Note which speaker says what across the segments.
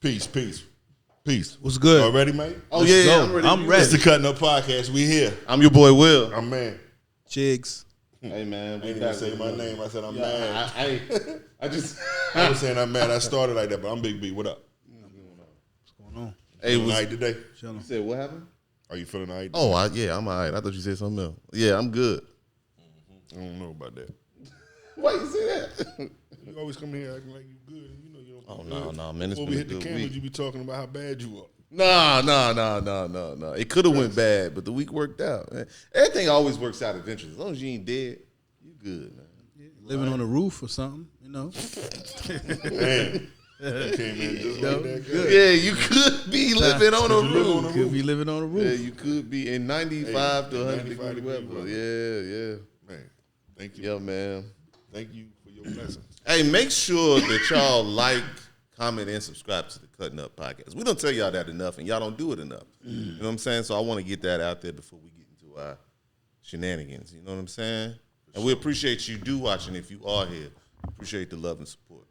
Speaker 1: Peace.
Speaker 2: What's good?
Speaker 1: Y'all ready, mate?
Speaker 3: Oh, yeah, I'm ready.
Speaker 1: It's the Cutting Up Podcast. We here.
Speaker 3: I'm your boy, Will.
Speaker 1: I'm man.
Speaker 2: Chigs.
Speaker 3: Hey, man.
Speaker 1: I ain't even say my name. I said I'm mad.
Speaker 3: I just...
Speaker 1: I was saying I'm mad. I started like that, but I'm Big B. What up?
Speaker 2: What's going on?
Speaker 1: Hey, feeling all right today?
Speaker 3: You said what happened?
Speaker 1: Are you feeling all right?
Speaker 3: Oh, I'm all right. I thought you said something else. Yeah, I'm good.
Speaker 1: I don't know about that.
Speaker 3: Why you say that?
Speaker 1: You always come here acting like you good, and you know you don't.
Speaker 3: Oh, no, man. It's
Speaker 1: Before
Speaker 3: been
Speaker 1: we
Speaker 3: a
Speaker 1: hit the
Speaker 3: good
Speaker 1: cameras,
Speaker 3: week.
Speaker 1: you be talking about how bad you are.
Speaker 3: No. It could have went bad, but the week worked out. Man. Everything always works out eventually. As long as you ain't dead, you good, man.
Speaker 2: Yeah, living on a roof or something, you know.
Speaker 1: Man, you came in just like that. Good.
Speaker 3: Yeah, you could be living on a roof.
Speaker 2: Could be living on a roof.
Speaker 3: Yeah, you could be in 95 to 100
Speaker 1: 95
Speaker 3: degree
Speaker 1: degree
Speaker 3: weather. Yeah.
Speaker 1: Man, thank you.
Speaker 3: Yeah, man.
Speaker 1: Thank you for your blessings.
Speaker 3: Hey, make sure that y'all like, comment, and subscribe to the Cutting Up Podcast. We don't tell y'all that enough, and y'all don't do it enough. You know what I'm saying? So I want to get that out there before we get into our shenanigans. You know what I'm saying? And we appreciate you watching if you are here. Appreciate the love and support.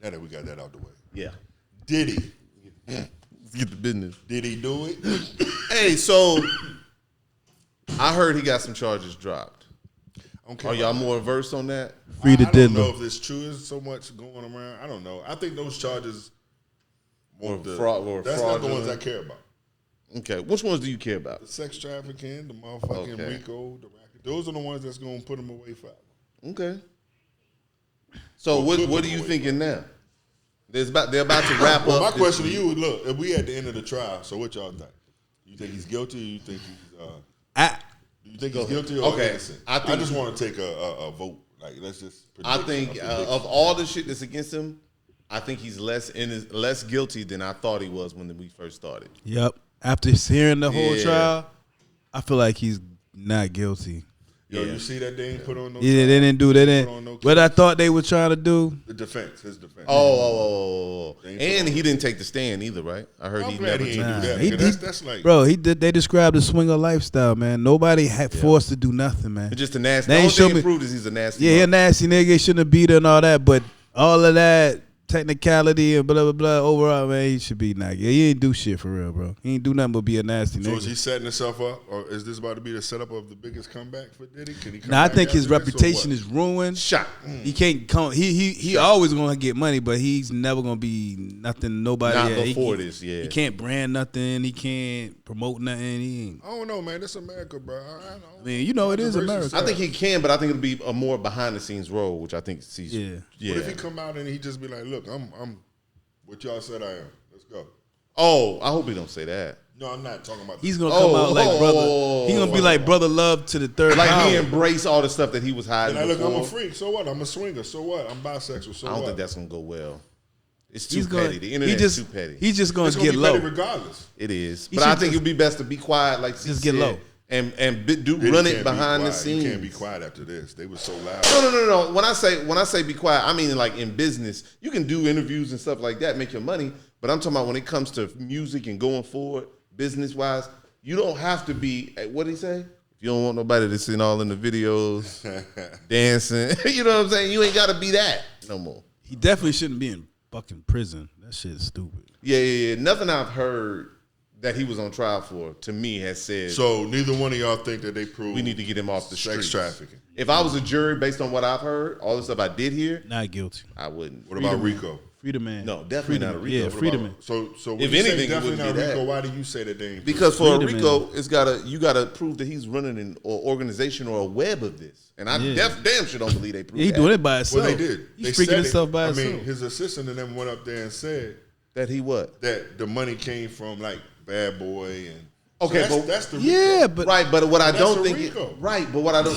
Speaker 1: Now that we got that out the way.
Speaker 3: Yeah.
Speaker 1: Diddy.
Speaker 3: Let's get the business.
Speaker 1: Did he do it?
Speaker 3: Hey, so I heard he got some charges dropped.
Speaker 1: Okay.
Speaker 3: Are y'all more versed on that?
Speaker 2: Free the
Speaker 1: I don't know
Speaker 2: diddler.
Speaker 1: if it's true. There's so much going around. I don't know. I think those charges
Speaker 3: Or
Speaker 1: that's
Speaker 3: fraudulent.
Speaker 1: not the ones I care about.
Speaker 3: Okay. Which ones do you care about?
Speaker 1: The sex trafficking, the motherfucking
Speaker 3: Okay.
Speaker 1: RICO, the racket. Those are the ones that's going to put them away forever.
Speaker 3: Okay. So
Speaker 1: Well,
Speaker 3: what
Speaker 1: good
Speaker 3: are you
Speaker 1: boy.
Speaker 3: thinking now? They're about to wrap
Speaker 1: Well,
Speaker 3: up.
Speaker 1: my
Speaker 3: this
Speaker 1: question to
Speaker 3: week.
Speaker 1: you is, look, if we at the end of the trial, so what y'all think? You think he's guilty or you think he's guilty or
Speaker 3: Okay.
Speaker 1: innocent?
Speaker 3: I
Speaker 1: I just want to take a vote. Like, let's just
Speaker 3: I
Speaker 1: predict
Speaker 3: think
Speaker 1: a
Speaker 3: of all the shit that's against him, I think he's less guilty than I thought he was when we first started.
Speaker 2: Yep. After hearing the whole
Speaker 3: Yeah.
Speaker 2: trial, I feel like he's not guilty.
Speaker 1: Yo,
Speaker 3: Yeah.
Speaker 1: you see that they ain't put on no
Speaker 2: Yeah, they didn't do that. What I thought they were trying to do.
Speaker 1: the defense, his defense.
Speaker 3: Oh.
Speaker 1: They ain't
Speaker 3: And
Speaker 1: put
Speaker 3: he didn't take the stand either, right? I heard
Speaker 1: I'm
Speaker 3: he
Speaker 1: glad
Speaker 3: never
Speaker 1: he ain't
Speaker 3: took
Speaker 1: do that.
Speaker 2: He
Speaker 1: because
Speaker 2: did-
Speaker 1: that's like,
Speaker 2: Bro, they described the swinger lifestyle, man. Nobody had forced to do nothing, man.
Speaker 3: It's just a nasty.
Speaker 2: They
Speaker 3: The
Speaker 2: ain't
Speaker 3: only
Speaker 2: show
Speaker 3: thing
Speaker 2: me-
Speaker 3: it proved is he's a nasty.
Speaker 2: Yeah, he a
Speaker 3: motherfucker.
Speaker 2: nasty nigga. He shouldn't have beat her and all that, but all of that technicality and blah, blah, blah, overall, man, he should be not guilty. He ain't do shit for real, bro. He ain't do nothing but be a nasty
Speaker 1: so
Speaker 2: nigga.
Speaker 1: is he setting himself up, or is this about to be the setup of the biggest comeback for Diddy? Can he come
Speaker 2: Now, I
Speaker 1: back
Speaker 2: think his
Speaker 1: after this, or
Speaker 2: reputation
Speaker 1: what?
Speaker 2: is ruined.
Speaker 3: Shot.
Speaker 2: He can't come. He always gonna get money, but he's never gonna be nothing. Nobody.
Speaker 3: Not
Speaker 2: yeah,
Speaker 3: before
Speaker 2: he,
Speaker 3: this, yeah.
Speaker 2: He can't brand nothing. He can't promote nothing. He ain't.
Speaker 1: I don't know, man. It's America, bro.
Speaker 2: I mean, you know, it is America.
Speaker 3: I think he can, but I think it'll be a more behind the scenes role, which I think he's
Speaker 2: Yeah.
Speaker 1: What if he come out and he just be like, "Look, I'm what y'all said I am. Let's go."
Speaker 3: Oh, I hope he don't say that.
Speaker 1: No, I'm not talking about.
Speaker 2: He's gonna come out like brother. He's gonna be like brother love to the third.
Speaker 3: Like
Speaker 2: power.
Speaker 3: he embraced all the stuff that he was hiding.
Speaker 1: And I look,
Speaker 3: before.
Speaker 1: I'm a freak. So what? I'm a swinger. So what? I'm bisexual. So
Speaker 3: I don't
Speaker 1: what?
Speaker 3: think that's gonna go well. It's too
Speaker 2: He's gonna.
Speaker 3: petty. The
Speaker 2: He
Speaker 3: internet's
Speaker 2: just.
Speaker 3: too petty.
Speaker 2: He's just gonna
Speaker 1: It's gonna
Speaker 2: get
Speaker 1: be
Speaker 2: low.
Speaker 1: petty regardless.
Speaker 3: It is,
Speaker 2: He
Speaker 3: but I
Speaker 2: should
Speaker 3: think
Speaker 2: just-
Speaker 3: it'd be best to be quiet, like C
Speaker 2: Just get
Speaker 3: said,
Speaker 2: low.
Speaker 3: and
Speaker 1: Diddy
Speaker 3: run
Speaker 1: can't
Speaker 3: it
Speaker 1: be
Speaker 3: behind the
Speaker 1: quiet.
Speaker 3: scenes.
Speaker 1: You can't be quiet after this. They were so loud.
Speaker 3: No. When I say be quiet, I mean like in business, you can do interviews and stuff like that, make your money. But I'm talking about when it comes to music and going forward, business wise, you don't have to be. What did he say? If you don't want nobody to see all in the videos, dancing, you know what I'm saying? You ain't got to be that no more.
Speaker 2: He definitely shouldn't be in fucking prison. That shit is stupid.
Speaker 3: Yeah. Nothing I've heard that he was on trial for, to me, has said
Speaker 1: So neither one of y'all think that they proved
Speaker 3: we need to get him off the
Speaker 1: sex
Speaker 3: streets.
Speaker 1: trafficking.
Speaker 3: If I was a jury, based on what I've heard, all the stuff I did hear,
Speaker 2: Not guilty.
Speaker 3: I wouldn't.
Speaker 1: What about Rico?
Speaker 2: Free the man.
Speaker 3: No, definitely not a Rico.
Speaker 2: Yeah,
Speaker 3: What
Speaker 2: free the
Speaker 1: About-
Speaker 2: man.
Speaker 1: So when
Speaker 3: If
Speaker 1: you say
Speaker 3: anything, it
Speaker 1: definitely
Speaker 3: wouldn't
Speaker 1: not
Speaker 3: be
Speaker 1: Rico,
Speaker 3: that.
Speaker 1: why do you say that they ain't?
Speaker 3: Because for a
Speaker 2: Freedom,
Speaker 3: RICO, you gotta prove that he's running an organization or a web of this, and I damn sure don't believe they prove
Speaker 2: Yeah, he
Speaker 3: that.
Speaker 2: doing it by himself.
Speaker 1: Well, they did.
Speaker 2: He's
Speaker 1: They
Speaker 2: freaking
Speaker 1: said
Speaker 2: himself by
Speaker 1: I
Speaker 2: himself.
Speaker 1: mean, his assistant and them went up there and said
Speaker 3: That he what?
Speaker 1: that the money came from like Bad Boy and
Speaker 3: Okay,
Speaker 1: so
Speaker 3: but-
Speaker 1: that's the Rico.
Speaker 2: Yeah, but
Speaker 3: Right, but what I
Speaker 1: That's
Speaker 3: don't
Speaker 1: a
Speaker 3: think
Speaker 1: RICO.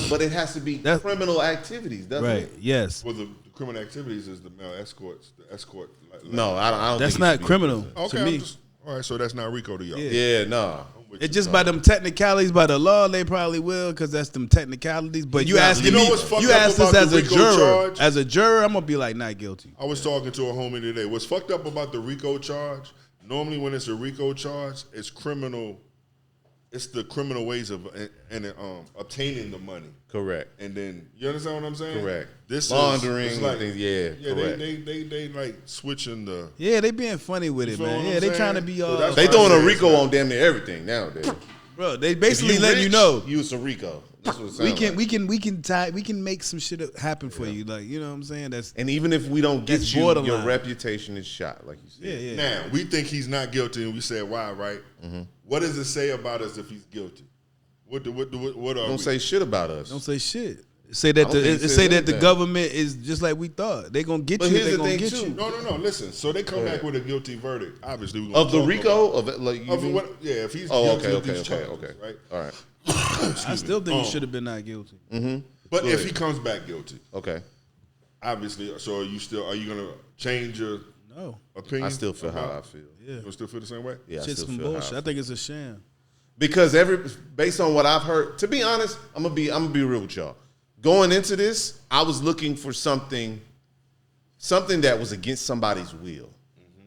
Speaker 3: but it has to be
Speaker 2: That's-
Speaker 3: criminal activities, doesn't
Speaker 2: right.
Speaker 3: it?
Speaker 2: Yes.
Speaker 1: Well, the criminal activities is the male escorts, the escort.
Speaker 3: No, I don't.
Speaker 2: That's
Speaker 3: think it
Speaker 2: not
Speaker 3: should be-
Speaker 2: criminal
Speaker 1: Okay,
Speaker 2: to me.
Speaker 1: all right, so that's not Rico to y'all.
Speaker 3: Yeah, no.
Speaker 2: It's just by them technicalities, by the law, they probably will, because that's them technicalities. But you
Speaker 3: not
Speaker 2: asking
Speaker 3: legal.
Speaker 2: me,
Speaker 1: You know what's fucked
Speaker 2: you
Speaker 1: up
Speaker 2: ask us
Speaker 1: about
Speaker 2: as
Speaker 1: the
Speaker 2: a
Speaker 1: RICO
Speaker 2: juror.
Speaker 1: charge?
Speaker 2: As a juror, I'm gonna be like, not guilty.
Speaker 1: I was talking to a homie today. What's fucked up about the RICO charge? Normally, when it's a RICO charge, it's criminal it's the criminal ways of obtaining the money.
Speaker 3: Correct.
Speaker 1: And then you understand what I'm saying?
Speaker 3: Correct.
Speaker 1: This
Speaker 3: laundering
Speaker 1: is like,
Speaker 3: things. Yeah. Correct.
Speaker 1: They like switching the.
Speaker 2: Yeah, they being funny with it, man. Yeah, they trying to be all.
Speaker 1: that's
Speaker 3: They
Speaker 1: why
Speaker 3: throwing
Speaker 1: I
Speaker 3: a
Speaker 1: say
Speaker 3: Rico
Speaker 1: it's
Speaker 3: on damn near everything nowadays.
Speaker 2: Bro, they basically
Speaker 3: If
Speaker 2: letting you
Speaker 3: rich,
Speaker 2: know.
Speaker 3: Use a Rico. That's what it sounds
Speaker 2: We can make some shit happen for you, like, you know what I'm saying? That's
Speaker 3: And even if we don't get
Speaker 2: That's
Speaker 3: you,
Speaker 2: borderline.
Speaker 3: your reputation is shot, like you said.
Speaker 2: yeah.
Speaker 1: Now we think he's not guilty, and we said why, right?
Speaker 3: Mm-hmm.
Speaker 1: What does it say about us if he's guilty? What are
Speaker 3: Don't
Speaker 1: we?
Speaker 3: say shit about us.
Speaker 2: Don't say shit. Say that
Speaker 3: I don't think it
Speaker 2: the
Speaker 3: says
Speaker 2: say that the
Speaker 3: anything.
Speaker 2: government is just like we thought. They gonna get
Speaker 3: But
Speaker 2: you.
Speaker 3: here's
Speaker 2: They
Speaker 3: the
Speaker 2: gonna
Speaker 3: thing,
Speaker 2: get
Speaker 3: too.
Speaker 2: you.
Speaker 1: No. Listen. So they come back with a guilty verdict. Obviously, we're gonna
Speaker 3: Of the
Speaker 1: talk
Speaker 3: Rico,
Speaker 1: about-
Speaker 3: of it, like you
Speaker 1: Of
Speaker 3: mean?
Speaker 1: what? Yeah, if he's
Speaker 3: Oh,
Speaker 1: guilty of these charges,
Speaker 3: okay.
Speaker 1: right?
Speaker 3: All right.
Speaker 2: I still think you should have been not guilty.
Speaker 1: But
Speaker 3: Go
Speaker 1: if
Speaker 3: ahead.
Speaker 1: he comes back guilty,
Speaker 3: Okay.
Speaker 1: obviously, so are you gonna change your
Speaker 2: No,
Speaker 1: opinion?
Speaker 3: I still feel how I
Speaker 1: about-
Speaker 3: feel.
Speaker 2: yeah,
Speaker 1: You still feel the same way?
Speaker 3: Yeah, I
Speaker 2: shit's
Speaker 3: still
Speaker 2: some
Speaker 3: feel
Speaker 2: bullshit.
Speaker 3: how
Speaker 2: I think it's a sham.
Speaker 3: Because based on what I've heard, to be honest, I'm gonna be real with y'all. Going into this, I was looking for something that was against somebody's will.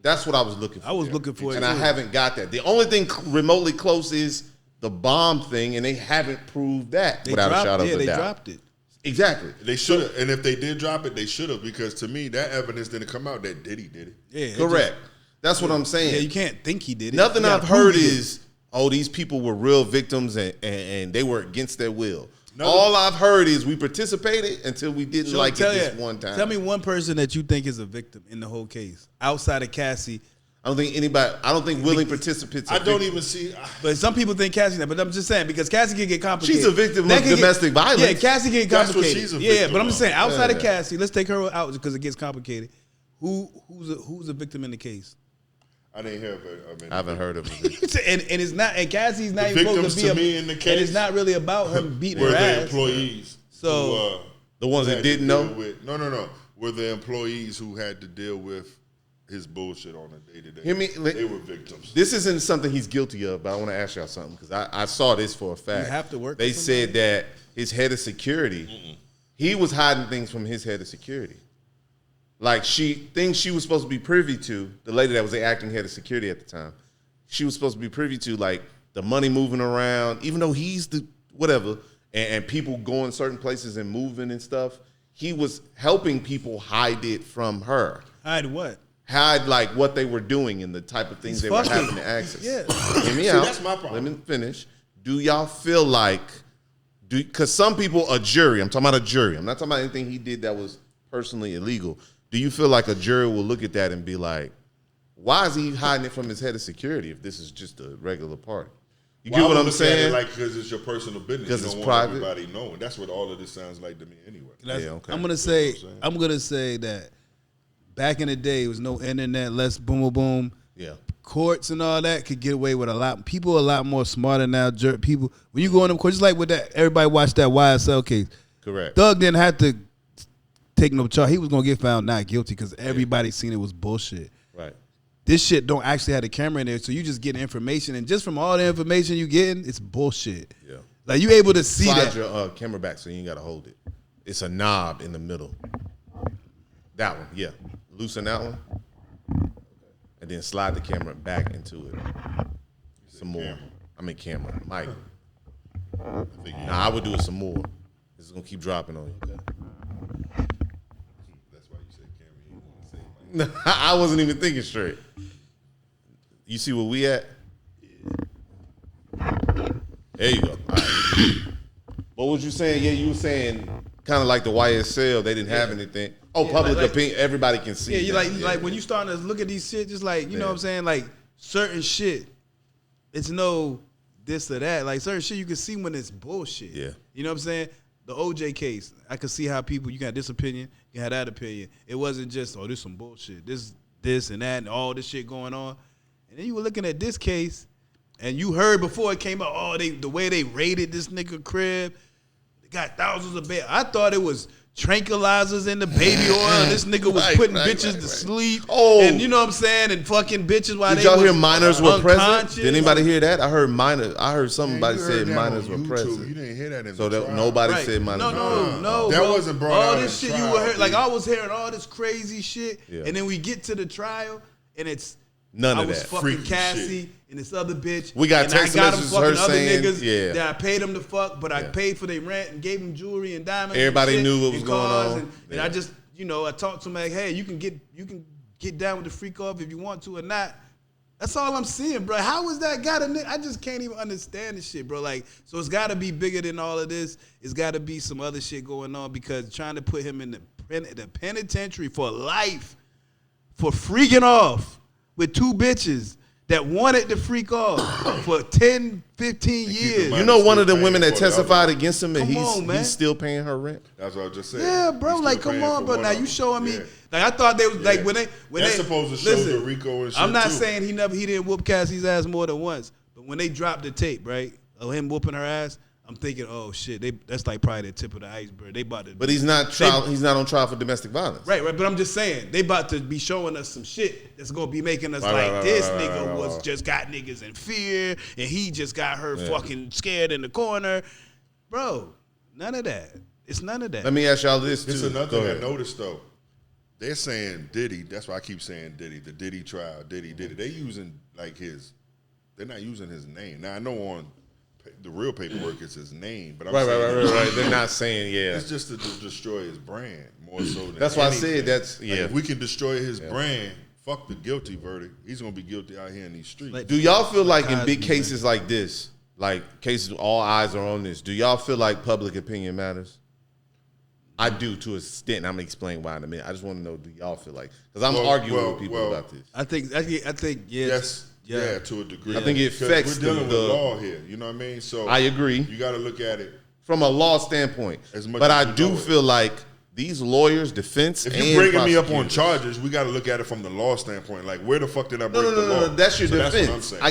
Speaker 3: That's what I was looking for.
Speaker 2: I was looking for it
Speaker 3: and I
Speaker 2: too.
Speaker 3: haven't got that. The only thing remotely close is the bomb thing, and they haven't proved that
Speaker 2: They
Speaker 3: without
Speaker 2: dropped,
Speaker 3: a shadow of a
Speaker 2: they
Speaker 3: doubt.
Speaker 2: dropped it.
Speaker 3: Exactly.
Speaker 1: They should have, and if they did drop it, they should have, because to me, that evidence didn't come out that Diddy did it.
Speaker 2: Yeah, it
Speaker 3: Correct. That's what I'm saying.
Speaker 2: Yeah, you can't think he did it.
Speaker 3: Nothing
Speaker 2: You gotta
Speaker 3: I've heard
Speaker 2: prove he did it.
Speaker 3: is, oh, these people were real victims and they were against their will.
Speaker 1: No.
Speaker 3: All I've heard is we participated until we didn't
Speaker 2: So
Speaker 3: like it
Speaker 2: tell
Speaker 3: this
Speaker 2: ya,
Speaker 3: one time.
Speaker 2: Tell me one person that you think is a victim in the whole case outside of Cassie.
Speaker 3: I don't think willing participants are
Speaker 1: I don't
Speaker 3: victims.
Speaker 1: even see.
Speaker 2: But some people think Cassie that. But I'm just saying because Cassie can get complicated.
Speaker 3: She's a victim
Speaker 2: That
Speaker 3: of
Speaker 2: can get-
Speaker 3: domestic violence.
Speaker 2: Yeah, Cassie can get
Speaker 1: That's what
Speaker 2: complicated.
Speaker 1: she's a
Speaker 2: Yeah,
Speaker 1: victim
Speaker 2: but I'm just
Speaker 1: of.
Speaker 2: saying outside of
Speaker 3: Yeah.
Speaker 2: Cassie, let's take her out because it gets complicated. Who's a victim in the case?
Speaker 1: I didn't hear of it.
Speaker 3: I haven't heard of it.
Speaker 2: and it's not. And Cassie's not
Speaker 1: The
Speaker 2: even
Speaker 1: victims
Speaker 2: supposed to be
Speaker 1: to
Speaker 2: a,
Speaker 1: me in the
Speaker 2: And
Speaker 1: case
Speaker 2: it's not really about him beating
Speaker 1: were
Speaker 2: her
Speaker 1: the
Speaker 2: ass.
Speaker 1: employees.
Speaker 2: So-
Speaker 1: who,
Speaker 3: The ones
Speaker 1: who
Speaker 3: that
Speaker 1: had to
Speaker 3: didn't
Speaker 1: deal
Speaker 3: know?
Speaker 1: with- no. Were the employees who had to deal with his bullshit on a day to day.
Speaker 3: Hear me?
Speaker 1: They were victims.
Speaker 3: This isn't something he's guilty of, but I want to ask y'all something because I saw this for a fact.
Speaker 2: You have to work
Speaker 3: They
Speaker 2: with
Speaker 3: said that his head of security, he was hiding things from his head of security. Like things she was supposed to be privy to, the lady that was the acting head of security at the time, she was supposed to be privy to, like the money moving around, even though he's the whatever, and people going certain places and moving and stuff. He was helping people hide it from her.
Speaker 2: Hide what?
Speaker 3: Hide like what they were doing and the type of things they were
Speaker 2: fucking-
Speaker 3: having to access.
Speaker 2: Yeah.
Speaker 3: Hear me out.
Speaker 1: that's my problem.
Speaker 3: Let me finish. Do y'all feel like, because some people, a jury, I'm talking about a jury. I'm not talking about anything he did that was personally illegal. Do you feel like a jury will look at that and be like, why is he hiding it from his head of security if this is just a regular party? You get what I'm saying?
Speaker 1: Like, because it's your personal business.
Speaker 3: 'Cause
Speaker 1: You
Speaker 3: it's
Speaker 1: don't
Speaker 3: private.
Speaker 1: want everybody knowing. That's what all of this sounds like to me anyway.
Speaker 3: Yeah, okay.
Speaker 2: I'm gonna say that back in the day, it was no internet, less boom, boom, boom.
Speaker 3: Yeah.
Speaker 2: Courts and all that could get away with a lot. People are a lot more smarter now. People, when you go in them courts, just like with that, everybody watched that YSL case.
Speaker 3: Correct.
Speaker 2: Thug didn't have to take no charge. He was gonna get found not guilty because everybody seen it was bullshit.
Speaker 3: Right.
Speaker 2: This shit don't actually have the camera in there, so you just get information, and just from all the information you getting, it's bullshit.
Speaker 3: Yeah.
Speaker 2: Like you able to see
Speaker 3: Slide
Speaker 2: that.
Speaker 3: your camera back so you ain't got to hold it. It's a knob in the middle. That one, yeah. Loosen that one. And then slide the camera back into it. Some more. I mean camera. Mic. Nah, I would do it some more. This is going to keep dropping on you.
Speaker 1: That's why you said camera. You didn't say mic.
Speaker 3: I wasn't even thinking straight. You see where we at? There you go. All right. What was you saying? Yeah, you were saying kind of like the YSL, they didn't have anything. Oh,
Speaker 2: Yeah,
Speaker 3: public
Speaker 2: like-
Speaker 3: opinion, everybody can see.
Speaker 2: Yeah, you
Speaker 3: that.
Speaker 2: like when you starting to look at these shit, just like you know
Speaker 3: Yeah.
Speaker 2: what I'm saying, like certain shit. It's no this or that. Like certain shit, you can see when it's bullshit.
Speaker 3: Yeah.
Speaker 2: You know what I'm saying? The OJ case, I could see how people you got this opinion, you had that opinion. It wasn't just this some bullshit, this and that, and all this shit going on. And then you were looking at this case, and you heard before it came out, the way they raided this nigga crib, they got thousands of beds. I thought it was tranquilizers in the baby oil. This nigga was
Speaker 3: Right,
Speaker 2: putting
Speaker 3: right,
Speaker 2: bitches
Speaker 3: right,
Speaker 2: to
Speaker 3: right.
Speaker 2: sleep.
Speaker 3: Oh.
Speaker 2: And you know what I'm saying? And fucking bitches while
Speaker 3: Did
Speaker 2: they
Speaker 3: y'all
Speaker 2: was
Speaker 3: hear minors were present?
Speaker 2: unconscious.
Speaker 3: Did anybody hear that? I heard somebody
Speaker 1: You
Speaker 3: said
Speaker 1: heard that
Speaker 3: minors
Speaker 1: on
Speaker 3: were
Speaker 1: YouTube.
Speaker 3: present.
Speaker 1: You didn't hear that in
Speaker 3: So
Speaker 1: the
Speaker 3: that
Speaker 1: trial.
Speaker 3: nobody
Speaker 2: Right.
Speaker 3: said minors.
Speaker 2: No,
Speaker 1: That
Speaker 2: bro.
Speaker 1: wasn't brought
Speaker 2: all
Speaker 1: out
Speaker 2: this
Speaker 1: in
Speaker 2: shit
Speaker 1: trial,
Speaker 2: you heard. Like
Speaker 1: dude.
Speaker 2: I was hearing all this crazy shit,
Speaker 3: Yeah.
Speaker 2: and then we get to the trial, and it's
Speaker 3: None
Speaker 2: I
Speaker 3: of
Speaker 2: was
Speaker 3: that.
Speaker 2: fucking
Speaker 1: Freaky
Speaker 2: Cassie
Speaker 1: shit.
Speaker 2: and this other bitch.
Speaker 3: We got
Speaker 2: and
Speaker 3: text
Speaker 2: I got them
Speaker 3: messages
Speaker 2: fucking
Speaker 3: her
Speaker 2: other
Speaker 3: saying,
Speaker 2: niggas
Speaker 3: yeah.
Speaker 2: that I paid them to fuck, but I
Speaker 3: Yeah.
Speaker 2: paid for their rent and gave them jewelry and diamonds.
Speaker 3: Everybody
Speaker 2: and shit
Speaker 3: knew what was
Speaker 2: and
Speaker 3: going
Speaker 2: cars
Speaker 3: on.
Speaker 2: And
Speaker 3: Yeah.
Speaker 2: I just, I talked to them like, hey, you can get down with the freak off if you want to or not. That's all I'm seeing, bro. How is that got a? I just can't even understand this shit, bro. Like, so it's got to be bigger than all of this. It's got to be some other shit going on because trying to put him in the penitentiary for life for freaking off with two bitches that wanted to freak off for 10, 15 years.
Speaker 3: You know, one of the
Speaker 1: Still
Speaker 3: women that
Speaker 1: paying for the
Speaker 3: testified
Speaker 1: other.
Speaker 3: against him, and
Speaker 2: Come on, man.
Speaker 3: he's still paying her rent.
Speaker 1: That's what I was just saying.
Speaker 2: Yeah, bro.
Speaker 1: He's
Speaker 2: Like,
Speaker 1: still
Speaker 2: come
Speaker 1: paying
Speaker 2: on,
Speaker 1: for
Speaker 2: bro.
Speaker 1: one
Speaker 2: Now
Speaker 1: of
Speaker 2: you
Speaker 1: them.
Speaker 2: showing me.
Speaker 1: Yeah.
Speaker 2: Like, I thought they was like
Speaker 1: Yeah.
Speaker 2: when
Speaker 1: That's
Speaker 2: they
Speaker 1: supposed to show
Speaker 2: listen,
Speaker 1: the Rico and shit
Speaker 2: I'm not
Speaker 1: too.
Speaker 2: saying he didn't whoop Cassie's ass more than once, but when they dropped the tape, right, of him whooping her ass, I'm thinking, oh shit, that's like probably the tip of the iceberg. They about to.
Speaker 3: But he's not on trial for domestic violence.
Speaker 2: Right. But I'm just saying they about to be showing us some shit that's gonna be making us
Speaker 3: Right, right,
Speaker 2: this
Speaker 3: right,
Speaker 2: nigga
Speaker 3: right,
Speaker 2: was
Speaker 3: right.
Speaker 2: just got niggas in fear and he just got her fucking scared in the corner, bro. None of that. It's none of that.
Speaker 3: Let me ask y'all this too.
Speaker 1: It's another
Speaker 3: Go
Speaker 1: thing I
Speaker 3: ahead.
Speaker 1: noticed though. They're saying Diddy. That's why I keep saying Diddy. The Diddy trial. Diddy. They using like his. They're not using his name. Now I know on the real paperwork it's his name, but I'm saying
Speaker 3: Right. They're not saying
Speaker 1: it's just to destroy his brand more so than
Speaker 3: That's why I
Speaker 1: anything.
Speaker 3: said that's
Speaker 1: Like,
Speaker 3: yeah.
Speaker 1: if we can destroy his brand, fuck the guilty verdict. He's gonna be guilty out here in these streets.
Speaker 2: Like-
Speaker 3: Do y'all feel like in
Speaker 2: Cosby,
Speaker 3: big cases like this, like cases all eyes are on this, do y'all feel like public opinion matters? I do to a extent. I'm gonna explain why in a minute. I just want to know, do y'all feel like? Because I'm arguing with people about this.
Speaker 2: I think yes.
Speaker 1: Yeah, to a degree.
Speaker 3: I think it
Speaker 1: 'Cause
Speaker 3: affects
Speaker 1: we're dealing
Speaker 3: the-
Speaker 1: with law here. You know what I mean? So
Speaker 3: I agree
Speaker 1: You got to look at it.
Speaker 3: from a law standpoint,
Speaker 1: As much
Speaker 3: but
Speaker 1: as
Speaker 3: I
Speaker 1: you
Speaker 3: do
Speaker 1: know it.
Speaker 3: feel like these lawyers, defense,
Speaker 1: If
Speaker 3: and
Speaker 1: you're bringing me up on
Speaker 3: prosecutors-
Speaker 1: charges, we got to look at it from the law standpoint. Like, where the fuck did I break
Speaker 3: No,
Speaker 1: the law?
Speaker 3: that's your
Speaker 1: So
Speaker 3: defense.
Speaker 1: That's what I'm saying.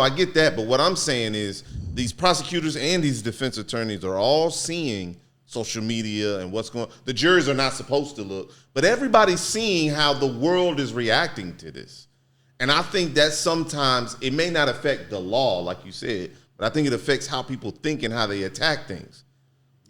Speaker 3: I get that, but what I'm saying is these prosecutors and these defense attorneys are all seeing social media and what's going on. The juries are not supposed to look, but everybody's seeing how the world is reacting to this. And I think that sometimes it may not affect the law, like you said, but I think it affects how people think and how they attack things.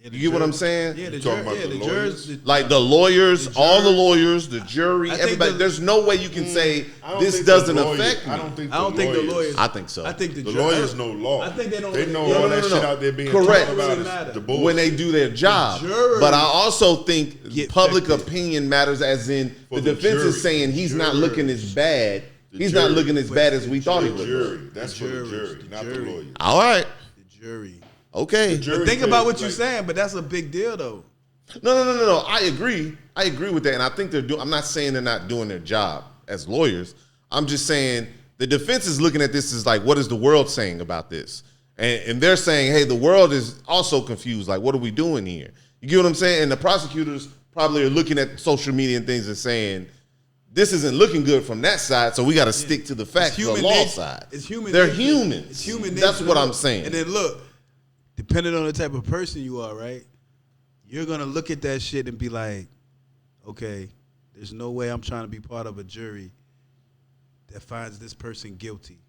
Speaker 3: You get what I'm saying?
Speaker 2: Yeah, the
Speaker 1: talking about the
Speaker 2: jurors.
Speaker 1: lawyers?
Speaker 3: Like the lawyers, all the lawyers, the jury,
Speaker 2: I think
Speaker 3: everybody.
Speaker 2: the-
Speaker 3: There's no way you can say
Speaker 1: I don't
Speaker 3: this
Speaker 1: think the
Speaker 3: doesn't
Speaker 1: lawyers-
Speaker 3: affect me.
Speaker 1: I don't think
Speaker 2: I don't think the lawyers.
Speaker 3: I think so.
Speaker 2: I think the
Speaker 1: lawyers know law.
Speaker 2: I think they don't.
Speaker 1: They know
Speaker 2: really-
Speaker 1: all
Speaker 3: no,
Speaker 1: that
Speaker 3: no,
Speaker 1: shit
Speaker 3: no.
Speaker 1: out there being
Speaker 3: Correct.
Speaker 1: talked about
Speaker 2: Doesn't
Speaker 1: is
Speaker 2: matter.
Speaker 1: the bullshit.
Speaker 3: when they do their job.
Speaker 2: jurors
Speaker 3: But I also think
Speaker 2: get
Speaker 3: public
Speaker 2: affected.
Speaker 3: opinion matters, as in
Speaker 1: For
Speaker 3: the
Speaker 1: the
Speaker 3: defense
Speaker 1: jury.
Speaker 3: is saying he's not
Speaker 1: Jurors.
Speaker 3: looking as bad.
Speaker 1: The
Speaker 3: He's not
Speaker 1: jury.
Speaker 3: looking as bad as we thought he
Speaker 1: The
Speaker 3: would.
Speaker 1: jury. That's for the
Speaker 2: jurors,
Speaker 1: jury,
Speaker 2: the
Speaker 1: not the
Speaker 2: jury.
Speaker 1: lawyers.
Speaker 3: All right.
Speaker 2: The jury.
Speaker 3: Okay.
Speaker 1: The jury
Speaker 2: But think
Speaker 1: pays,
Speaker 2: about what you're
Speaker 1: like-
Speaker 2: saying, but that's a big deal though.
Speaker 3: No. I agree. I agree with that, and I think they're doing. I'm not saying they're not doing their job as lawyers. I'm just saying the defense is looking at this as like, what is the world saying about this? And they're saying, hey, the world is also confused. Like, what are we doing here? You get what I'm saying? And the prosecutors probably are looking at social media and things and saying, this isn't looking good from that side, so we got to stick to the facts, the law
Speaker 2: nature.
Speaker 3: side.
Speaker 2: It's human.
Speaker 3: They're
Speaker 2: nature.
Speaker 3: humans.
Speaker 2: It's human.
Speaker 3: That's
Speaker 2: nature
Speaker 3: what
Speaker 2: to
Speaker 3: I'm
Speaker 2: look.
Speaker 3: saying.
Speaker 2: And then look, depending on the type of person you are, right? You're gonna look at that shit and be like, okay, there's no way I'm trying to be part of a jury that finds this person guilty.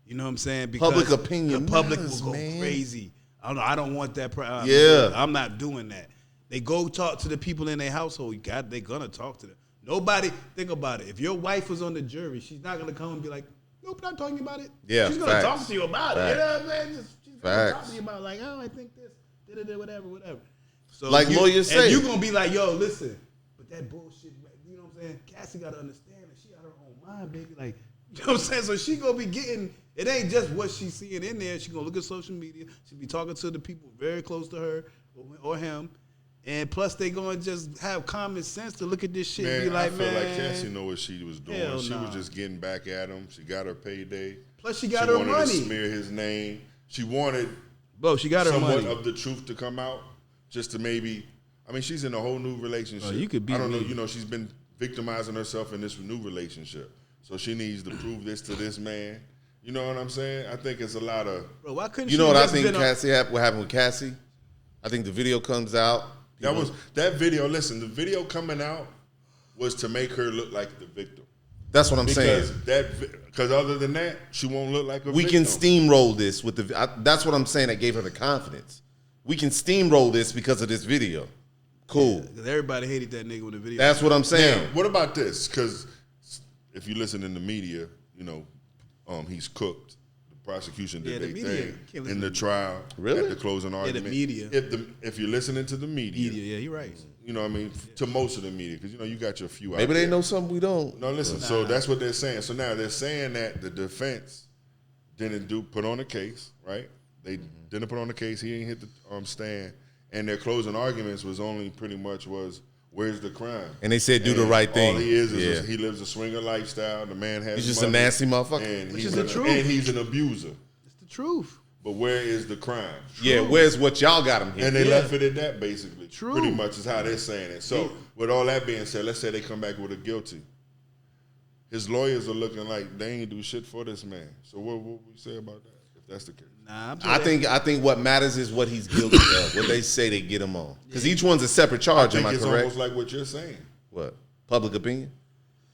Speaker 2: You know what I'm saying? Because
Speaker 3: Public opinion
Speaker 2: the public
Speaker 3: matters,
Speaker 2: will go
Speaker 3: man.
Speaker 2: crazy. I don't want that.
Speaker 3: Yeah.
Speaker 2: I'm not doing that. They go talk to the people in their household. They're gonna talk to them. Nobody, think about it. If your wife was on the jury, she's not gonna come and be like, nope, not talking about it.
Speaker 3: Yeah,
Speaker 2: She's gonna
Speaker 3: facts.
Speaker 2: talk to you about it. You know what I'm saying? She's gonna talk
Speaker 3: Facts.
Speaker 2: to you about like, oh, I think this, whatever. So
Speaker 3: Like lawyers say.
Speaker 2: and you gonna be like, yo, listen, but that bullshit, you know what I'm saying? Cassie gotta understand that she got her own mind, baby. Like, you know what I'm saying? So she gonna be getting, it ain't just what she's seeing in there. She gonna look at social media. She be talking to the people very close to her or him. And plus, they gonna just have common sense to look at this shit and
Speaker 1: Man,
Speaker 2: be like,
Speaker 1: I feel
Speaker 2: man.
Speaker 1: like Cassie know what she was doing.
Speaker 2: hell
Speaker 1: She
Speaker 2: nah.
Speaker 1: was just getting back at him. She got her payday.
Speaker 2: Plus, she got her
Speaker 1: wanted
Speaker 2: money.
Speaker 1: to smear his name. She wanted
Speaker 2: Bro, she got her
Speaker 1: somewhat
Speaker 2: money.
Speaker 1: of the truth to come out, just to maybe. I mean, she's in a whole new relationship.
Speaker 2: Oh, you could beat
Speaker 1: I don't know.
Speaker 2: me.
Speaker 1: You know, she's been victimizing herself in this new relationship, so she needs to prove this to this man. You know what I'm saying? I think it's a lot of.
Speaker 2: Bro, why couldn't
Speaker 3: You
Speaker 2: she
Speaker 3: know what I
Speaker 2: just
Speaker 3: think
Speaker 2: been
Speaker 3: what happened with Cassie? I think the video comes out.
Speaker 1: That was that video. Listen, the video coming out was to make her look like the victim.
Speaker 3: That's what I'm saying.
Speaker 1: Because other than that, she won't look like a
Speaker 3: We
Speaker 1: victim.
Speaker 3: can steamroll this with the. That's what I'm saying. That gave her the confidence. We can steamroll this because of this video. Cool.
Speaker 2: Because everybody hated that nigga with the video.
Speaker 3: That's what I'm saying.
Speaker 1: Now, what about this? Because if you listen in the media, he's cooked. The prosecution did
Speaker 2: the
Speaker 1: their
Speaker 2: media
Speaker 1: thing in the trial.
Speaker 3: Really?
Speaker 1: At the closing argument.
Speaker 2: the media.
Speaker 1: If you're listening to the media,
Speaker 2: Yeah, you're right.
Speaker 1: you know what I mean, to most of the media, because you got your few.
Speaker 3: Maybe
Speaker 1: out
Speaker 3: they
Speaker 1: there.
Speaker 3: know something we don't.
Speaker 1: No, listen. So that's what they're saying. So now they're saying that the defense didn't put on a case, right? They didn't put on the case. He ain't hit the stand, and their closing arguments was only pretty much was, where's the crime?
Speaker 3: And they said do the right thing.
Speaker 1: All he is he lives a swinger lifestyle. The man has
Speaker 3: He's just
Speaker 1: money,
Speaker 3: a nasty motherfucker.
Speaker 1: and
Speaker 2: Which
Speaker 1: he's
Speaker 2: is the truth.
Speaker 1: And he's an abuser.
Speaker 2: It's the truth.
Speaker 1: But where is the crime?
Speaker 3: Yeah, where's what y'all got him here?
Speaker 1: And they left it at that, basically.
Speaker 2: True.
Speaker 1: Pretty much is how they're saying it. So, with all that being said, let's say they come back with a guilty. His lawyers are looking like they ain't do shit for this man. So, what would we say about that, if that's the case?
Speaker 2: Nah,
Speaker 3: I think what matters is what he's guilty of. What they say they get him on, because each one's a separate charge.
Speaker 1: I
Speaker 3: Am
Speaker 1: think
Speaker 3: I
Speaker 1: it's
Speaker 3: correct?
Speaker 1: almost like what you're saying.
Speaker 3: What public opinion?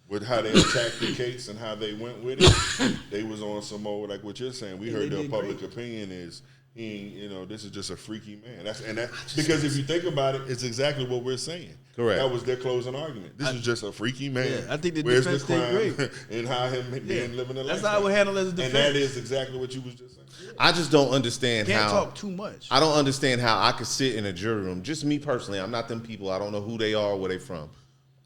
Speaker 1: With how they attacked the case and how they went with it, they was on some more like what you're saying. We heard
Speaker 2: they
Speaker 1: their
Speaker 2: did
Speaker 1: public opinion is he ain't, this is just a freaky man. Because if you think about it, it's exactly what we're saying.
Speaker 3: Correct.
Speaker 1: That was their closing argument. This is just a freaky man.
Speaker 2: Yeah, I think the
Speaker 1: Where's
Speaker 2: defense did great.
Speaker 1: and how him being living a life.
Speaker 2: That's how I would handle it as a defense.
Speaker 1: And that is exactly what you was just saying.
Speaker 3: I just don't understand
Speaker 2: Can't
Speaker 3: how.
Speaker 2: talk too much.
Speaker 3: I don't understand how I could sit in a jury room. Just me personally, I'm not them people. I don't know who they are, or where they from.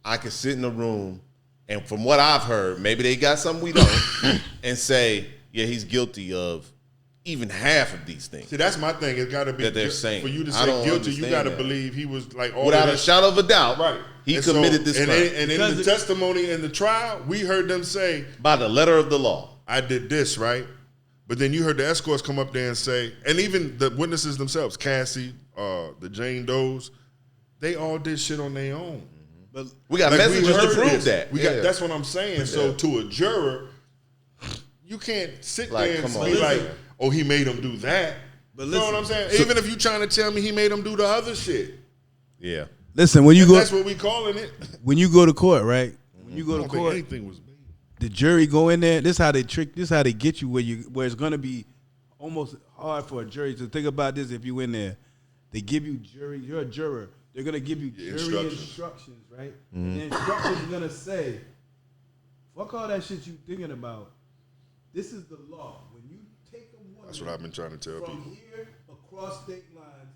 Speaker 3: I could sit in a room, and from what I've heard, maybe they got something we don't, and say, yeah, he's guilty of even half of these things.
Speaker 1: See, that's my thing. It's got to be
Speaker 3: That they're saying.
Speaker 1: for you to
Speaker 3: I
Speaker 1: say
Speaker 3: don't
Speaker 1: guilty. You got to
Speaker 3: understand that.
Speaker 1: believe he was like all
Speaker 3: Without
Speaker 1: of
Speaker 3: a
Speaker 1: this.
Speaker 3: shadow of a doubt,
Speaker 1: Right.
Speaker 3: he
Speaker 1: And
Speaker 3: committed this
Speaker 1: and
Speaker 3: crime.
Speaker 1: And in
Speaker 2: Because
Speaker 1: the testimony in the trial, we heard them say,
Speaker 3: By the letter of the law.
Speaker 1: I did this, right? But then you heard the escorts come up there and say, and even the witnesses themselves, Cassie, the Jane Does, they all did shit on their own.
Speaker 2: But
Speaker 3: We got
Speaker 1: Like, we
Speaker 3: messages to
Speaker 1: heard
Speaker 3: prove
Speaker 1: this.
Speaker 3: that.
Speaker 1: We
Speaker 3: Yeah.
Speaker 1: got, that's what I'm saying. So to a juror, you can't sit
Speaker 3: Like,
Speaker 1: there and
Speaker 3: come on,
Speaker 1: be like,
Speaker 3: man.
Speaker 1: oh, he made him do that.
Speaker 2: But
Speaker 1: You know what I'm
Speaker 2: listen,
Speaker 1: saying? Even if you trying to tell me he made him do the other shit.
Speaker 3: Yeah.
Speaker 2: listen, when you go
Speaker 1: That's what we calling it.
Speaker 2: to court, right? When you go
Speaker 1: I
Speaker 2: to
Speaker 1: don't think
Speaker 2: court,
Speaker 1: anything was made.
Speaker 2: the jury go in there. This how they trick. This how they get you where it's gonna be almost hard for a jury to think about this. If you in there, they give you jury. You're a juror. They're gonna give you jury instructions, right? And the instructions are gonna say, "Fuck all that shit you thinking about. This is the law. When you take a woman
Speaker 1: That's what I've been trying to tell
Speaker 2: from
Speaker 1: people.
Speaker 2: here across state lines,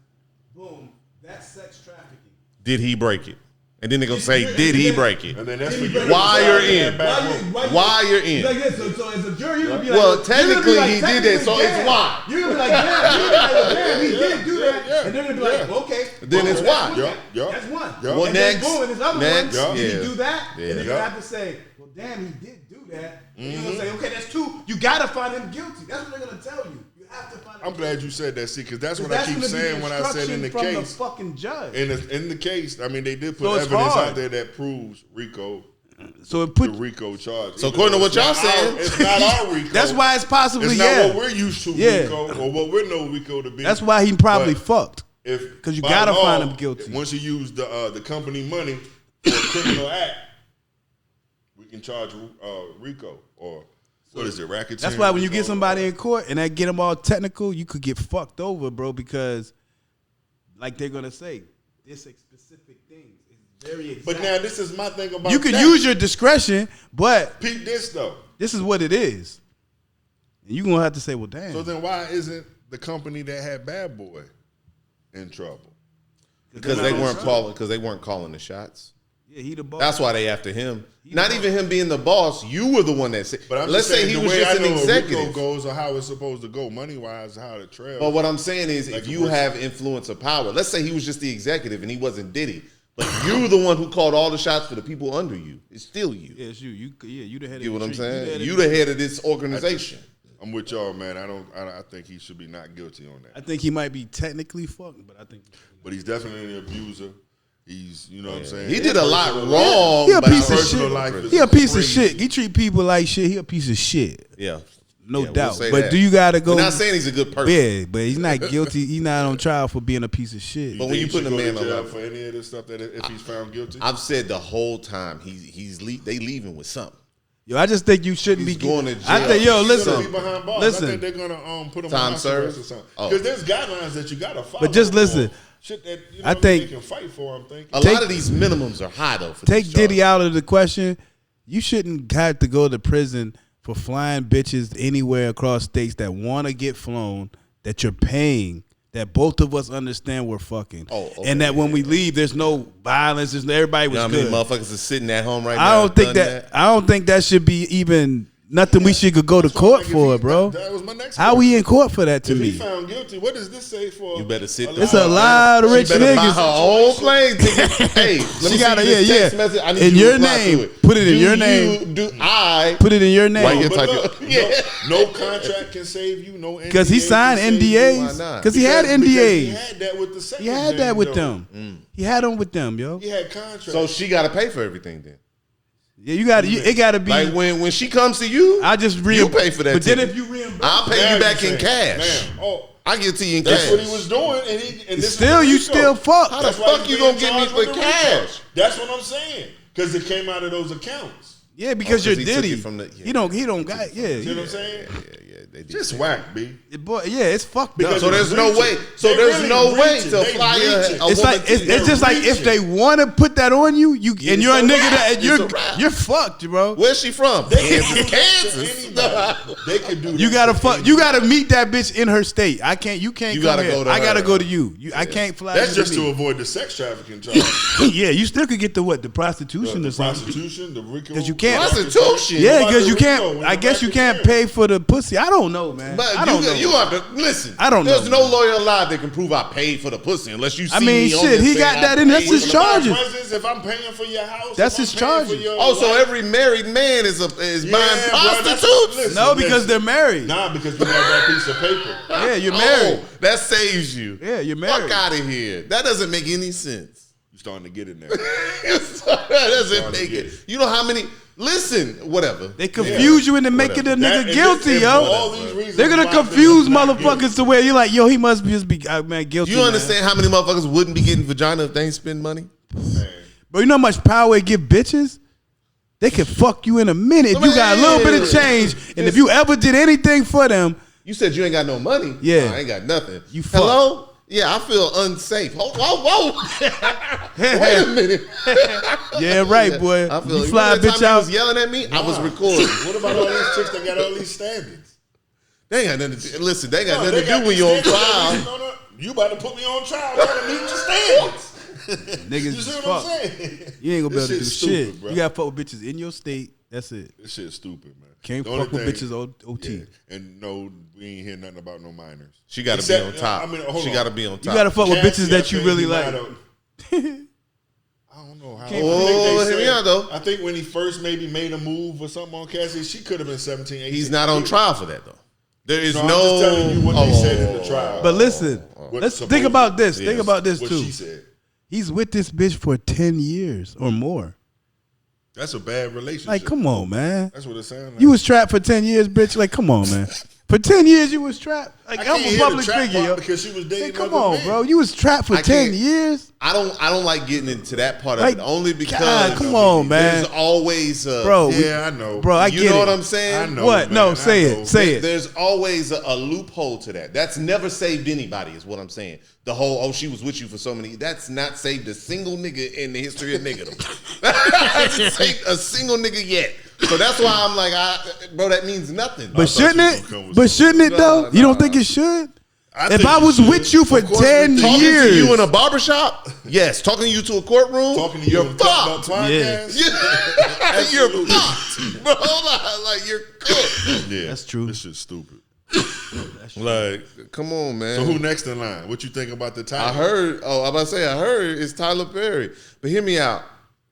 Speaker 2: boom, that's sex trafficking."
Speaker 3: Did he break it? And then they're going to say, did he break it?
Speaker 1: And then that's what
Speaker 3: Why you're in.
Speaker 2: Why
Speaker 3: Why you're in.
Speaker 2: Like this, so as a jury, you're gonna be like,
Speaker 3: Well,
Speaker 2: you're gonna be
Speaker 3: technically
Speaker 2: like,
Speaker 3: he did that, so it's why.
Speaker 2: You're gonna be like, damn, he did do that, and they're gonna be like, okay,
Speaker 3: Then
Speaker 2: boom,
Speaker 3: it's
Speaker 2: that's
Speaker 3: why.
Speaker 2: one.
Speaker 1: Yup.
Speaker 2: That's one.
Speaker 1: Yup.
Speaker 3: Well,
Speaker 2: And then
Speaker 3: next,
Speaker 2: boom, and this other
Speaker 3: next,
Speaker 2: one, did
Speaker 3: yeah.
Speaker 2: he do that?
Speaker 3: Yeah.
Speaker 2: And then you
Speaker 1: Yup.
Speaker 2: have to say, well, damn, he did do that. And you're gonna say, okay, that's two. You gotta find him guilty. That's what they're gonna tell you. You have to find him
Speaker 1: I'm glad you said that, see, because that's what I
Speaker 2: That's
Speaker 1: keep
Speaker 2: gonna be
Speaker 1: saying when I said in the
Speaker 2: instruction from
Speaker 1: case.
Speaker 2: the fucking judge.
Speaker 1: In the case, I mean, they did put
Speaker 2: So it's
Speaker 1: evidence
Speaker 2: hard.
Speaker 1: out there that proves Rico,
Speaker 2: So it
Speaker 1: the
Speaker 2: put.
Speaker 1: Rico charge.
Speaker 3: So
Speaker 1: Even
Speaker 3: according to
Speaker 1: though
Speaker 3: what
Speaker 1: it's
Speaker 3: y'all
Speaker 1: not
Speaker 3: saying-
Speaker 1: it's not our Rico.
Speaker 2: That's why it's possibly
Speaker 1: It's not what we're used to,
Speaker 2: Yeah.
Speaker 1: Rico, or what we know Rico to be.
Speaker 2: That's why he probably
Speaker 1: But
Speaker 2: fucked.
Speaker 1: if
Speaker 2: 'Cause you
Speaker 1: by
Speaker 2: gotta
Speaker 1: law,
Speaker 2: find him guilty.
Speaker 1: Once you use the company money for a criminal act, we can charge Rico or what is it, racketeering?
Speaker 2: That's why when you get
Speaker 1: Rico,
Speaker 2: somebody in court and that get them all technical, you could get fucked over, bro, because like they're gonna say, this specific thing is very exact.
Speaker 1: But now this is my thing about
Speaker 2: you can
Speaker 1: that.
Speaker 2: use your discretion, but
Speaker 1: Peep this though.
Speaker 2: this is what it is. And you're gonna have to say, well, damn.
Speaker 1: So then why isn't the company that had Bad Boy in trouble?
Speaker 3: Because they weren't calling. Because they weren't calling the shots.
Speaker 2: Yeah, he the boss.
Speaker 3: That's why they after him. Not even him being the boss. You were the one that said.
Speaker 1: But I'm
Speaker 3: Let's
Speaker 1: just
Speaker 3: say
Speaker 1: saying,
Speaker 3: he
Speaker 1: the
Speaker 3: was
Speaker 1: way
Speaker 3: just
Speaker 1: I
Speaker 3: an
Speaker 1: know a
Speaker 3: executive.
Speaker 1: Rico goes or how it's supposed to go, money wise, how it trails.
Speaker 3: But what I'm saying is,
Speaker 1: Like
Speaker 3: if
Speaker 1: a
Speaker 3: you
Speaker 1: person.
Speaker 3: have influence or power, let's say he was just the executive and he wasn't Diddy, but you're the one who called all the shots for the people under you. It's still you.
Speaker 2: yeah, it's you. You the head.
Speaker 3: You
Speaker 2: of
Speaker 3: know what
Speaker 2: the
Speaker 3: I'm
Speaker 2: tree.
Speaker 3: saying?
Speaker 2: You
Speaker 3: You the head of this organization.
Speaker 1: I'm with y'all, man. I think he should be not guilty on that.
Speaker 2: I think he might be technically fucked, but I think
Speaker 1: But he's definitely an abuser. He's, you know what I'm saying?
Speaker 3: He did a lot
Speaker 1: Personal
Speaker 3: wrong.
Speaker 2: he a
Speaker 3: but
Speaker 2: piece of
Speaker 1: personal
Speaker 2: shit.
Speaker 1: life is
Speaker 2: He a piece of
Speaker 1: crazy.
Speaker 2: shit. He treat people like shit. He a piece of shit.
Speaker 3: Yeah,
Speaker 2: No
Speaker 3: Yeah, we'll
Speaker 2: doubt.
Speaker 3: say
Speaker 2: But
Speaker 3: that.
Speaker 2: do you gotta go?
Speaker 3: We're not saying he's a good person.
Speaker 2: Yeah, but he's not guilty. He's not on trial for being a piece of shit.
Speaker 3: But when
Speaker 1: Think
Speaker 3: you
Speaker 1: he
Speaker 3: put
Speaker 1: should
Speaker 3: a
Speaker 1: go to
Speaker 3: man on
Speaker 1: jail
Speaker 3: that,
Speaker 1: for any of this stuff, that if he's found guilty,
Speaker 3: I've said the whole time they leaving with something.
Speaker 2: Yo, I just think you shouldn't
Speaker 3: He's
Speaker 2: be
Speaker 3: going to
Speaker 2: I
Speaker 3: jail.
Speaker 2: think, yo,
Speaker 1: He's gonna be
Speaker 2: listen,
Speaker 1: behind bars.
Speaker 2: listen.
Speaker 1: I think they're gonna put him
Speaker 3: Time
Speaker 1: on house arrest or
Speaker 3: served?
Speaker 1: something.
Speaker 3: Oh.
Speaker 1: Because there's guidelines that you gotta follow.
Speaker 2: But just listen.
Speaker 1: or shit that you know
Speaker 2: I think-
Speaker 1: they can fight for. I'm thinking.
Speaker 3: A lot of these minimums are high though. For
Speaker 2: Take
Speaker 3: these
Speaker 2: Diddy
Speaker 3: charges.
Speaker 2: out of the question. You shouldn't have to go to prison for flying bitches anywhere across states that want to get flown, that you're paying, that both of us understand we're fucking.
Speaker 3: Oh, okay,
Speaker 2: and that when we leave, there's no violence. Everybody was
Speaker 3: you know
Speaker 2: good.
Speaker 3: how many motherfuckers are sitting at home right
Speaker 2: I
Speaker 3: now?
Speaker 2: don't think that. I don't think that should be even nothing we should go to court for, bro.
Speaker 1: That was my next
Speaker 2: How we in court for that to
Speaker 1: if
Speaker 2: me?
Speaker 1: he found guilty, what does this say for?
Speaker 3: You better sit there.
Speaker 2: It's a lot of rich
Speaker 3: She better buy
Speaker 2: niggas.
Speaker 3: her own plane ticket. Hey, let me
Speaker 2: She gotta,
Speaker 3: see this
Speaker 2: yeah,
Speaker 3: text
Speaker 2: yeah.
Speaker 3: message. I need
Speaker 2: In
Speaker 3: you to
Speaker 2: your
Speaker 3: reply
Speaker 2: name.
Speaker 3: to it.
Speaker 2: Put it in your name.
Speaker 3: Do I?
Speaker 2: Put it in your name.
Speaker 3: Right here,
Speaker 1: But
Speaker 3: type
Speaker 1: look,
Speaker 3: it. Yeah.
Speaker 1: no contract can save you. No,
Speaker 2: Because he
Speaker 1: NDA
Speaker 2: signed
Speaker 1: can save you.
Speaker 3: Why
Speaker 2: NDAs.
Speaker 3: not?
Speaker 2: Because he had
Speaker 1: Because He
Speaker 2: NDAs.
Speaker 1: had that with the second.
Speaker 2: He had that with
Speaker 1: though.
Speaker 2: them. He had them with them, yo.
Speaker 1: He had contracts.
Speaker 3: So she got to pay for everything then.
Speaker 2: Yeah, you got it. Got to be.
Speaker 3: Like when she comes to you,
Speaker 2: I just
Speaker 3: you pay for that.
Speaker 2: But then
Speaker 3: ticket.
Speaker 2: if you reimburse,
Speaker 3: I'll pay
Speaker 1: Now
Speaker 3: you back
Speaker 1: you're
Speaker 3: in
Speaker 1: saying,
Speaker 3: cash.
Speaker 1: man, oh,
Speaker 3: I give it to you in
Speaker 1: that's
Speaker 3: cash.
Speaker 1: what he was doing, and this
Speaker 2: still
Speaker 1: is
Speaker 2: you
Speaker 1: Rico.
Speaker 2: still fuck.
Speaker 3: How the
Speaker 1: That's why
Speaker 3: fuck
Speaker 1: he's
Speaker 3: you gonna
Speaker 1: being
Speaker 3: get me
Speaker 1: charged
Speaker 3: for
Speaker 1: with the
Speaker 3: cash?
Speaker 1: Rico. That's what I'm saying. Because it came out of those accounts.
Speaker 2: Yeah, because
Speaker 3: 'cause
Speaker 2: you're
Speaker 3: he took
Speaker 2: Diddy.
Speaker 3: it from the- yeah.
Speaker 2: He don't got. Yeah,
Speaker 1: See what I'm saying?
Speaker 3: Yeah, they did.
Speaker 1: Just whack, B.
Speaker 2: boy. Yeah, it's fucked
Speaker 1: Because
Speaker 2: up.
Speaker 3: So there's no
Speaker 1: reaching.
Speaker 3: way. So
Speaker 1: They
Speaker 3: there's
Speaker 1: really
Speaker 3: no way
Speaker 1: reaching.
Speaker 3: to
Speaker 1: They
Speaker 3: fly
Speaker 1: reaching.
Speaker 3: a
Speaker 2: It's
Speaker 3: woman
Speaker 2: like
Speaker 3: to
Speaker 2: it's
Speaker 3: you.
Speaker 2: just like if
Speaker 1: reaching.
Speaker 2: they want to put that on you, and
Speaker 3: It's
Speaker 2: you're a
Speaker 3: a
Speaker 2: nigga
Speaker 3: wrap.
Speaker 2: that
Speaker 3: It's a wrap.
Speaker 2: you're fucked, bro.
Speaker 3: Where's she from?
Speaker 1: They can do
Speaker 3: Kansas.
Speaker 1: that to
Speaker 3: Kansas.
Speaker 1: anybody. They could do.
Speaker 2: You
Speaker 1: that
Speaker 2: gotta
Speaker 1: to
Speaker 2: fuck.
Speaker 1: anybody.
Speaker 2: You gotta meet that bitch in her state. I can't. You can't.
Speaker 3: You
Speaker 2: come
Speaker 3: gotta
Speaker 2: here.
Speaker 3: go to
Speaker 2: I gotta
Speaker 3: her.
Speaker 2: go to you. I can't fly.
Speaker 1: That's
Speaker 2: you
Speaker 1: just
Speaker 2: to
Speaker 1: to
Speaker 2: me.
Speaker 1: avoid the sex trafficking charge.
Speaker 2: Yeah, you still could get the what? The prostitution
Speaker 1: The
Speaker 2: or something.
Speaker 1: prostitution, the Rico.
Speaker 2: 'Cause you can't-
Speaker 3: Prostitution?
Speaker 2: Yeah,
Speaker 1: About
Speaker 2: because
Speaker 1: the
Speaker 2: you
Speaker 1: Rico,
Speaker 2: can't.
Speaker 1: when
Speaker 2: I
Speaker 1: you
Speaker 2: guess
Speaker 1: back
Speaker 2: you
Speaker 1: to
Speaker 2: can't
Speaker 1: jail.
Speaker 2: pay for the pussy. I don't know, man.
Speaker 3: But
Speaker 2: I don't know.
Speaker 3: you have to listen.
Speaker 2: I don't know,
Speaker 3: There's no
Speaker 2: man.
Speaker 3: lawyer alive that can prove I paid for the pussy unless you see
Speaker 2: I mean,
Speaker 3: me on
Speaker 2: shit,
Speaker 3: there
Speaker 2: he
Speaker 3: saying
Speaker 2: got
Speaker 3: I
Speaker 2: that in. That's
Speaker 3: paid
Speaker 2: his
Speaker 3: for the-
Speaker 2: charges.
Speaker 1: Presence, if I'm paying for your house,
Speaker 2: That's
Speaker 1: if I'm
Speaker 2: his
Speaker 1: paying for
Speaker 2: charges.
Speaker 1: your
Speaker 3: Oh, so
Speaker 1: life-
Speaker 3: every married man is
Speaker 1: Yeah,
Speaker 3: buying
Speaker 1: bro, that's-
Speaker 3: prostitutes?
Speaker 1: listen,
Speaker 2: No, because
Speaker 1: listen.
Speaker 2: they're married.
Speaker 1: Nah, because you got that piece of paper.
Speaker 2: Yeah, you're married.
Speaker 3: Oh, that saves you.
Speaker 2: Yeah, you're married.
Speaker 3: Fuck out of here. That doesn't make any sense.
Speaker 1: You starting to get in there.
Speaker 3: that doesn't make
Speaker 1: get
Speaker 3: it.
Speaker 1: it.
Speaker 3: You know how many? Listen, whatever.
Speaker 2: They confuse you into making the
Speaker 1: That-
Speaker 2: nigga
Speaker 1: if-
Speaker 2: guilty,
Speaker 1: if
Speaker 2: yo.
Speaker 1: all these reasons
Speaker 2: They're gonna
Speaker 1: why
Speaker 2: confuse
Speaker 1: niggas not
Speaker 2: motherfuckers
Speaker 1: guilty.
Speaker 2: to where you're like, yo, he must just be man guilty.
Speaker 3: You understand how many motherfuckers wouldn't be getting vagina if they ain't spend money?
Speaker 1: Man.
Speaker 2: Bro, you know how much power it give bitches? They can fuck you in a minute if you got a little bit of change. And if you ever did anything for them,
Speaker 3: You said you ain't got no money.
Speaker 2: Yeah.
Speaker 3: No, I ain't got nothing.
Speaker 2: You fucked.
Speaker 3: Hello? Yeah, I feel unsafe. Whoa. Wait a minute.
Speaker 2: yeah, right, boy.
Speaker 3: I feel
Speaker 2: You fly a
Speaker 3: remember that
Speaker 2: bitch
Speaker 3: time he
Speaker 2: out.
Speaker 3: was yelling at me? I was
Speaker 1: Nah.
Speaker 3: recording.
Speaker 1: What about all these chicks that got all these standards?
Speaker 3: They ain't got nothing to do. Listen, they ain't got
Speaker 1: No,
Speaker 3: nothing
Speaker 1: they
Speaker 3: to
Speaker 1: got
Speaker 3: do when
Speaker 1: these
Speaker 3: you're on
Speaker 1: standards.
Speaker 3: trial.
Speaker 1: No. You about to put me on trial trying to meet your standards.
Speaker 2: Niggas
Speaker 1: You
Speaker 2: is
Speaker 1: see what
Speaker 2: fucked.
Speaker 1: I'm saying?
Speaker 2: You ain't gonna be
Speaker 1: This
Speaker 2: able to do
Speaker 1: shit's stupid,
Speaker 2: shit.
Speaker 1: bro.
Speaker 2: You gotta fuck with bitches in your state. That's it.
Speaker 1: This shit's stupid, man.
Speaker 2: Can't
Speaker 1: The only
Speaker 2: fuck with
Speaker 1: thing-
Speaker 2: bitches OT.
Speaker 1: Yeah. And no, we ain't hear nothing about no minors.
Speaker 3: She got to be
Speaker 1: Except-
Speaker 3: on top.
Speaker 1: hold
Speaker 3: She
Speaker 1: on.
Speaker 3: got to be on top.
Speaker 2: You gotta fuck with
Speaker 1: Cassie,
Speaker 2: bitches
Speaker 1: I
Speaker 2: that you
Speaker 1: think
Speaker 2: really
Speaker 1: he
Speaker 2: like.
Speaker 1: might have- I don't know how. I think
Speaker 3: Oh,
Speaker 1: they
Speaker 3: hear me
Speaker 1: said-
Speaker 3: out, though.
Speaker 1: I think when he first maybe made a move or something on Cassie, she could have been 17, 18.
Speaker 3: He's not on trial for that, though. There is
Speaker 1: No,
Speaker 3: no.
Speaker 1: I'm just telling you what they said in the trial.
Speaker 2: But listen,
Speaker 1: What
Speaker 2: let's
Speaker 1: supposed-
Speaker 2: think about this.
Speaker 3: Yes.
Speaker 2: Think about this
Speaker 1: what
Speaker 2: too.
Speaker 1: she said.
Speaker 2: He's with this bitch for 10 years or more.
Speaker 1: That's a bad relationship.
Speaker 2: Like, come on, man.
Speaker 1: That's what it sounds like.
Speaker 2: You was trapped for 10 years, bitch. Like, come on, man. For 10 years, you was trapped. Like,
Speaker 1: I
Speaker 2: I'm
Speaker 1: can't
Speaker 2: a
Speaker 1: hear
Speaker 2: public
Speaker 1: the trap
Speaker 2: figure,
Speaker 1: part
Speaker 2: yo.
Speaker 1: because she was dating.
Speaker 2: Hey, come
Speaker 1: other
Speaker 2: on,
Speaker 1: men.
Speaker 2: bro. You was trapped for
Speaker 3: I
Speaker 2: 10
Speaker 3: can't-
Speaker 2: years?
Speaker 3: I don't like getting into that part of
Speaker 2: Like,
Speaker 3: it only because
Speaker 2: God, come on, man.
Speaker 3: there's always
Speaker 2: Bro,
Speaker 1: Yeah, I know.
Speaker 2: bro, I
Speaker 3: you
Speaker 2: get
Speaker 3: know
Speaker 2: it.
Speaker 3: what I'm saying?
Speaker 1: I know.
Speaker 2: What?
Speaker 1: man,
Speaker 2: No,
Speaker 1: I
Speaker 2: say
Speaker 1: know.
Speaker 2: it. Say it.
Speaker 3: There's always a loophole to that. That's never saved anybody, is what I'm saying. The whole, she was with you for so many. That's not saved a single nigga in the history of niggerdom. That's saved a single nigga yet. So that's why I'm like, bro, that means nothing.
Speaker 2: But
Speaker 1: thought you
Speaker 2: shouldn't
Speaker 1: was
Speaker 2: it?
Speaker 1: gonna come with
Speaker 2: But shouldn't it, though?
Speaker 3: Nah,
Speaker 2: You don't
Speaker 3: nah.
Speaker 2: think it should? If
Speaker 1: think
Speaker 2: I
Speaker 1: you
Speaker 2: was
Speaker 1: should.
Speaker 2: with you for
Speaker 1: Of course
Speaker 2: 10
Speaker 1: we
Speaker 3: Talking
Speaker 2: years.
Speaker 3: to you in a barbershop? Yes. Talking to you to a courtroom?
Speaker 1: Talking to you
Speaker 3: You're
Speaker 1: on the Top
Speaker 3: fucked.
Speaker 1: Dog
Speaker 2: Yeah.
Speaker 1: podcast.
Speaker 3: You're fucked. Bro, hold on. Like, you're cooked.
Speaker 1: Yeah,
Speaker 2: That's true.
Speaker 1: This shit's stupid. Like,
Speaker 3: Come on, man.
Speaker 1: so who next in line? What you think about the title?
Speaker 3: I heard it's Tyler Perry. But hear me out.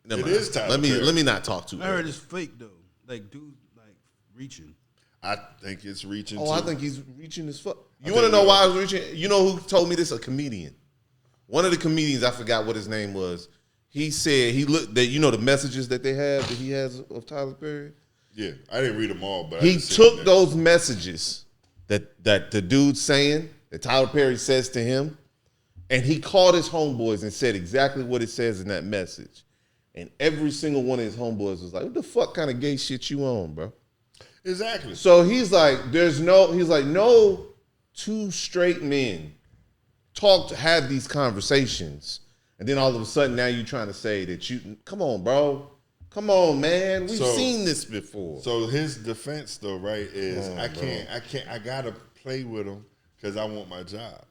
Speaker 3: Never
Speaker 1: It
Speaker 3: mind.
Speaker 1: is Tyler Perry.
Speaker 3: Let me not talk too
Speaker 2: I heard
Speaker 3: early.
Speaker 2: it's fake, though. Like, dude, like, reaching.
Speaker 1: I think it's reaching.
Speaker 3: Oh,
Speaker 1: too.
Speaker 3: I think he's reaching as fuck. You
Speaker 1: think
Speaker 3: want to know
Speaker 1: we
Speaker 3: why I
Speaker 1: are.
Speaker 3: was reaching? You know who told me this? A comedian. One of the comedians, I forgot what his name was. He said he looked that the messages that they have that he has of Tyler Perry.
Speaker 1: Yeah, I didn't read them all, but I
Speaker 3: He
Speaker 1: just seen
Speaker 3: took
Speaker 1: that.
Speaker 3: those messages that the dude's saying that Tyler Perry says to him, and he called his homeboys and said exactly what it says in that message. And every single one of his homeboys was like, "What the fuck kind of gay shit you on, bro?"
Speaker 1: Exactly.
Speaker 3: So he's like, no two straight men have these conversations. And then all of a sudden now you trying to say that come on, bro. Come on, man. We've seen this before.
Speaker 1: So his defense, though, right, is I gotta play with him because I want my job.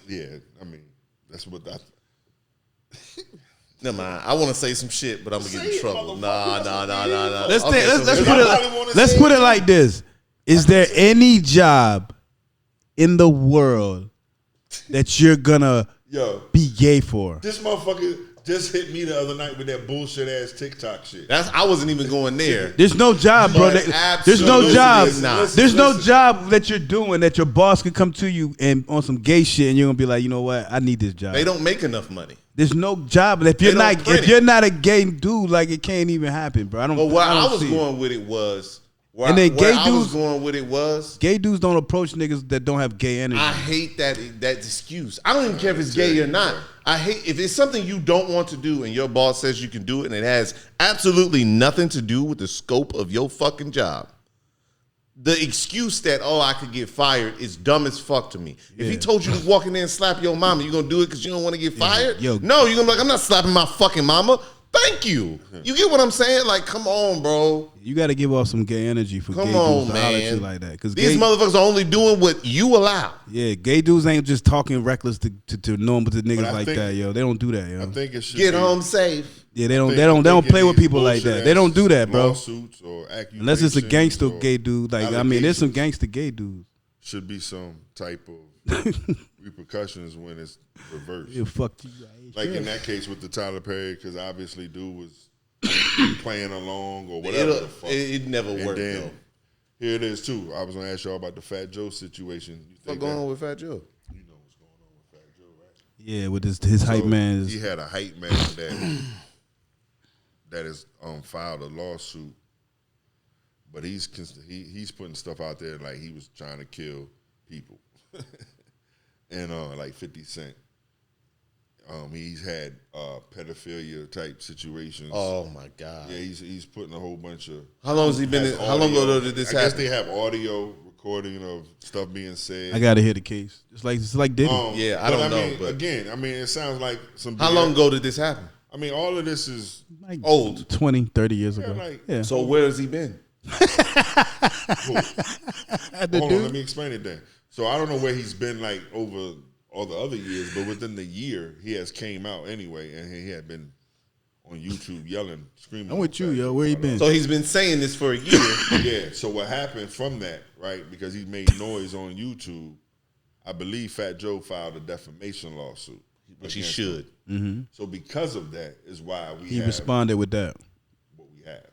Speaker 1: Yeah, I mean, that's what that.
Speaker 3: Never mind. I want to say some shit, but I'm gonna get in trouble. Nah.
Speaker 2: Let's put it like this: is there any job in the world that you're gonna be gay for?
Speaker 1: This motherfucker just hit me the other night with that bullshit ass TikTok shit.
Speaker 3: I wasn't even going there.
Speaker 2: There's no job, bro. There's no job. There's no
Speaker 1: Listen.
Speaker 2: job that you're doing that your boss could come to you and on some gay shit, and you're gonna be like, you know what? I need this job.
Speaker 3: They don't make enough money.
Speaker 2: There's no job. If you're not a gay dude, like it can't even happen, bro.
Speaker 3: But where I was going with it was. Gay dudes
Speaker 2: don't approach niggas that don't have gay energy.
Speaker 3: I hate that excuse. I don't even care if it's gay or not. I hate if it's something you don't want to do and your boss says you can do it and it has absolutely nothing to do with the scope of your fucking job. The excuse that, I could get fired is dumb as fuck to me. If he told you to walk in there and slap your mama, you gonna do it because you don't want to get fired? No, you're gonna be like, I'm not slapping my fucking mama. Thank you. You get what I'm saying? Like, come on, bro.
Speaker 2: You got to give off some gay energy for gay dudes to holler at you like that. Because
Speaker 3: these motherfuckers are only doing what you allow.
Speaker 2: Yeah, gay dudes ain't just talking reckless to normal to niggas like that, yo. They don't do that, yo.
Speaker 1: I think it should
Speaker 3: get home safe.
Speaker 2: Yeah, they don't play with people like that. They don't do that, bro.
Speaker 1: Lawsuits or
Speaker 2: unless it's a gangster gay dude. Like, I mean, there's some gangster gay dudes.
Speaker 1: Should be some type of repercussions when it's reversed.
Speaker 2: It'll fuck you.
Speaker 1: Like in that case with the Tyler Perry, because obviously dude was playing along or whatever the fuck.
Speaker 3: It never worked, though.
Speaker 1: Here it is, too. I was going to ask y'all about the Fat Joe situation.
Speaker 3: What's going on with Fat Joe?
Speaker 1: You know what's going on with Fat Joe, right?
Speaker 2: Yeah, with his hype man.
Speaker 1: He had a hype man that has filed a lawsuit, but he's putting stuff out there like he was trying to kill people. And like 50 Cent. He's had pedophilia type situations.
Speaker 3: Oh my God!
Speaker 1: Yeah, he's putting a whole bunch of.
Speaker 3: How long has he been? How long ago did this happen?
Speaker 1: I guess they have audio recording of stuff being said.
Speaker 2: I gotta hear the case. It's like Diddy.
Speaker 3: Yeah, I don't know. But
Speaker 1: again, I mean, it sounds like some.
Speaker 3: How long ago did this happen?
Speaker 1: I mean, all of this is
Speaker 2: like
Speaker 3: old,
Speaker 2: 20, 30 years ago. Yeah.
Speaker 3: So where has he been?
Speaker 1: Hold on, let me explain it then. So I don't know where he's been like over all the other years, but within the year, he has came out anyway, and he had been on YouTube yelling, screaming.
Speaker 2: I'm with you, yo. Where he been?
Speaker 3: So he's been saying this for a year.
Speaker 1: Yeah. So what happened from that, right? Because he made noise on YouTube, I believe Fat Joe filed a defamation lawsuit.
Speaker 3: Which he should.
Speaker 2: Mm-hmm.
Speaker 1: So because of that is why
Speaker 2: he responded with that.
Speaker 1: What we have.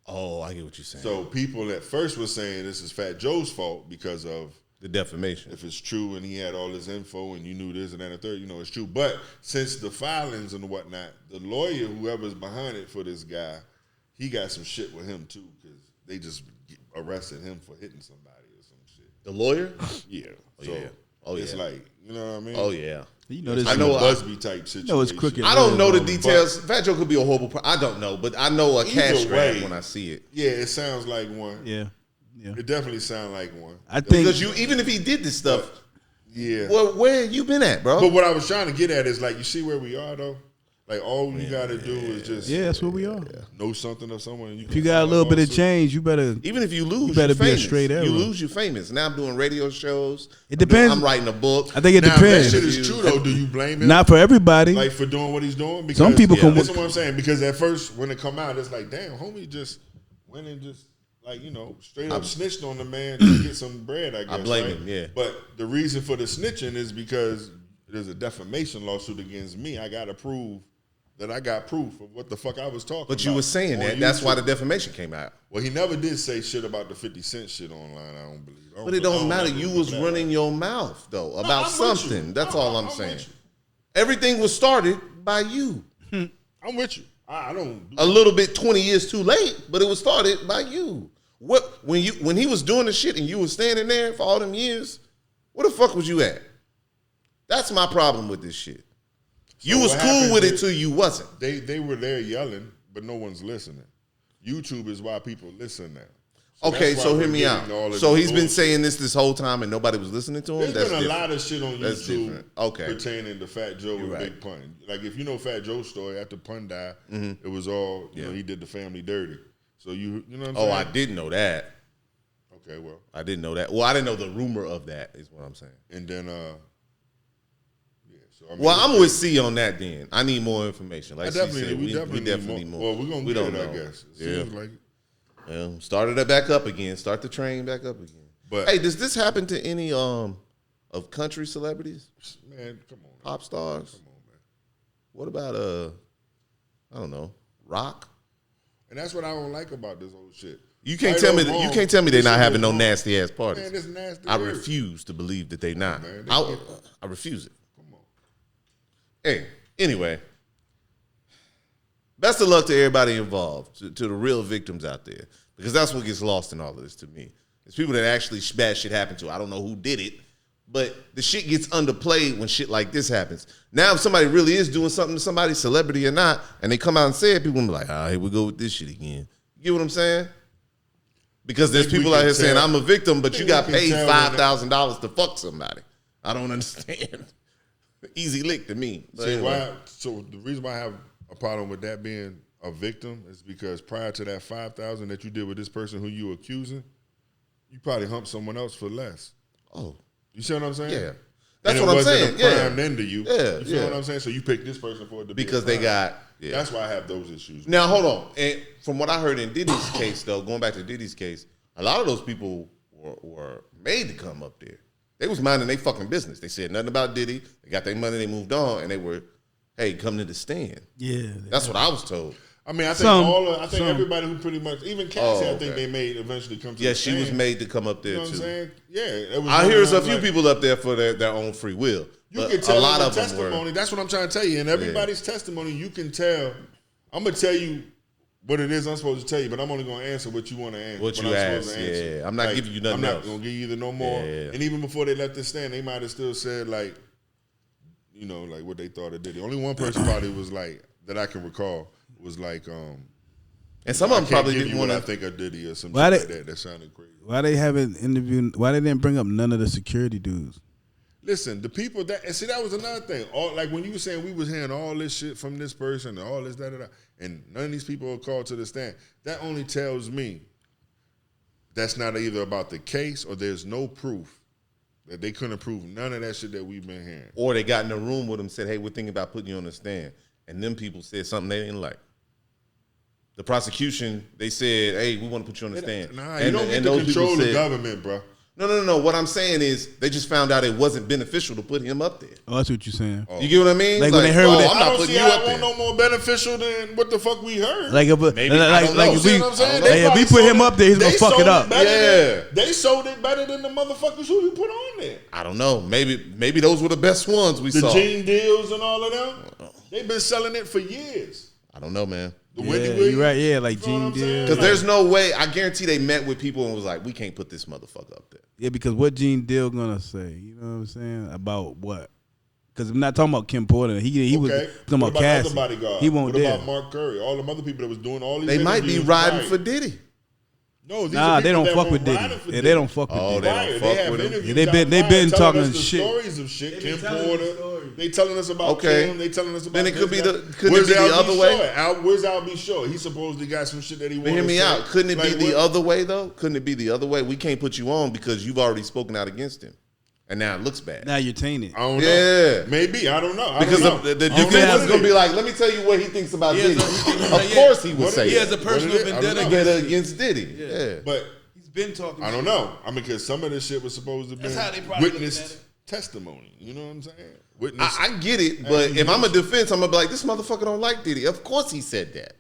Speaker 3: Oh, I get what you're saying.
Speaker 1: So people at first were saying this is Fat Joe's fault because of
Speaker 3: the defamation.
Speaker 1: If it's true and he had all this info and you knew this and that and the third, it's true. But since the filings and whatnot, the lawyer, whoever's behind it for this guy, he got some shit with him too because they just arrested him for hitting somebody or some shit.
Speaker 3: The lawyer?
Speaker 1: Yeah.
Speaker 3: Oh,
Speaker 1: so
Speaker 3: yeah.
Speaker 1: It's like, you know what I mean?
Speaker 3: Oh, yeah.
Speaker 2: You know this.
Speaker 1: I know a Busby type situation.
Speaker 2: It's crooked.
Speaker 3: I don't know the details. Fat Joe could be a horrible I don't know, but I know a cash grab when I see it.
Speaker 1: Yeah, it sounds like one.
Speaker 2: Yeah. Yeah.
Speaker 1: It definitely sounds like one.
Speaker 2: I think
Speaker 3: because even if he did this stuff,
Speaker 1: yeah.
Speaker 3: Well, where you been at, bro?
Speaker 1: But what I was trying to get at is like, you see where we are though. Like all you got to do is just
Speaker 2: that's where we are.
Speaker 1: Know something of someone.
Speaker 2: If you got a little bit of change, you better.
Speaker 3: Even if you lose,
Speaker 2: you better
Speaker 3: be
Speaker 2: a straight arrow.
Speaker 3: You lose, you're famous. Now I'm doing radio shows.
Speaker 2: It depends.
Speaker 3: I'm writing a book.
Speaker 2: I think it depends.
Speaker 1: If that shit is true though, do you blame him?
Speaker 2: Not for everybody.
Speaker 1: Like for doing what he's doing. Because
Speaker 2: some people can.
Speaker 1: That's what I'm saying. Because at first when it come out, it's like, damn, homie just went and just. Like, straight up snitched on the man to get some bread, I guess.
Speaker 3: I blame him, yeah.
Speaker 1: But the reason for the snitching is because there's a defamation lawsuit against me. I got to prove that I got proof of what the fuck I was talking about.
Speaker 3: But you were saying that. That's why the defamation came out.
Speaker 1: Well, he never did say shit about the 50 Cent shit online, I don't believe.
Speaker 3: But it don't matter. You was running your mouth, though, about something. That's all I'm saying. Everything was started by you.
Speaker 1: I'm with you. I don't.
Speaker 3: A little bit 20 years too late, but it was started by you. When he was doing the shit and you was standing there for all them years, where the fuck was you at? That's my problem with this shit. So you was cool with it till you wasn't.
Speaker 1: They were there yelling, but no one's listening. YouTube is why people listen now.
Speaker 3: Okay,
Speaker 1: that's
Speaker 3: so
Speaker 1: why
Speaker 3: hear
Speaker 1: we're
Speaker 3: me
Speaker 1: getting
Speaker 3: out.
Speaker 1: all of
Speaker 3: So
Speaker 1: this
Speaker 3: he's been
Speaker 1: bullshit.
Speaker 3: saying this whole time and nobody was listening to him?
Speaker 1: There's been a lot of shit on
Speaker 3: That's
Speaker 1: YouTube
Speaker 3: different. Okay.
Speaker 1: pertaining to Fat Joe and
Speaker 3: right.
Speaker 1: Big Pun. Like, if you know Fat Joe's story, after Pun died, it was all, you know, he did the family dirty. So you know what I'm saying?
Speaker 3: Oh, I didn't know that.
Speaker 1: Okay, well.
Speaker 3: I didn't know that. Well, I didn't know the rumor of that is what I'm saying.
Speaker 1: And then, yeah. So, I mean,
Speaker 3: Well, I'm with C on that then. I need more information. Like C
Speaker 1: definitely,
Speaker 3: said,
Speaker 1: we definitely need more. Well, we're going to get it, I guess.
Speaker 3: Yeah.
Speaker 1: Seems like
Speaker 3: Started it back up again. Start the train back up again.
Speaker 1: But
Speaker 3: hey, does this happen to any of country celebrities?
Speaker 1: Man, come on.
Speaker 3: Pop stars?
Speaker 1: Come on, man.
Speaker 3: What about I don't know, rock?
Speaker 1: And that's what I don't like about this whole shit.
Speaker 3: You can't tell me they're not having no nasty ass parties.
Speaker 1: Man, this nasty
Speaker 3: I
Speaker 1: work.
Speaker 3: refuse to believe that they're not.
Speaker 1: Man,
Speaker 3: I refuse it.
Speaker 1: Come on.
Speaker 3: Hey, anyway, best of luck to everybody involved, to the real victims out there, because that's what gets lost in all of this to me. It's people that actually bad shit happened to. I don't know who did it, but the shit gets underplayed when shit like this happens. Now, if somebody really is doing something to somebody, celebrity or not, and they come out and say it, people will be like, here we go with this shit again. You get what I'm saying? Because there's people out here saying, I'm a victim, but you got paid $5,000 to fuck somebody. I don't understand. Easy lick to me.
Speaker 1: So the reason why I have a problem with that being a victim is because prior to that $5,000 that you did with this person who you accusing, you probably humped someone else for less.
Speaker 3: Oh.
Speaker 1: You see what I'm saying?
Speaker 3: Yeah. That's what I'm saying.
Speaker 1: It wasn't a crime to you.
Speaker 3: Yeah.
Speaker 1: You feel what I'm saying? So you picked this person for it to
Speaker 3: because
Speaker 1: be a
Speaker 3: they
Speaker 1: crime.
Speaker 3: got. Yeah.
Speaker 1: That's why I have those issues.
Speaker 3: Now hold on. And from what I heard in Diddy's case, though, going back to Diddy's case, a lot of those people were made to come up there. They was minding their fucking business. They said nothing about Diddy. They got their money. They moved on, and they were, hey, come to the stand.
Speaker 2: Yeah,
Speaker 3: that's what I was told.
Speaker 1: I mean, I think everybody who pretty much, even Cassie, I think they made eventually come to the stand.
Speaker 3: Yeah, she was made to come up there,
Speaker 1: you know
Speaker 3: too.
Speaker 1: What I'm saying? Yeah.
Speaker 3: I hear there's a few people up there for their own free will.
Speaker 1: You can tell
Speaker 3: a lot of
Speaker 1: testimony.
Speaker 3: them were.
Speaker 1: That's what I'm trying to tell you. In everybody's testimony, you can tell. I'm going to tell you what it is I'm supposed to tell you, but I'm only going to answer what you want to answer.
Speaker 3: What you ask, yeah. I'm not giving you nothing else.
Speaker 1: I'm not going to give you either no more.
Speaker 3: Yeah.
Speaker 1: And even before they left the stand, they might have still said, like, you know, like what they thought of Diddy. Only one person probably was like, that I can recall, was like,
Speaker 3: and some of them probably didn't want to.
Speaker 1: I think of Diddy or something like that. That sounded crazy.
Speaker 2: Why they haven't interviewed? Why they didn't bring up none of the security dudes?
Speaker 1: Listen, the people that, and see, that was another thing. Like when you were saying we was hearing all this shit from this person and all this, and none of these people are called to the stand. That only tells me that's not either about the case or there's no proof that they couldn't prove none of that shit that we've been hearing.
Speaker 3: Or they got in a room with them, said, hey, we're thinking about putting you on the stand. And them people said something they didn't like. The prosecution, they said, hey, we want to put you on the stand.
Speaker 1: Nah, you don't get to control the government, bro.
Speaker 3: No. What I'm saying is they just found out it wasn't beneficial to put him up there.
Speaker 2: Oh, that's what you're saying.
Speaker 3: Oh. You get what I mean?
Speaker 2: Like when they heard
Speaker 1: I'm not putting you up there. I don't see how it won't no more beneficial than what the fuck we heard.
Speaker 2: Like if we put him up there, he's gonna fuck it up.
Speaker 3: Yeah,
Speaker 1: they sold it better than the motherfuckers who we put on there.
Speaker 3: I don't know. Maybe those were the best ones we saw.
Speaker 1: The Gene Deals and all of them. They've been selling it for years.
Speaker 3: I don't know, man.
Speaker 2: You're right. Yeah, like Gene Deal.
Speaker 3: Because there's no way. I guarantee they met with people and was like, "We can't put this motherfucker up there."
Speaker 2: Yeah, because what Gene Deal gonna say? You know what I'm saying about what? Because I'm not talking about Kim Porter. He was talking about Cassie. He won't dare.
Speaker 1: What about Mark Curry? All them other people that was doing all these.
Speaker 3: They might be riding for Diddy.
Speaker 1: No,
Speaker 2: they don't fuck with Diddy. Yeah, they don't fuck with Diddy.
Speaker 3: They don't fuck with him.
Speaker 2: Yeah, they've been talking shit.
Speaker 1: Stories of shit. Kim Porter. They telling us about Kim. They telling us about.
Speaker 3: Then it could be the other way.
Speaker 1: Where's Al B. Short? He supposedly got some shit that he wanted.
Speaker 3: Hear me out. Couldn't it be the other way though? Couldn't it be the other way? We can't put you on because you've already spoken out against him, and now it looks bad.
Speaker 2: Now you're tainted.
Speaker 1: I don't know. Yeah, maybe I don't know.
Speaker 3: Because the defense is gonna be like, let me tell you what he thinks about Diddy. Of course he would say
Speaker 2: he has a personal
Speaker 3: vendetta against Diddy. Yeah,
Speaker 1: but.
Speaker 2: Been talking.
Speaker 1: I don't know. I mean, because some of this shit was supposed to be witness testimony. You know what I'm saying? Witness.
Speaker 3: I get it, but if I'm a defense, I'm gonna be like, this motherfucker don't like Diddy. Of course he said that.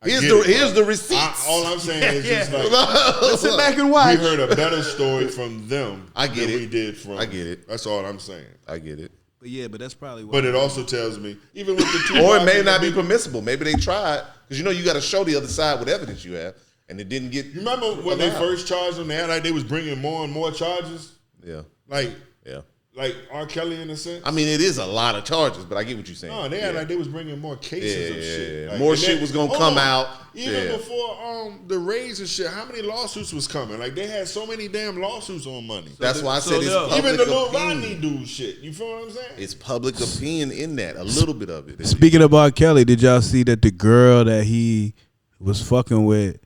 Speaker 3: Here's the receipts.
Speaker 1: All I'm saying is just like
Speaker 2: sit back and watch.
Speaker 1: We heard a better story from them. than we did from.
Speaker 3: I get it.
Speaker 1: That's all I'm saying.
Speaker 3: I get it.
Speaker 2: But that's probably.
Speaker 1: But it also tells me, even with the two.
Speaker 3: Or it may not be permissible. Maybe they tried because you got to show the other side what evidence you have. And it didn't get.
Speaker 1: You remember when they first charged them? They had like they was bringing more and more charges.
Speaker 3: Yeah.
Speaker 1: Like
Speaker 3: yeah.
Speaker 1: Like R. Kelly in a sense.
Speaker 3: I mean, it is a lot of charges, but I get what you're saying.
Speaker 1: No, they had like they was bringing more cases of shit. Like,
Speaker 3: more shit was gonna come out.
Speaker 1: Even before the raids and shit, how many lawsuits was coming? Like they had so many damn lawsuits on money.
Speaker 3: That's why I said it's public
Speaker 1: even the Lil
Speaker 3: opinion.
Speaker 1: Rodney dude shit. You feel what I'm saying?
Speaker 3: It's public opinion in that. A little bit of it.
Speaker 2: Speaking of R. Kelly, did y'all see that the girl that he was fucking with,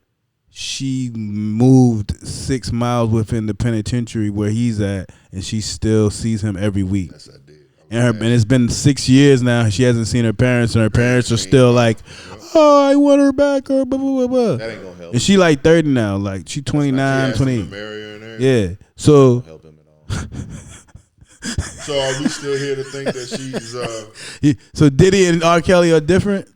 Speaker 2: she moved 6 miles within the penitentiary where he's at, and she still sees him every week.
Speaker 1: Yes, I did.
Speaker 2: And it's been 6 years now. She hasn't seen her parents, and her parents are still like, "Oh, I want her back," or blah blah blah blah.
Speaker 3: That ain't gonna help.
Speaker 2: And she like 30 now, like she 29, 28. Yeah. So
Speaker 3: Help him at all.
Speaker 1: So are we still here to think that she's?
Speaker 2: So Diddy and R. Kelly are different.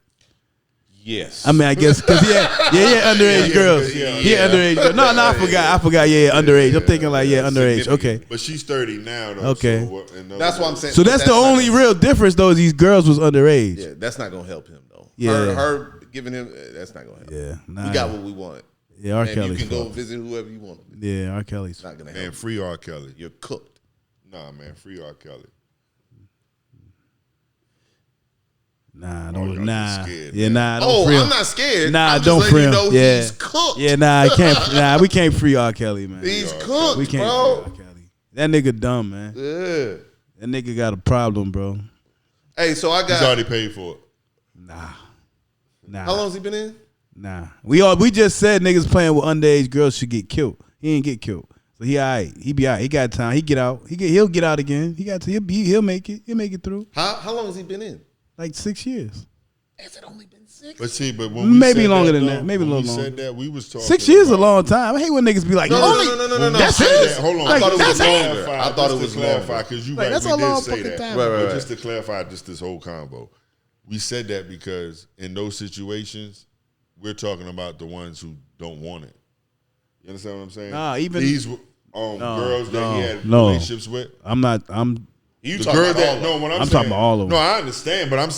Speaker 3: Yes.
Speaker 2: I mean, I guess because underage girls. Yeah, underage girls. No, I forgot. Yeah, underage. I'm thinking like underage. Okay.
Speaker 1: But she's 30 now, though.
Speaker 2: Okay.
Speaker 1: So
Speaker 3: That's what I'm saying.
Speaker 2: So that's the only real difference, though. Is these girls was underage.
Speaker 3: Yeah, that's not gonna help him though.
Speaker 2: Yeah.
Speaker 3: Her giving him that's not gonna help.
Speaker 2: Yeah, nah.
Speaker 3: We got what we wanted.
Speaker 2: Yeah, R.
Speaker 3: And
Speaker 2: Kelly's
Speaker 3: you can go
Speaker 2: fucked.
Speaker 3: visit whoever you want.
Speaker 2: Yeah, R. Kelly's
Speaker 3: It's not gonna help.
Speaker 1: Man, free R. Kelly.
Speaker 3: You're cooked.
Speaker 1: Nah, man, free R. Kelly.
Speaker 2: Nah,
Speaker 1: y'all
Speaker 2: don't
Speaker 1: just
Speaker 2: nah.
Speaker 1: scared,
Speaker 2: Yeah,
Speaker 1: man.
Speaker 2: nah, don't free him.
Speaker 3: I'm not scared.
Speaker 2: Nah,
Speaker 3: I'm just
Speaker 2: don't
Speaker 3: letting
Speaker 2: free
Speaker 3: you
Speaker 2: him.
Speaker 3: know
Speaker 2: Yeah.
Speaker 3: he's cooked.
Speaker 2: Yeah, nah, I can't. Nah, we can't free R. Kelly, man.
Speaker 3: He's cooked,
Speaker 2: We can't
Speaker 3: bro.
Speaker 2: free R. Kelly. That nigga dumb, man.
Speaker 3: Yeah.
Speaker 2: That nigga got a problem, bro.
Speaker 3: Hey, so I
Speaker 1: He's
Speaker 3: got.
Speaker 1: already paid for it.
Speaker 2: Nah.
Speaker 3: How long's he been in?
Speaker 2: Nah. We just said niggas playing with underage girls should get killed. He ain't get killed. So he alright. He be alright. He got time. He get out. He'll get out again. He'll make it. He'll make it through.
Speaker 3: How long has he been in?
Speaker 2: Like 6 years.
Speaker 3: Has it only been 6?
Speaker 1: But see, but when we
Speaker 2: Maybe
Speaker 1: said
Speaker 2: longer
Speaker 1: that,
Speaker 2: than
Speaker 1: though,
Speaker 2: that. Maybe a
Speaker 1: when
Speaker 2: little
Speaker 1: we
Speaker 2: longer.
Speaker 1: said that, we was talking
Speaker 2: 6 years is a
Speaker 1: about-
Speaker 2: long time. I hate when niggas be like,
Speaker 3: No,
Speaker 2: only.
Speaker 3: no.
Speaker 2: That's
Speaker 3: I
Speaker 2: it?
Speaker 3: said-
Speaker 1: Hold on.
Speaker 3: I thought it was
Speaker 1: Just to
Speaker 3: longer.
Speaker 1: clarify,
Speaker 3: I thought it
Speaker 1: just
Speaker 3: was
Speaker 1: to clarify
Speaker 3: longer.
Speaker 1: because you
Speaker 2: Like,
Speaker 1: right.
Speaker 2: that's
Speaker 1: We
Speaker 2: a
Speaker 1: did
Speaker 2: long
Speaker 1: say
Speaker 2: fucking
Speaker 1: that.
Speaker 2: time.
Speaker 3: Right.
Speaker 1: But just to clarify, just this whole combo, we said that because in those situations, we're talking about the ones who don't want it. You understand what I'm saying?
Speaker 2: Nah, even
Speaker 1: these girls that he had
Speaker 2: no.
Speaker 1: relationships with.
Speaker 3: You
Speaker 1: The
Speaker 3: talking
Speaker 1: girl
Speaker 3: about all
Speaker 1: that
Speaker 3: of
Speaker 1: no,
Speaker 3: them.
Speaker 1: what
Speaker 2: I'm
Speaker 1: I'm
Speaker 2: talking
Speaker 1: saying,
Speaker 2: about all of them.
Speaker 1: No, I understand, but I'm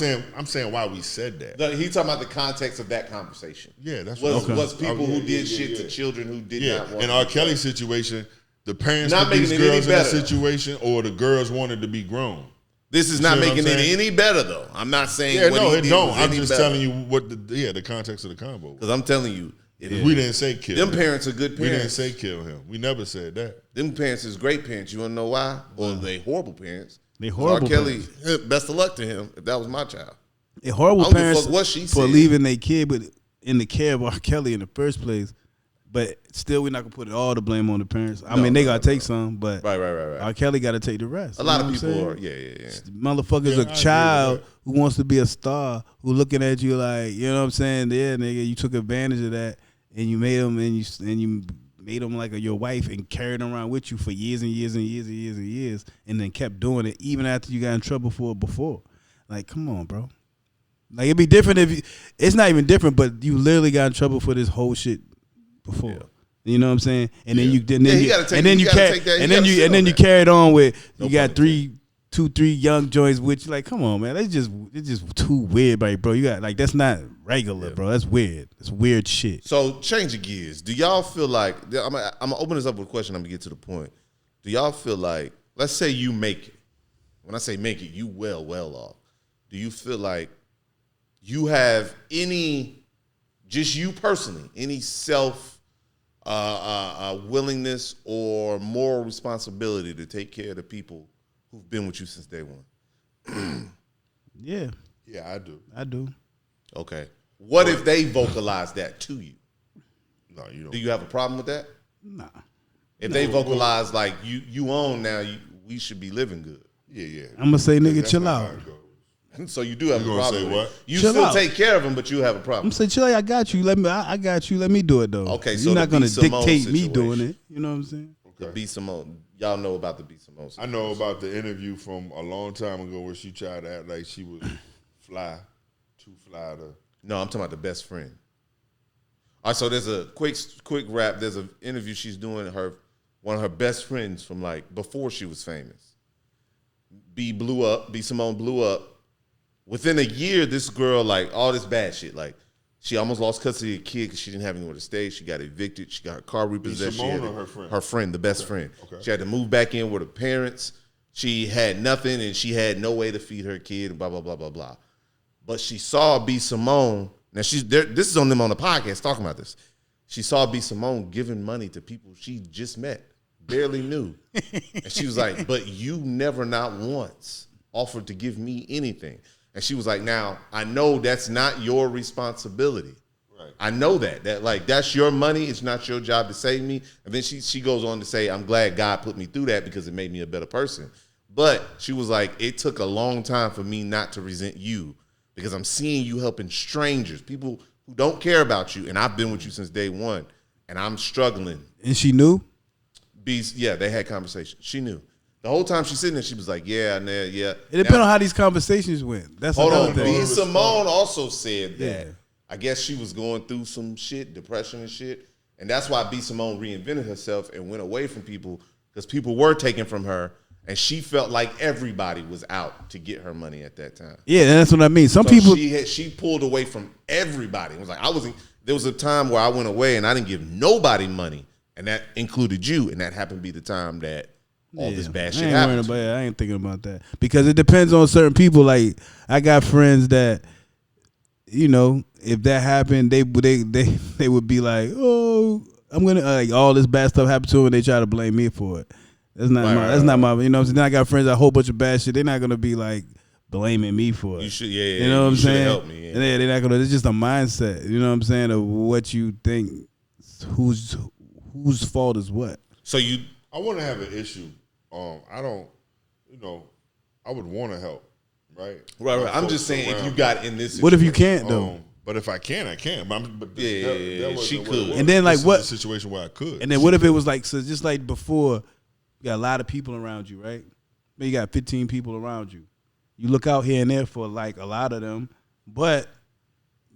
Speaker 1: saying why we said that.
Speaker 3: He talking about the context of that conversation.
Speaker 1: Yeah, that's
Speaker 3: was
Speaker 1: what
Speaker 3: was people who did
Speaker 1: yeah,
Speaker 3: shit
Speaker 1: yeah.
Speaker 3: to children who did
Speaker 1: Yeah,
Speaker 3: not want.
Speaker 1: in R. Kelly's situation, the parents
Speaker 3: Not
Speaker 1: put these
Speaker 3: making it any
Speaker 1: girls in a
Speaker 3: better.
Speaker 1: situation, or the girls wanted to be grown.
Speaker 3: This is
Speaker 1: You
Speaker 3: not
Speaker 1: see what
Speaker 3: making
Speaker 1: I'm
Speaker 3: it
Speaker 1: saying?
Speaker 3: any better though. I'm not saying
Speaker 1: Yeah,
Speaker 3: what
Speaker 1: no,
Speaker 3: he
Speaker 1: it
Speaker 3: did
Speaker 1: don't.
Speaker 3: was
Speaker 1: I'm
Speaker 3: any
Speaker 1: just
Speaker 3: better.
Speaker 1: telling you what the context of the combo.
Speaker 3: Because I'm telling you,
Speaker 1: We didn't say kill
Speaker 3: them
Speaker 1: him.
Speaker 3: parents are good
Speaker 1: We didn't
Speaker 3: parents.
Speaker 1: say kill him. We never said that.
Speaker 3: Them parents is great parents. You want to know why? Or they horrible parents.
Speaker 2: They
Speaker 3: 'Cause
Speaker 2: horrible
Speaker 3: R. Kelly, best of luck to him if that was my child.
Speaker 2: They horrible
Speaker 3: I don't give a
Speaker 2: parents
Speaker 3: fuck what she
Speaker 2: for
Speaker 3: said.
Speaker 2: leaving their kid in the care of R. Kelly in the first place. But still, we're not gonna put all the blame on the parents. I mean, they gotta take some, but
Speaker 3: Right.
Speaker 2: R. Kelly gotta take the rest.
Speaker 3: A
Speaker 2: You
Speaker 3: lot
Speaker 2: know
Speaker 3: of
Speaker 2: what I'm
Speaker 3: people
Speaker 2: saying?
Speaker 3: are, yeah.
Speaker 2: Motherfucker's
Speaker 1: Yeah, I
Speaker 2: a
Speaker 1: agree
Speaker 2: child
Speaker 1: with that.
Speaker 2: who wants to be a star, who looking at you like, you know what I'm saying? Yeah, nigga, you took advantage of that, and you made him, and you made him like your wife, and carried him around with you for years and years and years and years and years, and then kept doing it even after you got in trouble for it before. Like, come on, bro. Like, it'd be different if it's not even different, but you literally got in trouble for this whole shit before.
Speaker 3: Yeah.
Speaker 2: You know what I'm saying? And then
Speaker 1: Yeah.
Speaker 2: you
Speaker 3: he gotta take-
Speaker 2: and then
Speaker 3: he
Speaker 2: you
Speaker 3: gotta
Speaker 2: carry
Speaker 3: take that- he
Speaker 2: and then
Speaker 3: gotta
Speaker 2: you
Speaker 3: sit
Speaker 2: and
Speaker 3: on
Speaker 2: then you
Speaker 3: that.
Speaker 2: carried on with
Speaker 3: No
Speaker 2: you got
Speaker 3: pun
Speaker 2: three young joints with you. Like, come on, man. It's just too weird, right, bro. You got like that's not regular, bro. That's weird. It's weird shit.
Speaker 3: So change of gears. Do y'all feel like I'm gonna open this up with a question? I'm gonna get to the point. Do y'all feel like, let's say you make it. When I say make it, you well off. Do you feel like you have any, just you personally, any self willingness or moral responsibility to take care of the people who've been with you since day one?
Speaker 2: Yeah,
Speaker 1: Yeah, I do.
Speaker 2: I do.
Speaker 3: Okay. What if they vocalize that to you?
Speaker 1: No, you don't.
Speaker 3: Do you have a problem with that?
Speaker 2: Nah.
Speaker 3: If they vocalize like you own now, we should be living good.
Speaker 1: Yeah.
Speaker 2: I'm gonna say, nigga,
Speaker 1: That's
Speaker 2: chill
Speaker 1: not
Speaker 2: out.
Speaker 1: how it goes.
Speaker 3: So you do have
Speaker 1: You
Speaker 3: a
Speaker 1: gonna
Speaker 3: problem.
Speaker 1: say
Speaker 3: with it.
Speaker 1: what?
Speaker 3: You
Speaker 2: Chill
Speaker 3: still
Speaker 2: out.
Speaker 3: take care of them, but you have a problem.
Speaker 2: I'm saying, chill out. I got you. I got you. Let me do it though.
Speaker 3: Okay, so
Speaker 2: you're not
Speaker 3: the
Speaker 2: gonna
Speaker 3: B. Simone
Speaker 2: dictate me
Speaker 3: situation.
Speaker 2: doing it. You know what I'm saying?
Speaker 3: The B. Simone, y'all know about the B. Simone.
Speaker 1: I know about the interview from a long time ago where she tried to act like she was too fly to.
Speaker 3: No, I'm talking about the best friend. All right, so there's a quick wrap. There's an interview she's doing. One of her best friends from like before she was famous. B Simone blew up. Within a year, this girl, like all this bad shit, like she almost lost custody of the kid because she didn't have anywhere to stay. She got evicted. She got her car repossessed.
Speaker 1: Simone
Speaker 3: She had
Speaker 1: or her friend?
Speaker 3: Her friend, the best friend.
Speaker 1: Okay.
Speaker 3: She had to move back in with her parents. She had nothing and she had no way to feed her kid and blah, blah, blah, blah, blah. But she saw B. Simone. Now, she's there. This is on them on the podcast talking about this. She saw B. Simone giving money to people she just met, barely knew. And she was like, but you never not once offered to give me anything. And she was like, now, I know that's not your responsibility. Right. I know that like that's your money. It's not your job to save me. And then she goes on to say, I'm glad God put me through that because it made me a better person. But she was like, it took a long time for me not to resent you because I'm seeing you helping strangers, people who don't care about you. And I've been with you since day one and I'm struggling.
Speaker 2: And she knew?
Speaker 3: Yeah, they had conversations. She knew. The whole time she's sitting there, she was like, yeah. It
Speaker 2: depends on how these conversations went. That's
Speaker 3: hold
Speaker 2: another
Speaker 3: on.
Speaker 2: thing.
Speaker 3: B. Simone also said that.
Speaker 2: Yeah.
Speaker 3: I guess she was going through some shit, depression and shit. And that's why B. Simone reinvented herself and went away from people because people were taken from her. And she felt like everybody was out to get her money at that time.
Speaker 2: Yeah, that's what I mean. Some people
Speaker 3: she pulled away from everybody. It was like there was a time where I went away and I didn't give nobody money, and that included you. And that happened to be the time that all this bad shit happened.
Speaker 2: I ain't thinking about that because it depends on certain people. Like I got friends that, you know, if that happened, they would be like, oh, I'm gonna like all this bad stuff happened to them, and they try to blame me for it. That's not not my, you know what I'm saying? Then I got friends that a whole bunch of bad shit. They're not gonna be like blaming me for it.
Speaker 3: You should,
Speaker 2: you know what I'm saying?
Speaker 3: Help me, yeah.
Speaker 2: And they're not gonna. It's just a mindset. You know what I'm saying? Of what you think, whose fault is what.
Speaker 3: So
Speaker 1: I want to have an issue. I don't, you know, I would want to help, right?
Speaker 3: Right. I'm just saying if you got in this situation.
Speaker 2: What if you can't though?
Speaker 1: But if I can, I can. But
Speaker 3: She could.
Speaker 1: And
Speaker 2: then
Speaker 1: then
Speaker 2: like what?
Speaker 1: A situation where I could.
Speaker 2: And then what if it was like so? Just like before, you got a lot of people around you, right? Maybe you got 15 people around you. You look out here and there for like a lot of them, but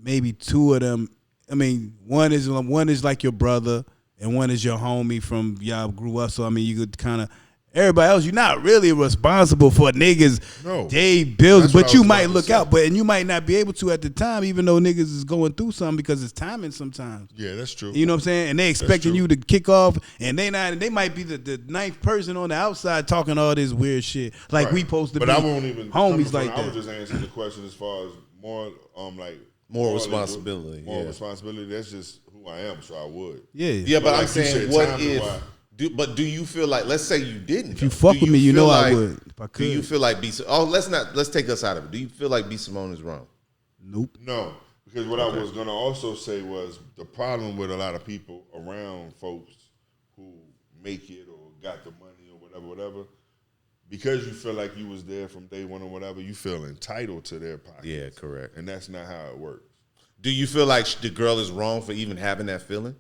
Speaker 2: maybe two of them. I mean, one is like your brother, and one is your homie from y'all grew up. So I mean, you could kind of. Everybody else, you're not really responsible for niggas' day bills, but you might look out, and you might not be able to at the time, even though niggas is going through something because it's timing sometimes.
Speaker 1: Yeah, that's true.
Speaker 2: You know what I'm saying? And they expecting you to kick off, and they might be the ninth person on the outside talking all this weird shit like we supposed to be.
Speaker 1: But I won't even
Speaker 2: homies like that.
Speaker 1: I was just answering the question as far as more
Speaker 3: more responsibility.
Speaker 1: More responsibility. That's just who I am, so I would.
Speaker 2: Yeah.
Speaker 3: But I'm saying, what if? Do you feel like, let's say you didn't.
Speaker 2: If you fuck with me, you know I would. If I could.
Speaker 3: Do you feel like let's take us out of it. Do you feel like B. Simone is wrong?
Speaker 2: Nope.
Speaker 1: No, because what I was going to also say was the problem with a lot of people around folks who make it or got the money or whatever, because you feel like you was there from day one or whatever, you feel entitled to their pockets.
Speaker 3: Yeah, correct.
Speaker 1: And that's not how it works.
Speaker 3: Do you feel like the girl is wrong for even having that feeling?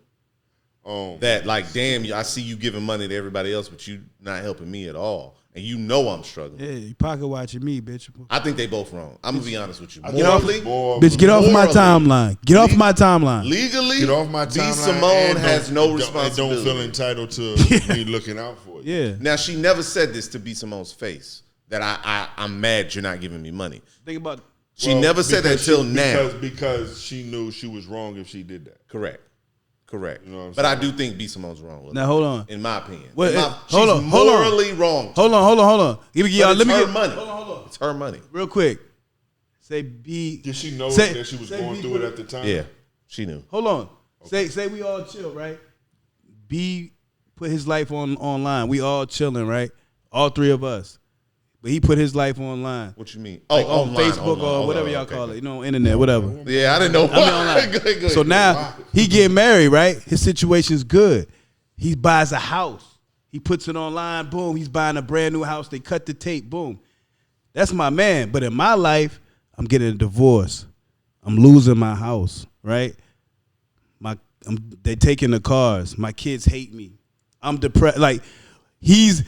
Speaker 3: That like, damn, I see you giving money to everybody else, but you not helping me at all, and you know I'm struggling.
Speaker 2: Yeah, you pocket watching me, bitch.
Speaker 3: I think they both wrong. I'm gonna be honest with you.
Speaker 2: Get off my timeline. Get off my timeline.
Speaker 3: Legally,
Speaker 1: get off my timeline.
Speaker 3: B. Simone has no responsibility.
Speaker 1: Don't feel entitled to me looking out for you.
Speaker 2: Yeah.
Speaker 3: Now she never said this to B. Simone's face that I'm mad you're not giving me money.
Speaker 2: Think about.
Speaker 3: She never said that until now
Speaker 1: because she knew she was wrong if she did that.
Speaker 3: Correct. You know what I'm
Speaker 1: saying?
Speaker 3: I do think B. Simone's wrong.
Speaker 2: Now hold on.
Speaker 3: In my opinion,
Speaker 2: hold on.
Speaker 3: Morally wrong.
Speaker 2: Hold on. Let me get
Speaker 3: money.
Speaker 2: Hold on.
Speaker 3: It's her money.
Speaker 2: Real quick. Say B.
Speaker 1: Did she know that she was going through it at the time?
Speaker 3: Yeah, she knew.
Speaker 2: Hold on. Okay. Say we all chill, right? B put his life online. We all chilling, right? All three of us. But he put his life online.
Speaker 3: What you mean?
Speaker 2: Like on Facebook or whatever y'all call it. You know, internet, whatever.
Speaker 3: Yeah, I didn't know.
Speaker 2: Online.
Speaker 3: Go
Speaker 2: so now he getting married, right? His situation's good. He buys a house. He puts it online. Boom. He's buying a brand new house. They cut the tape. Boom. That's my man. But in my life, I'm getting a divorce. I'm losing my house, right? They taking the cars. My kids hate me. I'm depressed. Like, he's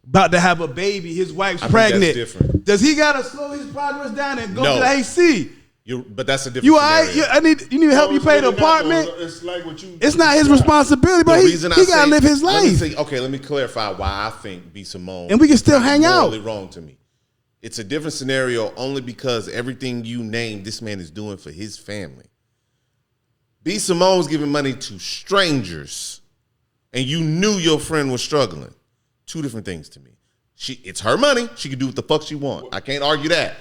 Speaker 2: about to have a baby. His wife's pregnant.
Speaker 3: That's different.
Speaker 2: Does he gotta slow his progress down and go to the AC?
Speaker 3: But that's a different.
Speaker 2: You all right? You need help. You pay the apartment.
Speaker 1: It's like what you.
Speaker 2: It's not his responsibility, but he gotta live his life.
Speaker 3: Let me clarify why I think B. Simone
Speaker 2: and we can still hang out.
Speaker 3: Morally wrong to me. It's a different scenario only because everything you named, this man is doing for his family. B. Simone's giving money to strangers, and you knew your friend was struggling. Two different things to me. It's her money. She can do what the fuck she want. I can't argue that.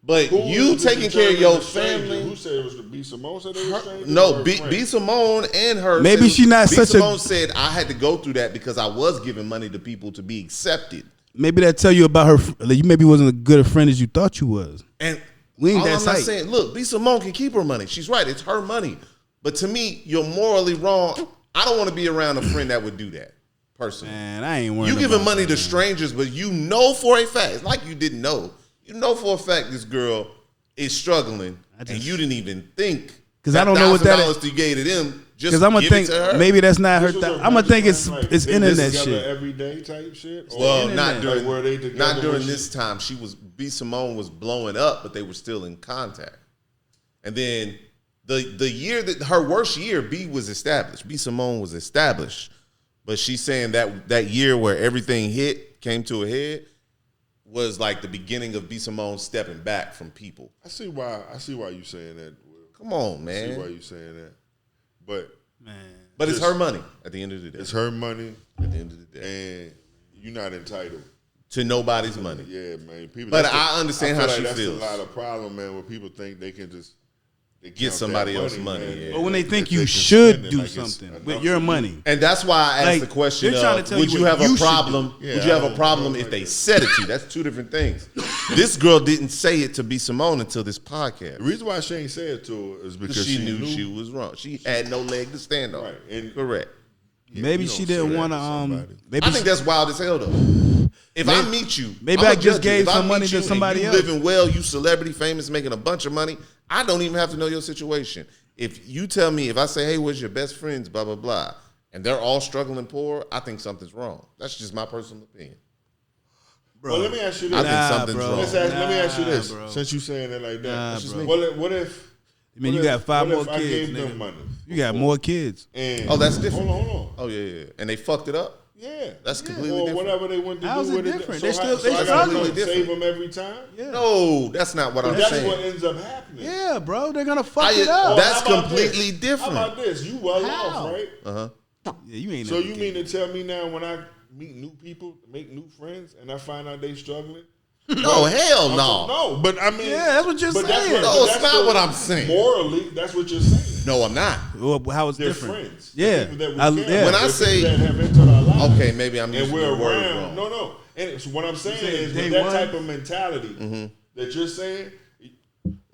Speaker 3: But
Speaker 1: Who
Speaker 3: you
Speaker 1: was the
Speaker 3: taking care of your
Speaker 1: stranger?
Speaker 3: family.
Speaker 1: Who said it was B. Simone said they were strangers?
Speaker 3: No, B. Simone and her.
Speaker 2: Maybe she not
Speaker 3: B.
Speaker 2: such
Speaker 3: Simone
Speaker 2: a.
Speaker 3: said I had to go through that because I was giving money to people to be accepted.
Speaker 2: Maybe that tell you about her. Like you maybe wasn't as good a friend as you thought you was.
Speaker 3: And
Speaker 2: we ain't
Speaker 3: all
Speaker 2: that
Speaker 3: I'm not
Speaker 2: tight.
Speaker 3: saying, look, B. Simone can keep her money. She's right. It's her money. But to me, you're morally wrong. I don't want to be around a friend that would do that. Personally,
Speaker 2: Man, I ain't worried.
Speaker 3: you giving money
Speaker 2: that,
Speaker 3: to strangers, but you know for a fact, it's like you didn't know. You know for a fact this girl is struggling, and you didn't even think.
Speaker 2: Because I don't know what that
Speaker 3: $1,000 you gave to them. Just
Speaker 2: because I'm gonna
Speaker 3: give
Speaker 2: think
Speaker 3: it to her.
Speaker 2: maybe that's not her.
Speaker 1: This was a
Speaker 2: I'm gonna think it's
Speaker 1: friend, like,
Speaker 2: it's
Speaker 1: they
Speaker 2: internet
Speaker 1: live together
Speaker 2: shit.
Speaker 1: everyday type shit. Or
Speaker 3: Well,
Speaker 2: Internet.
Speaker 3: not during
Speaker 1: Like, were they together
Speaker 3: not during
Speaker 1: when
Speaker 3: this time. She was B. Simone was blowing up, but they were still in contact. And then the year that her worst year, B was established. B. Simone was established, but she's saying that year where everything came to a head was like the beginning of B. Simone stepping back from people.
Speaker 1: I see why you saying that. Will.
Speaker 3: Come on,
Speaker 1: I see
Speaker 3: man.
Speaker 1: why you saying that. But
Speaker 3: But it's her money at the end of the day.
Speaker 1: it's her money,
Speaker 3: At the end of the day.
Speaker 1: and you're not entitled.
Speaker 3: To nobody's money.
Speaker 1: Yeah, man. People.
Speaker 3: But
Speaker 1: that's
Speaker 3: I understand
Speaker 1: feel
Speaker 3: how she
Speaker 1: that's
Speaker 3: feels.
Speaker 1: a lot of problem, man. Where people think they can just
Speaker 3: Get somebody else's money,
Speaker 1: man,
Speaker 3: yeah.
Speaker 2: But when they think
Speaker 1: that
Speaker 2: you
Speaker 1: can
Speaker 2: should
Speaker 1: spend it
Speaker 2: do
Speaker 1: like it's
Speaker 2: something
Speaker 1: enough
Speaker 2: with
Speaker 1: for
Speaker 2: your
Speaker 1: you.
Speaker 2: money,
Speaker 3: And that's why I asked
Speaker 2: Like,
Speaker 3: the question
Speaker 2: they're trying to
Speaker 3: of,
Speaker 2: tell
Speaker 3: would
Speaker 2: you
Speaker 3: you
Speaker 2: what
Speaker 3: have
Speaker 2: you
Speaker 3: a
Speaker 2: should
Speaker 3: problem?
Speaker 1: do. Yeah,
Speaker 3: Would you have
Speaker 1: I
Speaker 3: a
Speaker 1: don't-
Speaker 3: problem
Speaker 1: I don't
Speaker 3: if
Speaker 1: like
Speaker 3: they
Speaker 1: that.
Speaker 3: said it to you? That's two different things. This girl didn't say it to B. Simone until this podcast.
Speaker 1: The reason why she ain't say it to her is because
Speaker 3: She knew she was wrong. She had no leg to stand on.
Speaker 1: Right, and-
Speaker 3: Correct.
Speaker 2: maybe
Speaker 1: you
Speaker 2: she
Speaker 1: don't say
Speaker 2: didn't
Speaker 1: that
Speaker 2: want
Speaker 1: to
Speaker 2: to.
Speaker 1: somebody.
Speaker 2: Maybe
Speaker 3: I think that's wild as hell, though. If I meet you,
Speaker 2: maybe
Speaker 3: I'ma
Speaker 2: I just
Speaker 3: judge you.
Speaker 2: gave
Speaker 3: If I
Speaker 2: some
Speaker 3: meet
Speaker 2: money
Speaker 3: you
Speaker 2: to
Speaker 3: and
Speaker 2: somebody
Speaker 3: you
Speaker 2: else.
Speaker 3: living well, you celebrity, famous, making a bunch of money. I don't even have to know your situation. If you tell me, if I say, hey, what's your best friends, blah, blah, blah, and they're all struggling poor, I think something's wrong. That's just my personal opinion.
Speaker 1: Well, let me ask you this.
Speaker 3: I think something's
Speaker 2: bro.
Speaker 3: wrong.
Speaker 1: Let me ask you this.
Speaker 2: bro.
Speaker 1: Since you saying it like that,
Speaker 2: Nah,
Speaker 1: That's just
Speaker 2: bro.
Speaker 1: me. What if?
Speaker 2: I mean,
Speaker 1: what
Speaker 2: you
Speaker 1: if-
Speaker 2: got 5
Speaker 1: what
Speaker 2: more
Speaker 1: if I
Speaker 2: kids,
Speaker 1: gave them
Speaker 2: nigga.
Speaker 1: money
Speaker 2: You got more kids.
Speaker 1: and
Speaker 3: Oh, that's different.
Speaker 1: Hold on.
Speaker 3: Oh, yeah. And they fucked it up?
Speaker 1: Yeah,
Speaker 3: That's completely
Speaker 1: or
Speaker 3: different.
Speaker 1: whatever they want to
Speaker 2: How's
Speaker 1: do
Speaker 2: it
Speaker 1: with it.
Speaker 2: different?
Speaker 1: So
Speaker 2: They still- they
Speaker 1: I gotta
Speaker 2: struggling.
Speaker 1: go and save them every time.
Speaker 2: Yeah.
Speaker 3: No, that's not what I'm
Speaker 1: That's
Speaker 3: saying.
Speaker 1: what ends up happening.
Speaker 2: Yeah, bro, they're gonna fuck
Speaker 3: I-
Speaker 2: it up.
Speaker 3: That's
Speaker 1: How about
Speaker 3: completely
Speaker 1: this?
Speaker 3: different.
Speaker 1: How about this? You well
Speaker 2: How?
Speaker 1: off, right?
Speaker 2: Yeah, you ain't.
Speaker 1: So
Speaker 2: never
Speaker 1: you
Speaker 2: get
Speaker 1: mean
Speaker 2: it.
Speaker 1: to tell me now when I meet new people, make new friends, and I find out they struggling?
Speaker 3: No, hell no.
Speaker 1: No, but I mean,
Speaker 2: Yeah, that's what you're
Speaker 1: but
Speaker 2: saying.
Speaker 1: what-
Speaker 3: No,
Speaker 1: but
Speaker 3: it's
Speaker 1: that's
Speaker 3: not
Speaker 1: still-
Speaker 3: what I'm saying.
Speaker 1: Morally, that's what you're saying.
Speaker 3: No, I'm not.
Speaker 2: Well, how it's
Speaker 1: They're
Speaker 2: different.
Speaker 1: friends.
Speaker 2: Yeah.
Speaker 1: The people that we
Speaker 2: I-
Speaker 1: care
Speaker 2: yeah.
Speaker 1: about.
Speaker 3: When I
Speaker 1: The
Speaker 3: say-
Speaker 1: people that have entered our lives.
Speaker 3: Okay, maybe I'm
Speaker 1: And
Speaker 3: using
Speaker 1: we're
Speaker 3: the word
Speaker 1: around.
Speaker 3: wrong.
Speaker 1: No. And it's, what I'm saying
Speaker 2: saying
Speaker 1: is
Speaker 2: day
Speaker 1: with that
Speaker 2: one?
Speaker 1: type of mentality that you're saying,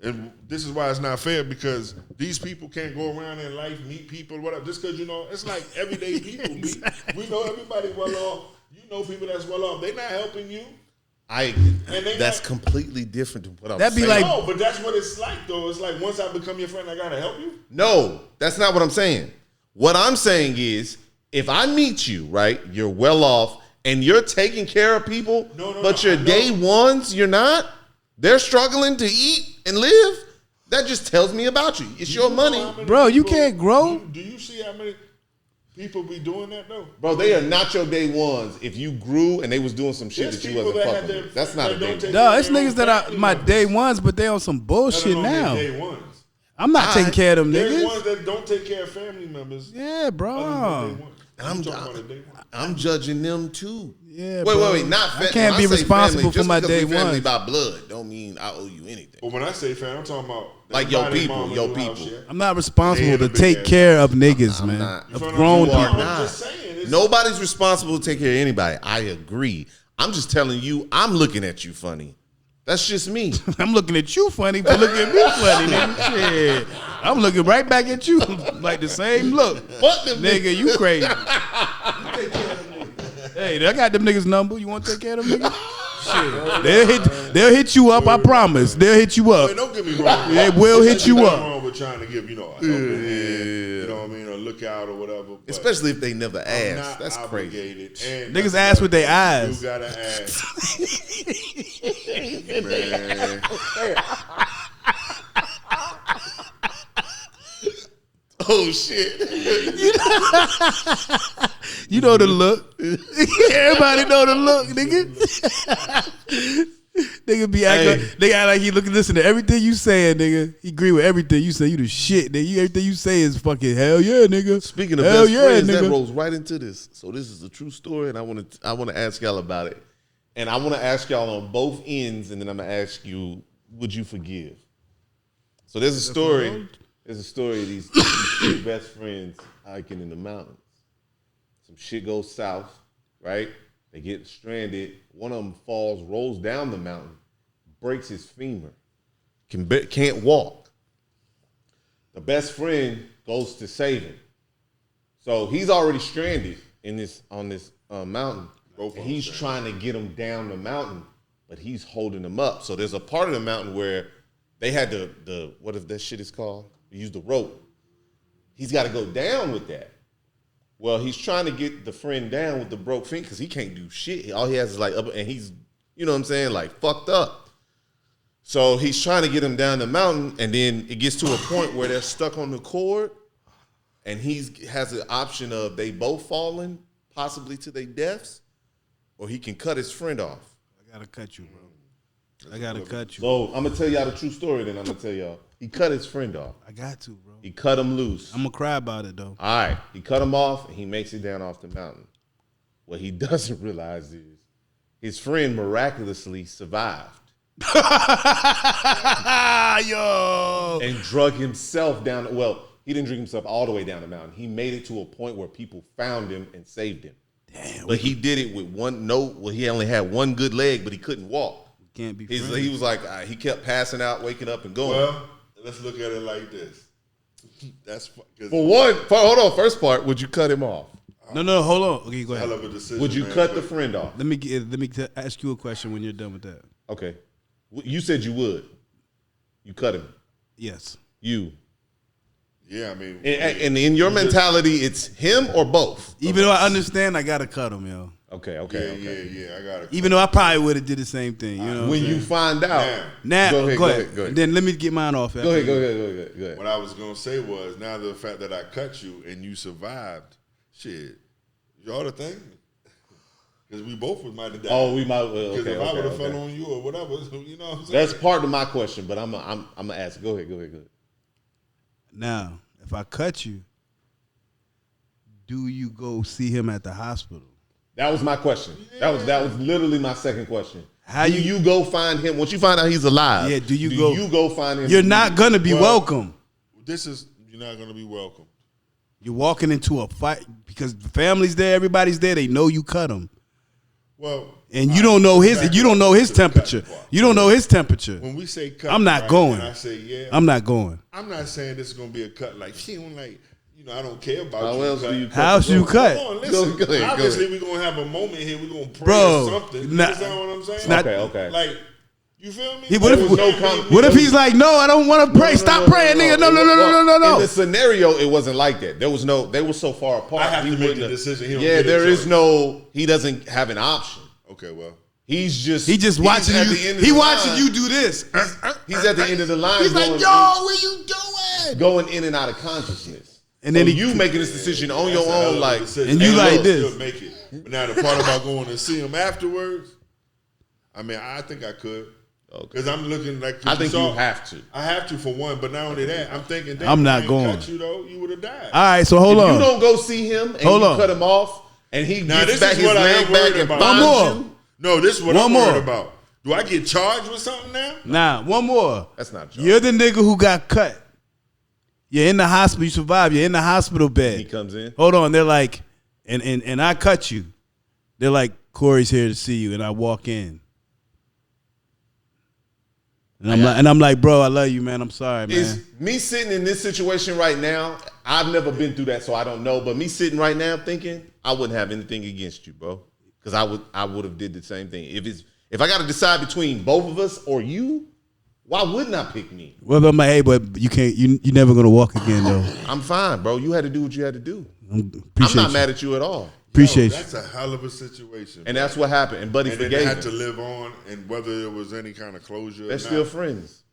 Speaker 1: and this is why it's not fair because these people can't go around in life, meet people, whatever. Just because it's like everyday people. We know everybody well off. You know people that's well off. They're not helping you. That's
Speaker 3: completely different than what I'm
Speaker 2: That'd be
Speaker 3: saying.
Speaker 2: like-
Speaker 1: No, but that's what it's like though. It's like once I become your friend, I gotta help you.
Speaker 3: No, that's not what I'm saying. What I'm saying is, if I meet you, right, you're well off, and you're taking care of people, but your day ones, you're not. They're struggling to eat and live. That just tells me about you. It's your money.
Speaker 2: Bro, you can't grow.
Speaker 1: Do you see how many people be doing that though?
Speaker 3: Bro, they are not your day ones if you grew and they was doing some shit
Speaker 1: There's
Speaker 3: that you
Speaker 1: people
Speaker 3: wasn't
Speaker 1: that
Speaker 3: fucking
Speaker 1: have
Speaker 3: with.
Speaker 1: their-
Speaker 3: That's not a
Speaker 1: that
Speaker 3: day
Speaker 1: don't
Speaker 3: one.
Speaker 1: take-
Speaker 2: No, it's niggas that are my day ones, but they on some bullshit
Speaker 1: Let alone
Speaker 2: now.
Speaker 1: their day ones.
Speaker 2: I'm not taking care of them
Speaker 1: There's
Speaker 2: niggas.
Speaker 1: ones that don't take care of family members.
Speaker 2: Yeah,
Speaker 1: other than
Speaker 2: bro.
Speaker 1: day one. I'm talking about a day one.
Speaker 3: I'm judging them too.
Speaker 2: Yeah,
Speaker 3: wait,
Speaker 2: bro.
Speaker 3: wait. Not
Speaker 2: I can't
Speaker 3: when
Speaker 2: be
Speaker 3: say
Speaker 2: responsible
Speaker 3: family,
Speaker 2: for
Speaker 3: just
Speaker 2: my
Speaker 3: because
Speaker 2: day
Speaker 3: we family
Speaker 2: one.
Speaker 3: by blood don't mean I owe you anything.
Speaker 1: But when I say family, I'm talking about
Speaker 3: Like your
Speaker 1: everybody
Speaker 3: people,
Speaker 1: mama
Speaker 3: your
Speaker 1: new house,
Speaker 3: people.
Speaker 1: yeah.
Speaker 2: I'm not responsible
Speaker 1: They
Speaker 2: to
Speaker 1: in a big
Speaker 2: take
Speaker 1: ass
Speaker 2: care of niggas,
Speaker 3: I'm
Speaker 2: man.
Speaker 3: not.
Speaker 1: You
Speaker 2: Of
Speaker 1: feel what
Speaker 2: grown
Speaker 1: I'm saying?
Speaker 2: people.
Speaker 1: I'm
Speaker 3: not.
Speaker 1: just saying. It's-
Speaker 3: Nobody's responsible to take care of anybody. I agree. I'm just telling you, I'm looking at you funny. That's just me.
Speaker 2: I'm looking at you funny for looking at me funny, nigga. Shit. I'm looking right back at you like the same look.
Speaker 3: Fuck them
Speaker 2: Nigga, you crazy. Hey, I got them niggas' number. You want to take care of them niggas? Shit. They'll hit you up, I promise. They'll hit you up.
Speaker 1: Wait, don't get me wrong.
Speaker 2: They will hit you
Speaker 1: There's
Speaker 2: up.
Speaker 1: nothing wrong with trying to give, a helping hand, you know what I mean, or look out or whatever. but
Speaker 3: Especially if they never
Speaker 1: I'm
Speaker 3: ask.
Speaker 1: not
Speaker 3: That's crazy.
Speaker 1: obligated, and
Speaker 2: Niggas
Speaker 1: that's
Speaker 2: ask
Speaker 1: what
Speaker 2: with their eyes.
Speaker 1: You gotta ask.
Speaker 3: Oh shit.
Speaker 2: You know the look. Everybody know the look, nigga. Nigga be acting like, they act like he listen to everything you saying, nigga. He agree with everything you say. You the shit, nigga. Everything you say is fucking hell yeah, nigga.
Speaker 3: Speaking of
Speaker 2: hell
Speaker 3: best
Speaker 2: yeah,
Speaker 3: friends,
Speaker 2: nigga.
Speaker 3: that rolls right into this. So this is a true story, and I want to ask y'all about it. And I want to ask y'all on both ends, and then I'm gonna ask you, would you forgive? So there's a story. There's a story of these two best friends hiking in the mountains. Some shit goes south, right? They get stranded. One of them falls, rolls down the mountain, breaks his femur, can't walk. The best friend goes to save him. So he's already stranded on this mountain. And he's trying to get him down the mountain, but he's holding him up. So there's a part of the mountain where they had the what if that shit is called? They use the rope. He's got to go down with that. Well, he's trying to get the friend down with the broke finger because he can't do shit. All he has is like up, and he's, you know what I'm saying, like fucked up. So he's trying to get him down the mountain, and then it gets to a point where they're stuck on the cord, and he has the option of they both falling, possibly to their deaths, or he can cut his friend off.
Speaker 2: I gotta cut you, bro. I gotta cut you.
Speaker 3: So I'm gonna tell y'all the true story. Then I'm gonna tell y'all he cut his friend off.
Speaker 2: I got to, bro.
Speaker 3: He cut him loose.
Speaker 2: I'm gonna cry about it though.
Speaker 3: All right, he cut him off, and he makes it down off the mountain. What he doesn't realize is his friend miraculously survived.
Speaker 2: Yo.
Speaker 3: And drug himself down. Well, he didn't drag himself all the way down the mountain. He made it to a point where people found him and saved him.
Speaker 2: Damn.
Speaker 3: But he did it with he only had one good leg, but he couldn't walk.
Speaker 2: Can't be.
Speaker 3: He was like, he kept passing out, waking up, and going.
Speaker 1: Well, let's look at it like this. That's
Speaker 3: hold on. First part, would you cut him off?
Speaker 2: No, hold on. Okay, go ahead.
Speaker 1: Hell of a decision.
Speaker 3: Would you cut the friend off?
Speaker 2: Let me ask you a question when you're done with that.
Speaker 3: Okay. You said you would. You cut him.
Speaker 2: Yes.
Speaker 3: You.
Speaker 1: Yeah, I mean.
Speaker 3: And in your mentality, it's him or both?
Speaker 2: Even though I understand, I got to cut him, yo.
Speaker 3: Okay.
Speaker 1: Yeah, I got it.
Speaker 2: Even though I probably would have did the same thing, you know.
Speaker 3: When you find out.
Speaker 2: Now,
Speaker 3: go ahead.
Speaker 2: Then let me get mine off.
Speaker 3: Go ahead.
Speaker 1: What I was going to say was, now the fact that I cut you and you survived, shit, you ought to thank me. Because we both might have died.
Speaker 3: Oh, we might.
Speaker 1: Because if I would have fell on you or whatever, you know what I'm saying?
Speaker 3: That's part of my question, but I'm gonna ask. Go ahead.
Speaker 2: Now, if I cut you, do you go see him at the hospital?
Speaker 3: That was my question. Yeah. That was literally my second question.
Speaker 2: How
Speaker 3: do you go find him once you find out he's alive?
Speaker 2: Yeah, do you
Speaker 3: go find him?
Speaker 2: You're not gonna be welcome.
Speaker 1: You're not gonna be welcome.
Speaker 2: You're walking into a fight because the family's there, everybody's there. They know you cut him.
Speaker 1: Well,
Speaker 2: and you don't know his temperature. You don't know his temperature.
Speaker 1: When we say cut,
Speaker 2: I'm not going.
Speaker 1: I say yeah.
Speaker 2: I'm not going.
Speaker 1: I'm not saying this is gonna be a cut like she don't like. You know, I don't care about
Speaker 3: how
Speaker 1: you.
Speaker 3: Else do you cut?
Speaker 2: How else you cut?
Speaker 1: Hold on, listen.
Speaker 3: Go ahead,
Speaker 1: obviously, we're gonna have a moment here. We're gonna pray or something. You understand what I'm saying?
Speaker 3: Okay.
Speaker 1: Like, you feel me?
Speaker 2: What if he's like, no, I don't want to pray. Stop praying, nigga. No.
Speaker 3: In the scenario, it wasn't like that. They were so far apart.
Speaker 1: I have to make the decision.
Speaker 3: He doesn't have an option.
Speaker 1: Okay, well.
Speaker 3: He just
Speaker 2: watching you. He watching you do this.
Speaker 3: He's at the end of the line.
Speaker 2: He's like, yo, what you doing?
Speaker 3: Going in and out of consciousness.
Speaker 2: And then
Speaker 3: you making this decision on your own, like,
Speaker 2: and you like this.
Speaker 1: Make it. But now the part about going to see him afterwards, I mean, I think I could. Because I'm looking like.
Speaker 3: I think you have to.
Speaker 1: I have to for one, but not only that, I'm thinking.
Speaker 2: I'm not going.
Speaker 1: Cut you though, you would have died.
Speaker 2: All right, so hold on.
Speaker 3: You don't go see him and you cut him off, and he gets back his leg back and finds you.
Speaker 1: No, this is what I'm worried about. Do I get charged with something now?
Speaker 2: Nah, one more.
Speaker 3: That's not charged.
Speaker 2: You're the nigga who got cut. You're in the hospital. You survived. You're in the hospital bed.
Speaker 3: He comes in.
Speaker 2: Hold on. They're like, and I cut you. They're like, Corey's here to see you, and I walk in. And I'm like, bro, I love you, man. I'm sorry, man.
Speaker 3: Is me sitting in this situation right now, I've never been through that, so I don't know. But me sitting right now thinking, I wouldn't have anything against you, bro. Because I would have did the same thing. If I got to decide between both of us or you, why wouldn't I pick me?
Speaker 2: Well, I'm like, hey, but you can't. You never gonna walk again, though.
Speaker 3: I'm fine, bro. You had to do what you had to do. I'm not mad at you at all.
Speaker 2: Appreciate you.
Speaker 1: That's a hell of a situation.
Speaker 3: And that's what happened. And Buddy forgave him.
Speaker 1: And they had to live on, and whether there was any kind of closure.
Speaker 3: They're still friends.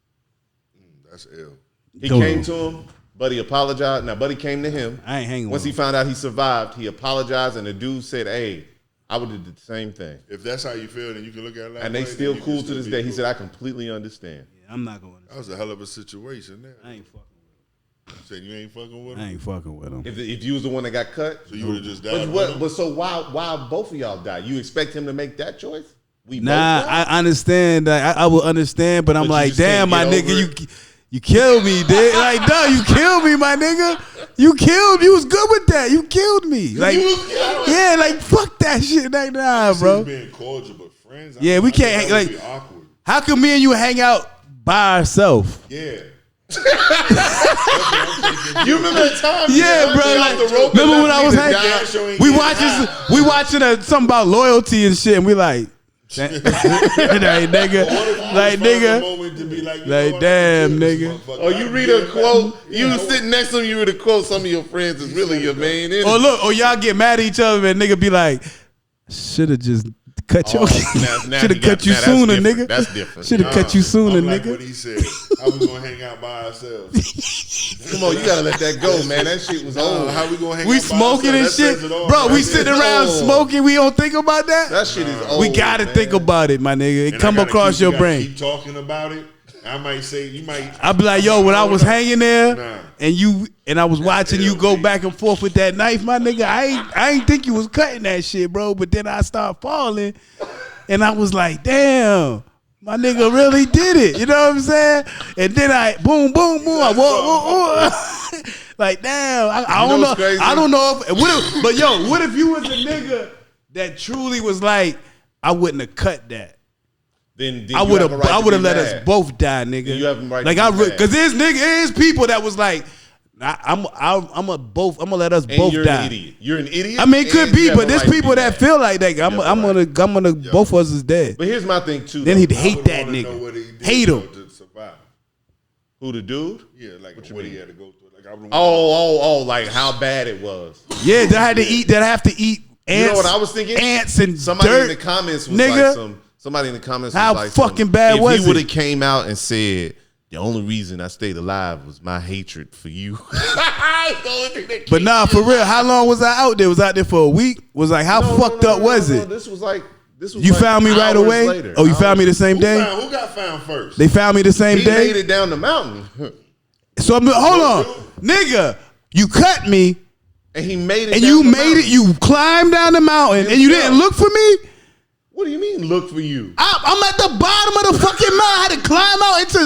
Speaker 1: That's ill.
Speaker 3: He came to him. Buddy apologized. Now, Buddy came to him.
Speaker 2: I ain't hanging with him.
Speaker 3: Once he found out he survived, he apologized, and the dude said, hey, I would have did the same thing.
Speaker 1: If that's how you feel, then you can look at it like
Speaker 3: and they still cool to this day. He said, I completely understand.
Speaker 2: Yeah, I'm not going to.
Speaker 1: That was a hell of a situation there.
Speaker 2: I ain't fucking with him.
Speaker 1: You said you ain't fucking with him?
Speaker 2: I ain't fucking with him.
Speaker 3: If you was the one that got cut?
Speaker 1: So you would have just died
Speaker 3: But so why both of y'all died? You expect him to make that choice? We
Speaker 2: Nah,
Speaker 3: both
Speaker 2: I understand that. I will understand, but I'm
Speaker 3: But you
Speaker 2: like,
Speaker 3: just can't
Speaker 2: damn, my
Speaker 3: get
Speaker 2: nigga,
Speaker 3: over
Speaker 2: you killed me, dude. Like, no, you killed me, my nigga. You was good with that. You killed me. Like, yeah, like fuck that shit. Like, nah, bro.
Speaker 1: Being cordial, but friends.
Speaker 2: Yeah, we can't
Speaker 1: That would
Speaker 2: like.
Speaker 1: be awkward.
Speaker 2: How come me and you hang out by ourselves?
Speaker 1: Yeah.
Speaker 3: You remember that time?
Speaker 2: Yeah, bro. Like, remember when I was hanging? We watching something about loyalty and shit, and we like, like nigga, like nigga, like damn nigga.
Speaker 3: Or you read a quote, you sitting next to him, you read a quote. Some of your friends is really your main enemy.
Speaker 2: Or look, or y'all get mad at each other, and nigga be like, should have just cut your, should have cut you sooner, nigga.
Speaker 3: That's different.
Speaker 2: Should have cut you sooner,
Speaker 1: I'm like
Speaker 2: nigga.
Speaker 1: what he said. How we gonna hang out by ourselves?
Speaker 3: Come on, you gotta let that go, man. That shit was old.
Speaker 1: How we gonna hang
Speaker 2: We
Speaker 1: out by
Speaker 2: smoking and
Speaker 1: ourselves? That
Speaker 2: shit,
Speaker 1: says it all
Speaker 2: bro.
Speaker 1: right
Speaker 2: We
Speaker 1: there.
Speaker 2: sitting around smoking. We don't think about that.
Speaker 3: That shit is old.
Speaker 2: We gotta
Speaker 3: man.
Speaker 2: think about it, my nigga. It
Speaker 1: And
Speaker 2: come
Speaker 1: I gotta
Speaker 2: across
Speaker 1: keep-
Speaker 2: your
Speaker 1: you gotta
Speaker 2: brain.
Speaker 1: Keep talking about it. I might say you might.
Speaker 2: I be like, yo, when I was hanging there,
Speaker 1: Nah.
Speaker 2: and I was watching you go
Speaker 1: LB.
Speaker 2: back and forth with that knife, my nigga, I ain't think you was cutting that shit, bro. But then I start falling, and I was like, damn, my nigga really did it. You know what I'm saying? And then I boom, boom, boom. I walk, like damn. I don't
Speaker 3: know
Speaker 2: know.
Speaker 3: what's crazy?
Speaker 2: I don't know if. But yo, what if you was a nigga that truly was like, I wouldn't have cut that.
Speaker 3: Then
Speaker 2: I would have let us both die, nigga.
Speaker 3: Then you have the right
Speaker 2: like
Speaker 3: to be mad.
Speaker 2: because there's people that was like, I'm gonna let us
Speaker 3: And
Speaker 2: both
Speaker 3: you're
Speaker 2: die.
Speaker 3: an idiot. You're an idiot.
Speaker 2: I mean, it could
Speaker 3: and
Speaker 2: be,
Speaker 3: you have
Speaker 2: but
Speaker 3: a
Speaker 2: there's
Speaker 3: right to
Speaker 2: people
Speaker 3: be
Speaker 2: that
Speaker 3: mad.
Speaker 2: feel like that. I'm gonna both of us is dead.
Speaker 3: But here's my thing too.
Speaker 2: Then
Speaker 3: though.
Speaker 2: he'd
Speaker 1: I
Speaker 2: hate
Speaker 1: would
Speaker 2: that
Speaker 1: wanna know
Speaker 2: nigga,
Speaker 1: what he did,
Speaker 2: hate him.
Speaker 1: to survive.
Speaker 3: Who, the dude?
Speaker 1: Yeah, like
Speaker 3: What you
Speaker 1: what he
Speaker 3: mean?
Speaker 1: had to go through. Like I would
Speaker 3: Like how bad it was.
Speaker 2: Yeah, that have to eat ants.
Speaker 3: You know what I was thinking?
Speaker 2: Ants and
Speaker 3: Somebody
Speaker 2: dirt.
Speaker 3: in the comments was
Speaker 2: nigga.
Speaker 3: like somebody in the comments
Speaker 2: How
Speaker 3: was like
Speaker 2: fucking bad was
Speaker 3: if he would
Speaker 2: it?
Speaker 3: have came out and said the only reason I stayed alive was my hatred for you.
Speaker 2: But nah, for real, how long was I out there? Was I out there for a week? Was like, how fucked up was it?
Speaker 3: This was like
Speaker 2: You found me right
Speaker 3: hours
Speaker 2: away?
Speaker 3: later.
Speaker 2: Oh, you found me the same day?
Speaker 1: Who got found first?
Speaker 2: They found me the same
Speaker 3: He
Speaker 2: day?
Speaker 3: made it down the mountain.
Speaker 2: So hold on, nigga, you cut me
Speaker 3: And he made it
Speaker 2: and
Speaker 3: down
Speaker 2: you
Speaker 3: the
Speaker 2: made
Speaker 3: mountain.
Speaker 2: it. You climbed down the mountain and you didn't look for me.
Speaker 3: What do you mean look for you?
Speaker 2: I'm at the bottom of the fucking mountain. I had to climb out into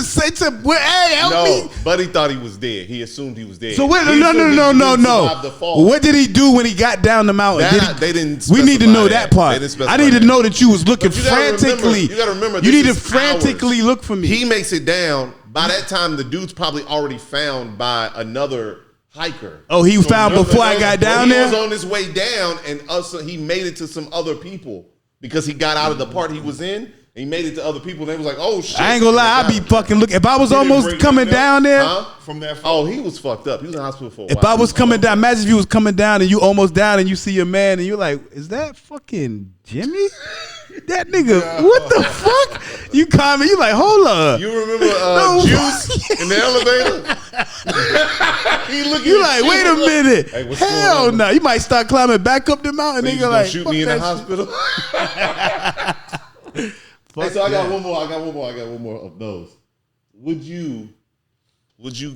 Speaker 2: where? Hey, help
Speaker 3: No,
Speaker 2: me.
Speaker 3: Buddy thought he was dead. He assumed he was dead.
Speaker 2: So wait,
Speaker 3: He assumed he didn't survive the fall.
Speaker 2: What did he do when he got down the mountain?
Speaker 3: They didn't
Speaker 2: We need to
Speaker 3: specify
Speaker 2: know
Speaker 3: that.
Speaker 2: that part.
Speaker 3: They didn't specify
Speaker 2: I need to
Speaker 3: that.
Speaker 2: know that you was looking
Speaker 3: But you gotta
Speaker 2: frantically.
Speaker 3: remember- you gotta remember,
Speaker 2: You
Speaker 3: this
Speaker 2: need to
Speaker 3: is
Speaker 2: frantically
Speaker 3: hours.
Speaker 2: look for me.
Speaker 3: He makes it down. By that time, the dude's probably already found by another hiker.
Speaker 2: Oh, he found before I got down
Speaker 3: He was
Speaker 2: there.
Speaker 3: on his way down, and he made it to some other people because he got out of the part he was in. And he made it to other people, and they was like, "Oh shit!"
Speaker 2: I ain't gonna lie, I'd be fucking looking. If I was
Speaker 1: didn't
Speaker 2: almost
Speaker 1: break
Speaker 2: coming
Speaker 1: down
Speaker 2: down there,
Speaker 3: Huh?
Speaker 1: From that
Speaker 3: Oh, he was fucked up. He was in the hospital for a
Speaker 2: if
Speaker 3: while.
Speaker 2: I was coming down, imagine if you was coming down and you almost down and you see your man and you're like, is that fucking Jimmy? That nigga, what the fuck? You comment, you like, hold up.
Speaker 3: You remember
Speaker 2: No.
Speaker 3: Juice in the elevator? He looking.
Speaker 2: You
Speaker 3: at
Speaker 2: like, wait a minute.
Speaker 3: Hey, what's going
Speaker 2: Hell
Speaker 3: on?
Speaker 2: no. You might start climbing back up the mountain.
Speaker 3: So you
Speaker 2: Nigga
Speaker 3: gonna
Speaker 2: like,
Speaker 3: shoot
Speaker 2: fuck
Speaker 3: me in the
Speaker 2: that
Speaker 3: hospital? Hey, so I got one more. I got one more of those. Would you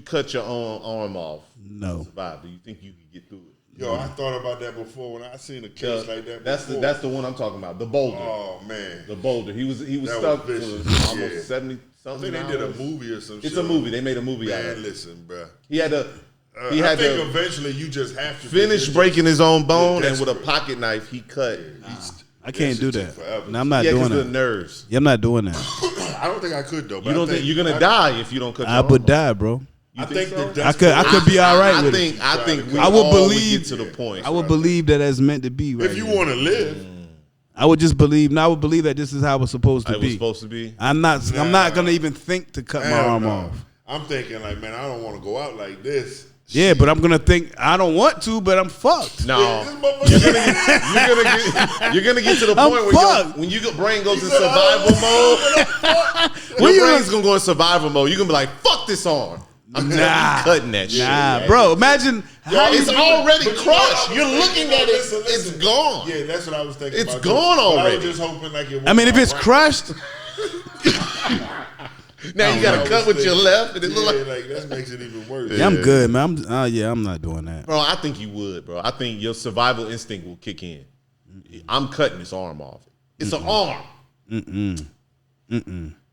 Speaker 3: cut your own arm off?
Speaker 2: No.
Speaker 3: To survive? Do you think you could get through it?
Speaker 1: Yo, I thought about that before when I seen a case like that.
Speaker 3: That's
Speaker 1: before.
Speaker 3: the one I'm talking about. The boulder.
Speaker 1: Oh man,
Speaker 3: The boulder. He was
Speaker 1: That
Speaker 3: stuck
Speaker 1: was
Speaker 3: for
Speaker 1: vicious.
Speaker 3: almost
Speaker 1: Yeah.
Speaker 3: 70
Speaker 1: I
Speaker 3: something.
Speaker 1: think they did a
Speaker 3: hours.
Speaker 1: movie or some shit.
Speaker 3: It's a movie. They made a movie out of
Speaker 1: Man,
Speaker 3: it.
Speaker 1: listen, bro.
Speaker 3: He had to. He
Speaker 1: I
Speaker 3: had
Speaker 1: think
Speaker 3: to
Speaker 1: eventually you just have to
Speaker 3: finish
Speaker 1: do
Speaker 3: breaking his own bone, and with a
Speaker 1: desperate.
Speaker 3: pocket knife, he cut.
Speaker 2: I can't do that.
Speaker 1: Forever.
Speaker 2: No, I'm not
Speaker 3: Yeah,
Speaker 2: doing
Speaker 3: because the
Speaker 2: that.
Speaker 3: nerves.
Speaker 2: Yeah, I'm not doing that.
Speaker 1: I don't think I could though. But
Speaker 3: You don't think you're gonna die if you don't cut your
Speaker 2: I
Speaker 3: arm
Speaker 2: would
Speaker 3: off?
Speaker 2: die, bro.
Speaker 1: I
Speaker 3: think
Speaker 1: think
Speaker 3: so?
Speaker 1: that
Speaker 2: I could be all right
Speaker 3: I
Speaker 2: with
Speaker 3: think.
Speaker 2: it.
Speaker 3: I think we
Speaker 2: I would
Speaker 3: all
Speaker 2: believe-
Speaker 3: get to the point.
Speaker 2: I would believe that that's meant to be right
Speaker 1: if you
Speaker 2: now.
Speaker 1: want to live,
Speaker 2: I would just believe. No, I would believe that this is how it's supposed to
Speaker 3: It was
Speaker 2: be.
Speaker 3: supposed to be.
Speaker 2: I'm not gonna even think to cut my
Speaker 1: hell
Speaker 2: arm
Speaker 1: no.
Speaker 2: off.
Speaker 1: I'm thinking like, man, I don't want to go out like this.
Speaker 2: Yeah, but I'm gonna think I don't want to, but I'm fucked.
Speaker 3: No,
Speaker 1: Yeah, this motherfucker-
Speaker 3: you're gonna get to the
Speaker 2: I'm
Speaker 3: point where
Speaker 2: fucked.
Speaker 3: when your brain goes in survival mode.
Speaker 2: When
Speaker 3: Your
Speaker 2: you-
Speaker 3: brain's gonna go in survival mode. You're gonna be like, "Fuck this arm." I'm
Speaker 2: Nah.
Speaker 3: cutting that shit.
Speaker 2: Nah, bro. Imagine how
Speaker 3: It's
Speaker 2: you.
Speaker 3: already
Speaker 1: But you know what
Speaker 3: crushed.
Speaker 1: I was
Speaker 3: You're
Speaker 1: thinking?
Speaker 3: looking at it.
Speaker 1: Listen,
Speaker 3: It's gone.
Speaker 1: Yeah, that's what I was thinking.
Speaker 3: It's
Speaker 1: about
Speaker 3: gone
Speaker 1: too. But I
Speaker 3: already.
Speaker 1: was just hoping like it.
Speaker 2: I mean, if it's
Speaker 1: right.
Speaker 2: crushed,
Speaker 3: Now you gotta
Speaker 1: I was
Speaker 3: cut with your
Speaker 1: thinking-
Speaker 3: left, and it
Speaker 1: Yeah,
Speaker 3: look like.
Speaker 1: like that makes it even worse.
Speaker 2: yeah, I'm good, man. I'm not doing that.
Speaker 3: Bro, I think you would, bro. I think your survival instinct will kick in. I'm cutting this arm off. It's an arm.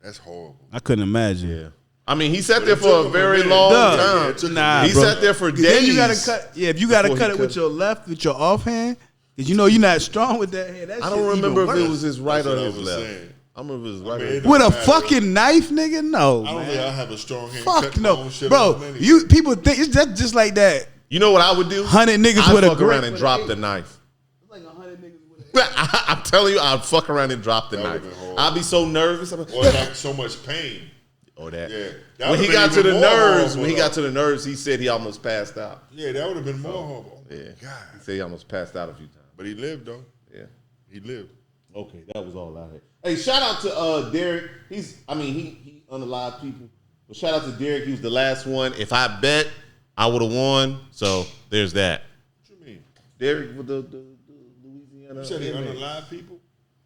Speaker 1: That's horrible.
Speaker 2: I couldn't imagine.
Speaker 3: Yeah. I mean, he sat there for a very long time.
Speaker 2: Nah,
Speaker 3: he
Speaker 2: bro.
Speaker 3: sat there for days.
Speaker 2: Then you gotta cut. Yeah, if you gotta cut it
Speaker 3: cut
Speaker 2: with your left, with your offhand, because you know you're not strong with that hand. That
Speaker 3: I don't
Speaker 2: shit's
Speaker 3: remember
Speaker 2: even
Speaker 3: if it
Speaker 2: worse.
Speaker 3: was his right or his left.
Speaker 1: Saying.
Speaker 3: I remember if it was right.
Speaker 1: I mean,
Speaker 3: or his
Speaker 2: With a
Speaker 1: matter.
Speaker 2: fucking knife, nigga. No,
Speaker 1: I don't
Speaker 2: man.
Speaker 1: think I have a strong hand.
Speaker 2: Fuck
Speaker 1: cut my
Speaker 2: no,
Speaker 1: own shit
Speaker 2: bro.
Speaker 1: off anyway.
Speaker 2: You people think it's just like that.
Speaker 3: You know what I would do?
Speaker 2: 100 niggas
Speaker 3: I'd
Speaker 2: with a
Speaker 3: fuck
Speaker 2: grip
Speaker 3: around and drop the knife.
Speaker 2: It's like 100 niggas with a
Speaker 3: I'm telling you, I'd fuck around and drop the
Speaker 1: That
Speaker 3: knife.
Speaker 1: would've been horrible.
Speaker 3: I'd be so nervous.
Speaker 1: Or like so much pain.
Speaker 3: Or that.
Speaker 1: Yeah. That
Speaker 3: When he
Speaker 1: would've
Speaker 3: got
Speaker 1: been
Speaker 3: to the
Speaker 1: even more
Speaker 3: nerves,
Speaker 1: horrible,
Speaker 3: when he
Speaker 1: though.
Speaker 3: got to the nerves, he said he almost passed out.
Speaker 1: Yeah, that would have been more horrible.
Speaker 3: Yeah.
Speaker 1: God.
Speaker 3: He said he almost passed out a few times.
Speaker 1: But he lived though.
Speaker 3: Yeah.
Speaker 1: He lived.
Speaker 3: Okay, that was all I had. Hey, shout out to Derek. He unalived people. But shout out to Derek. He was the last one. If I bet, I would have won. So there's that.
Speaker 1: What you mean?
Speaker 3: Derek with the Louisiana.
Speaker 1: You said he
Speaker 3: inmate.
Speaker 1: unalive people?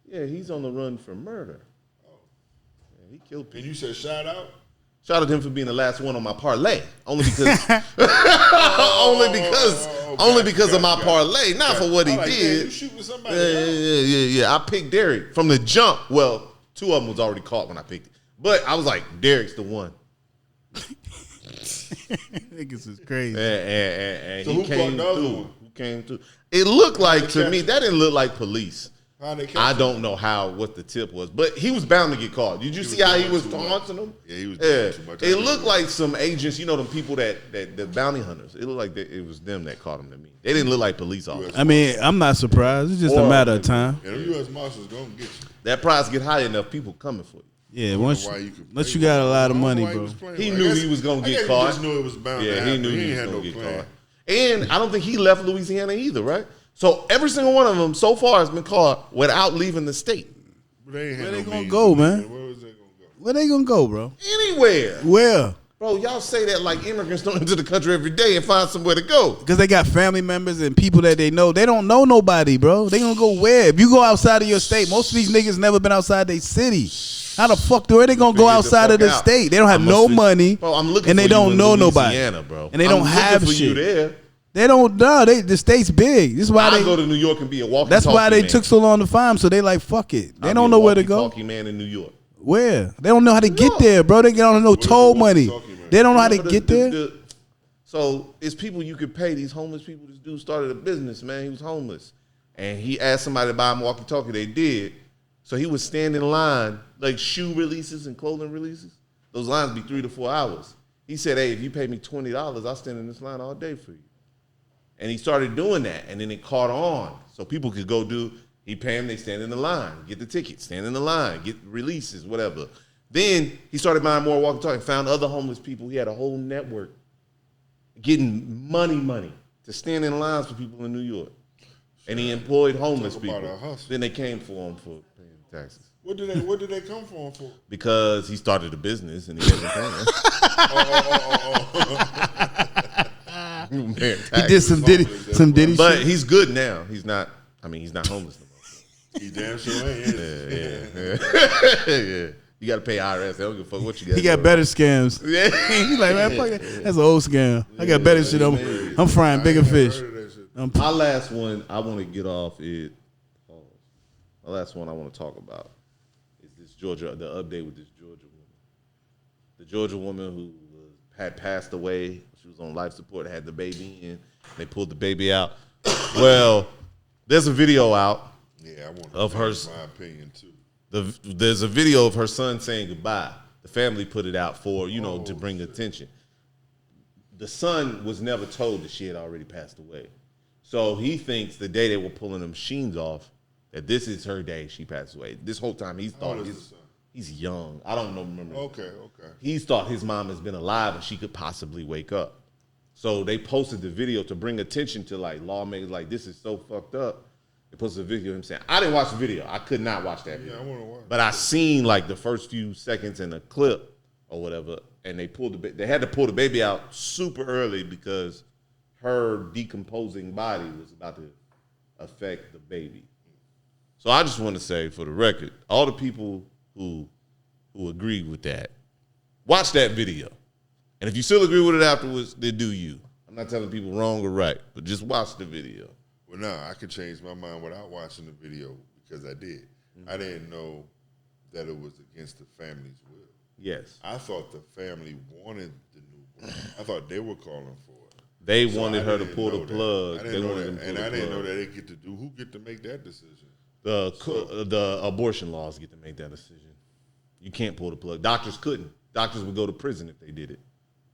Speaker 3: Yeah, he's on the run for murder.
Speaker 1: Oh.
Speaker 3: Yeah, he killed people.
Speaker 1: And you said shout out?
Speaker 3: Shout out to him for being the last one on my parlay. Only because only because of my parlay, not for what he
Speaker 1: Like,
Speaker 3: did.
Speaker 1: man, you shooting somebody
Speaker 3: Yeah. I picked Derek from the jump. Well, two of them was already caught when I picked it. But I was like, Derek's the one.
Speaker 2: niggas is crazy.
Speaker 3: And
Speaker 1: So
Speaker 3: he
Speaker 1: who
Speaker 3: came
Speaker 1: caught the other
Speaker 3: through.
Speaker 1: one?
Speaker 3: Who came through? It looked like, to
Speaker 1: catch
Speaker 3: me,
Speaker 1: him?
Speaker 3: that didn't look like police.
Speaker 1: How they catch
Speaker 3: I
Speaker 1: him?
Speaker 3: don't know what the tip was, but he was bound to get caught. Did you see how he was taunting them?
Speaker 1: Yeah, he was doing too much.
Speaker 3: It looked like some agents, you know, them people that the bounty hunters. It looked like it was them that caught him to me. They didn't look like police officers.
Speaker 2: I mean, I'm not surprised. It's just a matter of time.
Speaker 1: And them U.S. Marshals gonna get you.
Speaker 3: That price get high enough, people coming for you.
Speaker 2: Yeah,
Speaker 1: Why
Speaker 2: once
Speaker 1: you could
Speaker 2: once
Speaker 1: play
Speaker 2: you got a
Speaker 1: with
Speaker 2: lot of
Speaker 1: him. I don't
Speaker 2: money,
Speaker 1: know why
Speaker 2: bro.
Speaker 1: was playing
Speaker 3: He
Speaker 1: with
Speaker 3: knew
Speaker 1: him.
Speaker 3: he was gonna
Speaker 1: I
Speaker 3: get
Speaker 1: guess
Speaker 3: caught.
Speaker 1: He just knew it was bound to
Speaker 3: Yeah,
Speaker 1: happen.
Speaker 3: he knew he
Speaker 1: ain't
Speaker 3: was
Speaker 1: had
Speaker 3: gonna
Speaker 1: no
Speaker 3: get
Speaker 1: plan.
Speaker 3: caught. And I don't think he left Louisiana either, right? So every single one of them so far has been caught without leaving the state.
Speaker 1: But they ain't had
Speaker 2: Where
Speaker 1: no
Speaker 2: they gonna
Speaker 1: means
Speaker 2: go,
Speaker 1: of
Speaker 2: man?
Speaker 1: leaving. Where was they gonna go?
Speaker 2: Where they gonna go, bro?
Speaker 3: Anywhere.
Speaker 2: Where?
Speaker 3: Bro, y'all say that like immigrants don't enter the country every day and find somewhere to go.
Speaker 2: Because they got family members and people that they know. They don't know nobody, bro. They gonna go where? If you go outside of your state, most of these niggas never been outside their city. How the fuck where they gonna go
Speaker 3: Figure the
Speaker 2: outside of
Speaker 3: fuck
Speaker 2: the
Speaker 3: out.
Speaker 2: state? They don't have
Speaker 3: I
Speaker 2: no
Speaker 3: must be-
Speaker 2: money,
Speaker 3: Bro, I'm looking
Speaker 2: and they
Speaker 3: for you
Speaker 2: don't
Speaker 3: in
Speaker 2: know nobody,
Speaker 3: Louisiana, bro.
Speaker 2: and they
Speaker 3: I'm
Speaker 2: don't
Speaker 3: looking
Speaker 2: have
Speaker 3: for
Speaker 2: shit.
Speaker 3: You there.
Speaker 2: They don't know. The state's big. This is why
Speaker 3: I
Speaker 2: they.
Speaker 3: go to New York and be a walkie.
Speaker 2: That's why they took so long to find 'em, so they like fuck it. They don't know where to go.
Speaker 3: Walkie man in New York.
Speaker 2: Where? They don't know how to get there, bro. They don't know toll money. They don't know how to get there.
Speaker 3: So it's people you could pay. These homeless people. This dude started a business, man. He was homeless, and he asked somebody to buy him a walkie-talkie. They did. So he would stand in line, like shoe releases and clothing releases. Those lines be 3 to 4 hours. He said, "Hey, if you pay me $20, I'll stand in this line all day for you." And he started doing that, and then it caught on. So people could go do. He pay them. They stand in the line, get the ticket, stand in the line, get releases, whatever. Then he started buying more walkie-talkie. Found other homeless people. He had a whole network. Getting money to stand in lines for people in New York. And he employed homeless
Speaker 1: Talk about
Speaker 3: people.
Speaker 1: a hustle.
Speaker 3: Then they came for him for paying taxes.
Speaker 1: What did they come for him for?
Speaker 3: Because he started a business and he wasn't paying. Man,
Speaker 2: He did
Speaker 3: taxes.
Speaker 2: some Diddy
Speaker 3: But
Speaker 2: shit.
Speaker 3: he's good now. He's not homeless no more.
Speaker 1: He damn sure ain't.
Speaker 3: Yeah. You got to pay IRS. They don't give a fuck what you got.
Speaker 2: He got better scams.
Speaker 3: Yeah.
Speaker 2: He's like, man, fuck that. That's an old scam. I got better shit. I'm frying bigger fish.
Speaker 3: My last one I want to get off is my last one I want to talk about is this Georgia, the update with this Georgia woman. The Georgia woman who had passed away. She was on life support, had the baby in. They pulled the baby out. Well, there's a video out.
Speaker 1: Yeah, I want
Speaker 3: of her.
Speaker 1: my opinion too.
Speaker 3: There's a video of her son saying goodbye. The family put it out for, to bring attention. The son was never told that she had already passed away. So he thinks the day they were pulling the machines off, that this is her day she passed away. This whole time he's thought he's young. I don't know. Remember?
Speaker 1: Okay.
Speaker 3: He's thought his mom has been alive and she could possibly wake up. So they posted the video to bring attention to like lawmakers. Like, this is so fucked up. They posted a video of him saying, I didn't watch the video. I could not watch that video.
Speaker 1: Yeah, I want to watch.
Speaker 3: But I seen like the first few seconds in the clip or whatever, and they had to pull the baby out super early because her decomposing body was about to affect the baby. So I just want to say, for the record, all the people who agreed with that, watch that video. And if you still agree with it afterwards, then do you. I'm not telling people wrong or right, but just watch the video.
Speaker 1: Well, no, I could change my mind without watching the video because I did. I didn't know that it was against the family's will.
Speaker 3: Yes.
Speaker 1: I thought the family wanted the newborn. I thought they were calling for it.
Speaker 3: They wanted her to pull the plug.
Speaker 1: I didn't know that they get to do. Who get to make that decision?
Speaker 3: The abortion laws get to make that decision. You can't pull the plug. Doctors couldn't. Doctors would go to prison if they did it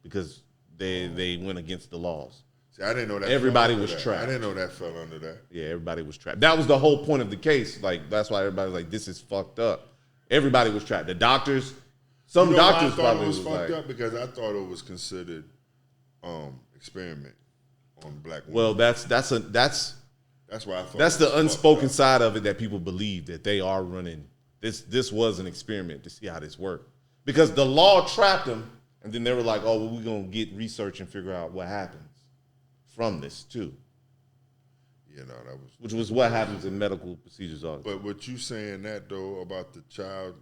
Speaker 3: because they went against the laws.
Speaker 1: See, I didn't know that.
Speaker 3: Everybody was trapped.
Speaker 1: I didn't know that fell under that.
Speaker 3: Yeah, everybody was trapped. That was the whole point of the case. Like that's why everybody was like, "This is fucked up." Everybody was trapped. The doctors, some doctors probably
Speaker 1: was fucked up because I thought it was considered experiment on black women.
Speaker 3: Well, that's
Speaker 1: why I thought
Speaker 3: that's the unspoken side of it that people believe that they are running. This was an experiment to see how this worked because the law trapped them, and then they were like, "Oh, well, we're gonna get research and figure out what happens from this too."
Speaker 1: You know, that was
Speaker 3: which was what happens in medical procedures.
Speaker 1: But what you saying that though about the child,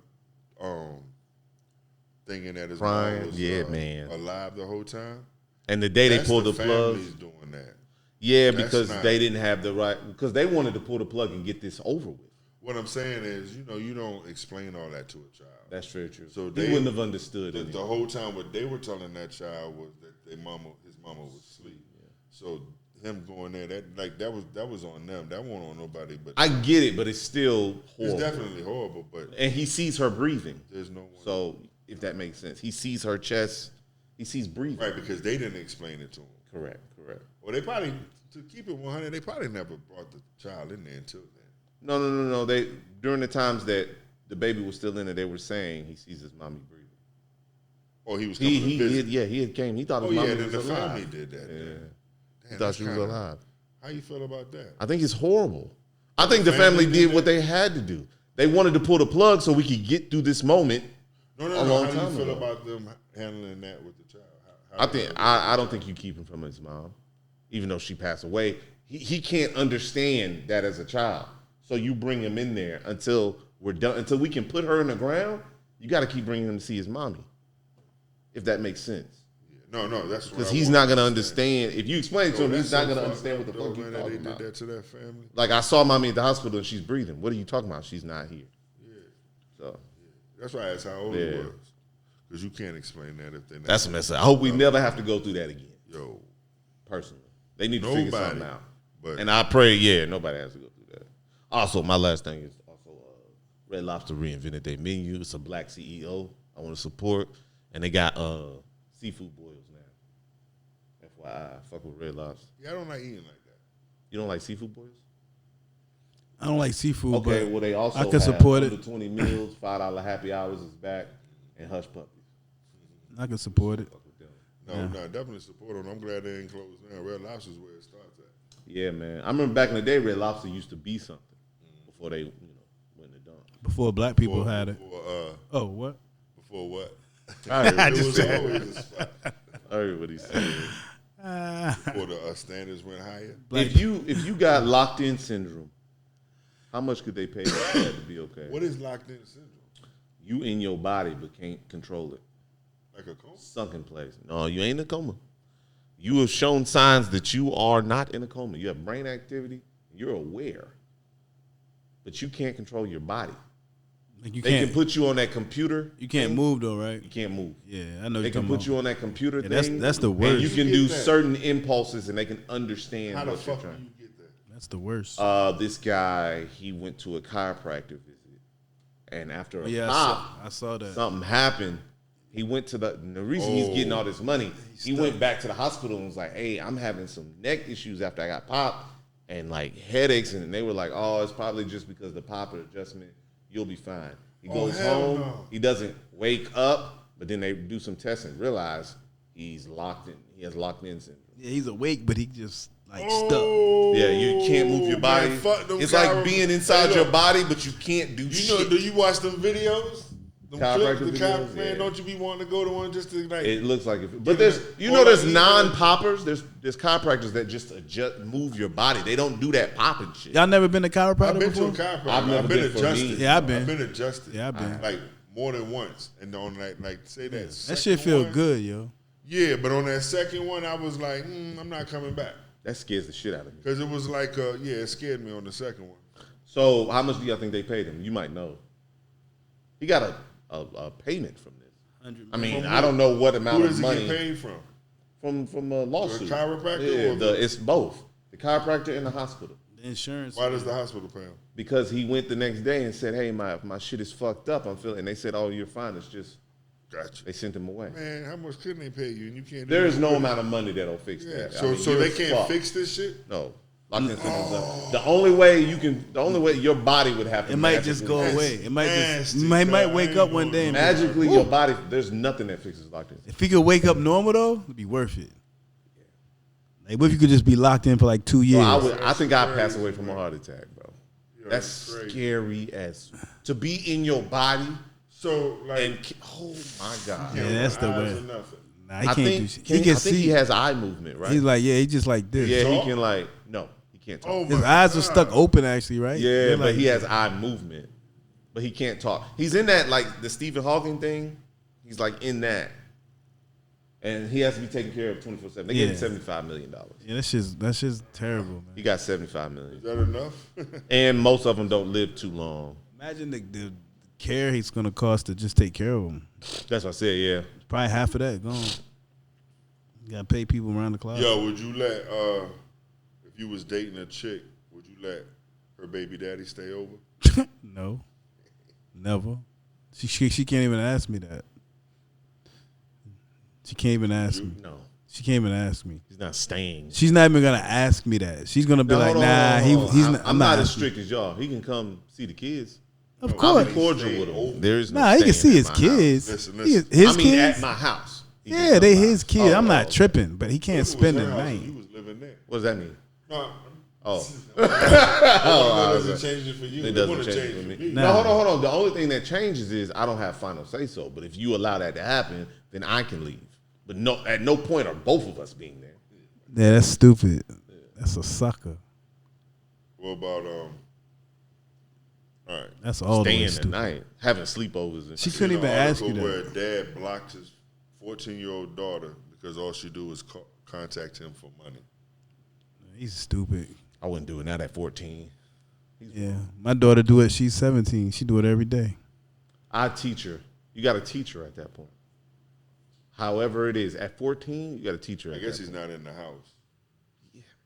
Speaker 1: thinking that his mom was alive the whole time,
Speaker 3: and the day they pulled the plug,
Speaker 1: doing that.
Speaker 3: Yeah, because they didn't have the right, because they wanted to pull the plug and get this over with.
Speaker 1: What I'm saying is, you don't explain all that to a child.
Speaker 3: That's very true.
Speaker 1: So
Speaker 3: they wouldn't have understood
Speaker 1: it. The whole time, what they were telling that child was that his mama was asleep. Yeah. So him going there, that was on them. That wasn't on nobody. But
Speaker 3: I get it, but it's still horrible.
Speaker 1: It's definitely horrible.
Speaker 3: And he sees her breathing.
Speaker 1: There's no one.
Speaker 3: So if that makes sense, he sees her chest. He sees breathing.
Speaker 1: Right, because they didn't explain it to him.
Speaker 3: Correct.
Speaker 1: Well, they probably, to keep it 100, they probably never brought the child in there until then.
Speaker 3: No. They during the times that the baby was still in there, they were saying he sees his mommy breathing.
Speaker 1: Oh, he was coming to visit.
Speaker 3: He had came. He thought his mommy was alive.
Speaker 1: The family did that.
Speaker 3: Yeah.
Speaker 1: Damn,
Speaker 3: he thought she was alive.
Speaker 1: How you feel about that?
Speaker 3: I think it's horrible. I think the family did what they had to do. They wanted to pull the plug so we could get through this moment.
Speaker 1: No. How do you feel about them handling that with the child?
Speaker 3: I don't think you keep him from his mom, even though she passed away. He can't understand that as a child. So you bring him in there until we're done, until we can put her in the ground. You got to keep bringing him to see his mommy, if that makes sense.
Speaker 1: Yeah. No, that's
Speaker 3: because he's not gonna understand. If you explain it to him, he's not gonna understand what the fuck you're talking about.
Speaker 1: They did that to that family.
Speaker 3: Like I saw mommy at the hospital and she's breathing. What are you talking about? She's not here.
Speaker 1: Yeah.
Speaker 3: So
Speaker 1: that's why I asked how old it was. Because you can't explain that if they're not.
Speaker 3: That's a mess up. I hope we never have to go through that again.
Speaker 1: Yo.
Speaker 3: Personally. They need to figure something out.
Speaker 1: But
Speaker 3: and I pray, nobody has to go through that. Also, my last thing is also Red Lobster reinvented their menu. It's a black CEO I want to support. And they got seafood boils now. FYI, fuck with Red Lobster.
Speaker 1: Yeah, I don't like eating like that.
Speaker 3: You don't like seafood boils?
Speaker 2: I don't like seafood,
Speaker 3: okay,
Speaker 2: but
Speaker 3: well, they also
Speaker 2: I can
Speaker 3: have
Speaker 2: support
Speaker 3: under
Speaker 2: it.
Speaker 3: 20 meals, $5 happy hours is back, and hush puppies.
Speaker 2: I can support it.
Speaker 1: No, definitely support them. I'm glad they ain't closed down. Red Lobster's where it starts at.
Speaker 3: Yeah, man. I remember back in the day, Red Lobster used to be something before they, went to dump.
Speaker 2: Before black people had it. What?
Speaker 1: Before what?
Speaker 3: I
Speaker 1: just said.
Speaker 3: I heard what he said.
Speaker 1: Before the standards went higher.
Speaker 3: If you got locked in syndrome, how much could they pay you for that to be okay?
Speaker 1: What is locked in syndrome?
Speaker 3: You in your body but can't control it.
Speaker 1: Like a coma?
Speaker 3: Sunken place. No, you ain't in a coma. You have shown signs that you are not in a coma. You have brain activity. You're aware. But you can't control your body.
Speaker 2: Like
Speaker 3: they can put you on that computer.
Speaker 2: You can't move though, right?
Speaker 3: You can't move.
Speaker 2: Yeah, I know.
Speaker 3: They can put you on that computer thing.
Speaker 2: That's the worst.
Speaker 3: And you can do certain impulses, and they can understand
Speaker 1: how the
Speaker 3: what you're
Speaker 1: fuck
Speaker 3: trying.
Speaker 1: do you get that?
Speaker 2: That's the worst.
Speaker 3: This guy, he went to a chiropractor visit, and after a
Speaker 2: I saw that
Speaker 3: something happened. He went to the reason he's getting all this money. He went back to the hospital and was like, "Hey, I'm having some neck issues after I got popped and like headaches." And they were like, "Oh, it's probably just because the pop adjustment. You'll be fine." He goes home. No. He doesn't wake up, but then they do some tests and realize he's locked in. He has locked in syndrome.
Speaker 2: Yeah, he's awake, but he just stuck.
Speaker 3: Yeah, you can't move your body.
Speaker 1: Man,
Speaker 3: it's like being inside your body, but you can't do shit.
Speaker 1: Do you watch them videos?
Speaker 3: Chiropractor videos?
Speaker 1: Man, don't you be wanting to go to one just to like?
Speaker 3: It looks like it. But there's non-poppers. There's chiropractors that just move your body. They don't do that popping shit.
Speaker 2: Y'all never been to chiropractor
Speaker 1: I've been
Speaker 2: before?
Speaker 1: to a chiropractor.
Speaker 3: I've never been
Speaker 1: adjusted.
Speaker 2: Yeah, I've been.
Speaker 1: I've been adjusted.
Speaker 2: Yeah, I've been.
Speaker 1: Like more than once. And on like say that.
Speaker 2: That shit feel good, yo.
Speaker 1: Yeah, but on that second one, I was like, I'm not coming back.
Speaker 3: That scares the shit out of me.
Speaker 1: Because it was like, it scared me on the second one.
Speaker 3: So how much do y'all think they paid him? You might know. He got a payment from this. I mean,
Speaker 1: From
Speaker 3: I don't know what amount
Speaker 1: Who
Speaker 3: of
Speaker 1: does he
Speaker 3: money
Speaker 1: get paid from?
Speaker 3: from a lawsuit.
Speaker 1: The chiropractor?
Speaker 3: Yeah, it's both. The chiropractor and the hospital.
Speaker 2: The insurance.
Speaker 1: Why does the hospital pay him?
Speaker 3: Because he went the next day and said, "Hey, my shit is fucked up. I'm feeling." And they said, "Oh, you're fine. It's just."
Speaker 1: Gotcha.
Speaker 3: They sent him away.
Speaker 1: Man, how much couldn't they pay you? And you can't.
Speaker 3: There is no amount of money that'll fix that.
Speaker 1: So, they can't fix this shit.
Speaker 3: No. The only way your body would have to.
Speaker 2: It might just go away. It might just. You might wake up one day and
Speaker 3: magically your body. There's nothing that fixes locked-in.
Speaker 2: If he could wake up normal though, it'd be worth it. Like, what if you could just be locked in for like 2 years?
Speaker 3: I think I'd pass away from a heart attack, bro. That's scary as to be in your body.
Speaker 1: So like,
Speaker 3: oh my god,
Speaker 2: yeah, that's the way. Nah, he can't do shit.
Speaker 3: He can see. He has eye movement, right?
Speaker 2: He's like, yeah, he just like this.
Speaker 3: Yeah, he can like no, he can't talk.
Speaker 2: His eyes are stuck open, actually, right?
Speaker 3: Yeah, but he has eye movement, but he can't talk. He's in that like the Stephen Hawking thing. He's like in that, and he has to be taken care of 24/7. They gave him $75 million.
Speaker 2: Yeah, that's just terrible, man.
Speaker 3: He got $75 million.
Speaker 1: Is that enough?
Speaker 3: And most of them don't live too long.
Speaker 2: Imagine the care he's gonna cost to just take care of him.
Speaker 3: That's what I said. Yeah,
Speaker 2: probably half of that gone. You gotta pay people around the clock.
Speaker 1: Yo, would you let if you was dating a chick, would you let her baby daddy stay over?
Speaker 2: No, never. She can't even ask me that. She can't even ask me.
Speaker 3: No,
Speaker 2: she can't even ask me.
Speaker 3: He's not staying.
Speaker 2: She's not even gonna ask me that. She's gonna be like, nah, he's not.
Speaker 3: I'm not as strict as y'all. He can come see the kids.
Speaker 2: Of course.
Speaker 3: I'll be cordial with him. There's no
Speaker 2: he can see his kids.
Speaker 1: Listen.
Speaker 2: His
Speaker 3: kids
Speaker 2: at
Speaker 3: my house.
Speaker 2: Yeah, they his kids. I'm not tripping, but he can't spend the night.
Speaker 1: You was living there.
Speaker 3: What does that mean?
Speaker 1: No.
Speaker 3: Oh.
Speaker 1: It doesn't change it for you.
Speaker 3: It doesn't change it for me.
Speaker 2: Nah.
Speaker 3: No, hold on. The only thing that changes is I don't have final say so. But if you allow that to happen, then I can leave. But no, at no point are both of us being there.
Speaker 2: Yeah, that's stupid. That's a sucker.
Speaker 1: What about all right.
Speaker 2: That's all
Speaker 3: staying
Speaker 2: the
Speaker 3: the night, having sleepovers. And
Speaker 2: she couldn't even ask you that.
Speaker 1: Where dad blocked his 14-year-old daughter because all she do is contact him for money.
Speaker 2: He's stupid.
Speaker 3: I wouldn't do it now at 14.
Speaker 2: Yeah, my daughter do it. She's 17. She do it every day.
Speaker 3: I teach her. You got to teach her at that point. However it is, at 14, you got to teach her.
Speaker 1: I guess he's not in the house.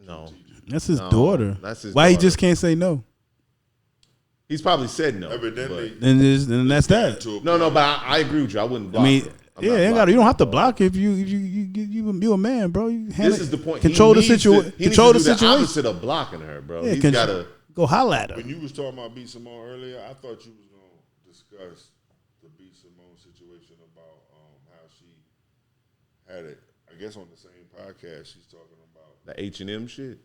Speaker 3: No,
Speaker 2: that's his daughter.
Speaker 3: That's his.
Speaker 2: Why
Speaker 3: daughter.
Speaker 2: he just can't say no?
Speaker 3: He's probably said no.
Speaker 1: Evidently,
Speaker 2: and that's that.
Speaker 3: No, but I agree with you. I wouldn't block.
Speaker 2: I mean,
Speaker 3: her.
Speaker 2: you don't have to block if you a man, bro.
Speaker 3: This is the point.
Speaker 2: Control the situation. Control the situation.
Speaker 3: Opposite of blocking her, bro.
Speaker 2: Yeah,
Speaker 3: He's got to
Speaker 2: go holler at her.
Speaker 1: When you was talking about B. Simone earlier, I thought you was gonna discuss the B. Simone situation about how she had it. I guess on the same podcast, she's talking about
Speaker 3: the H&M shit.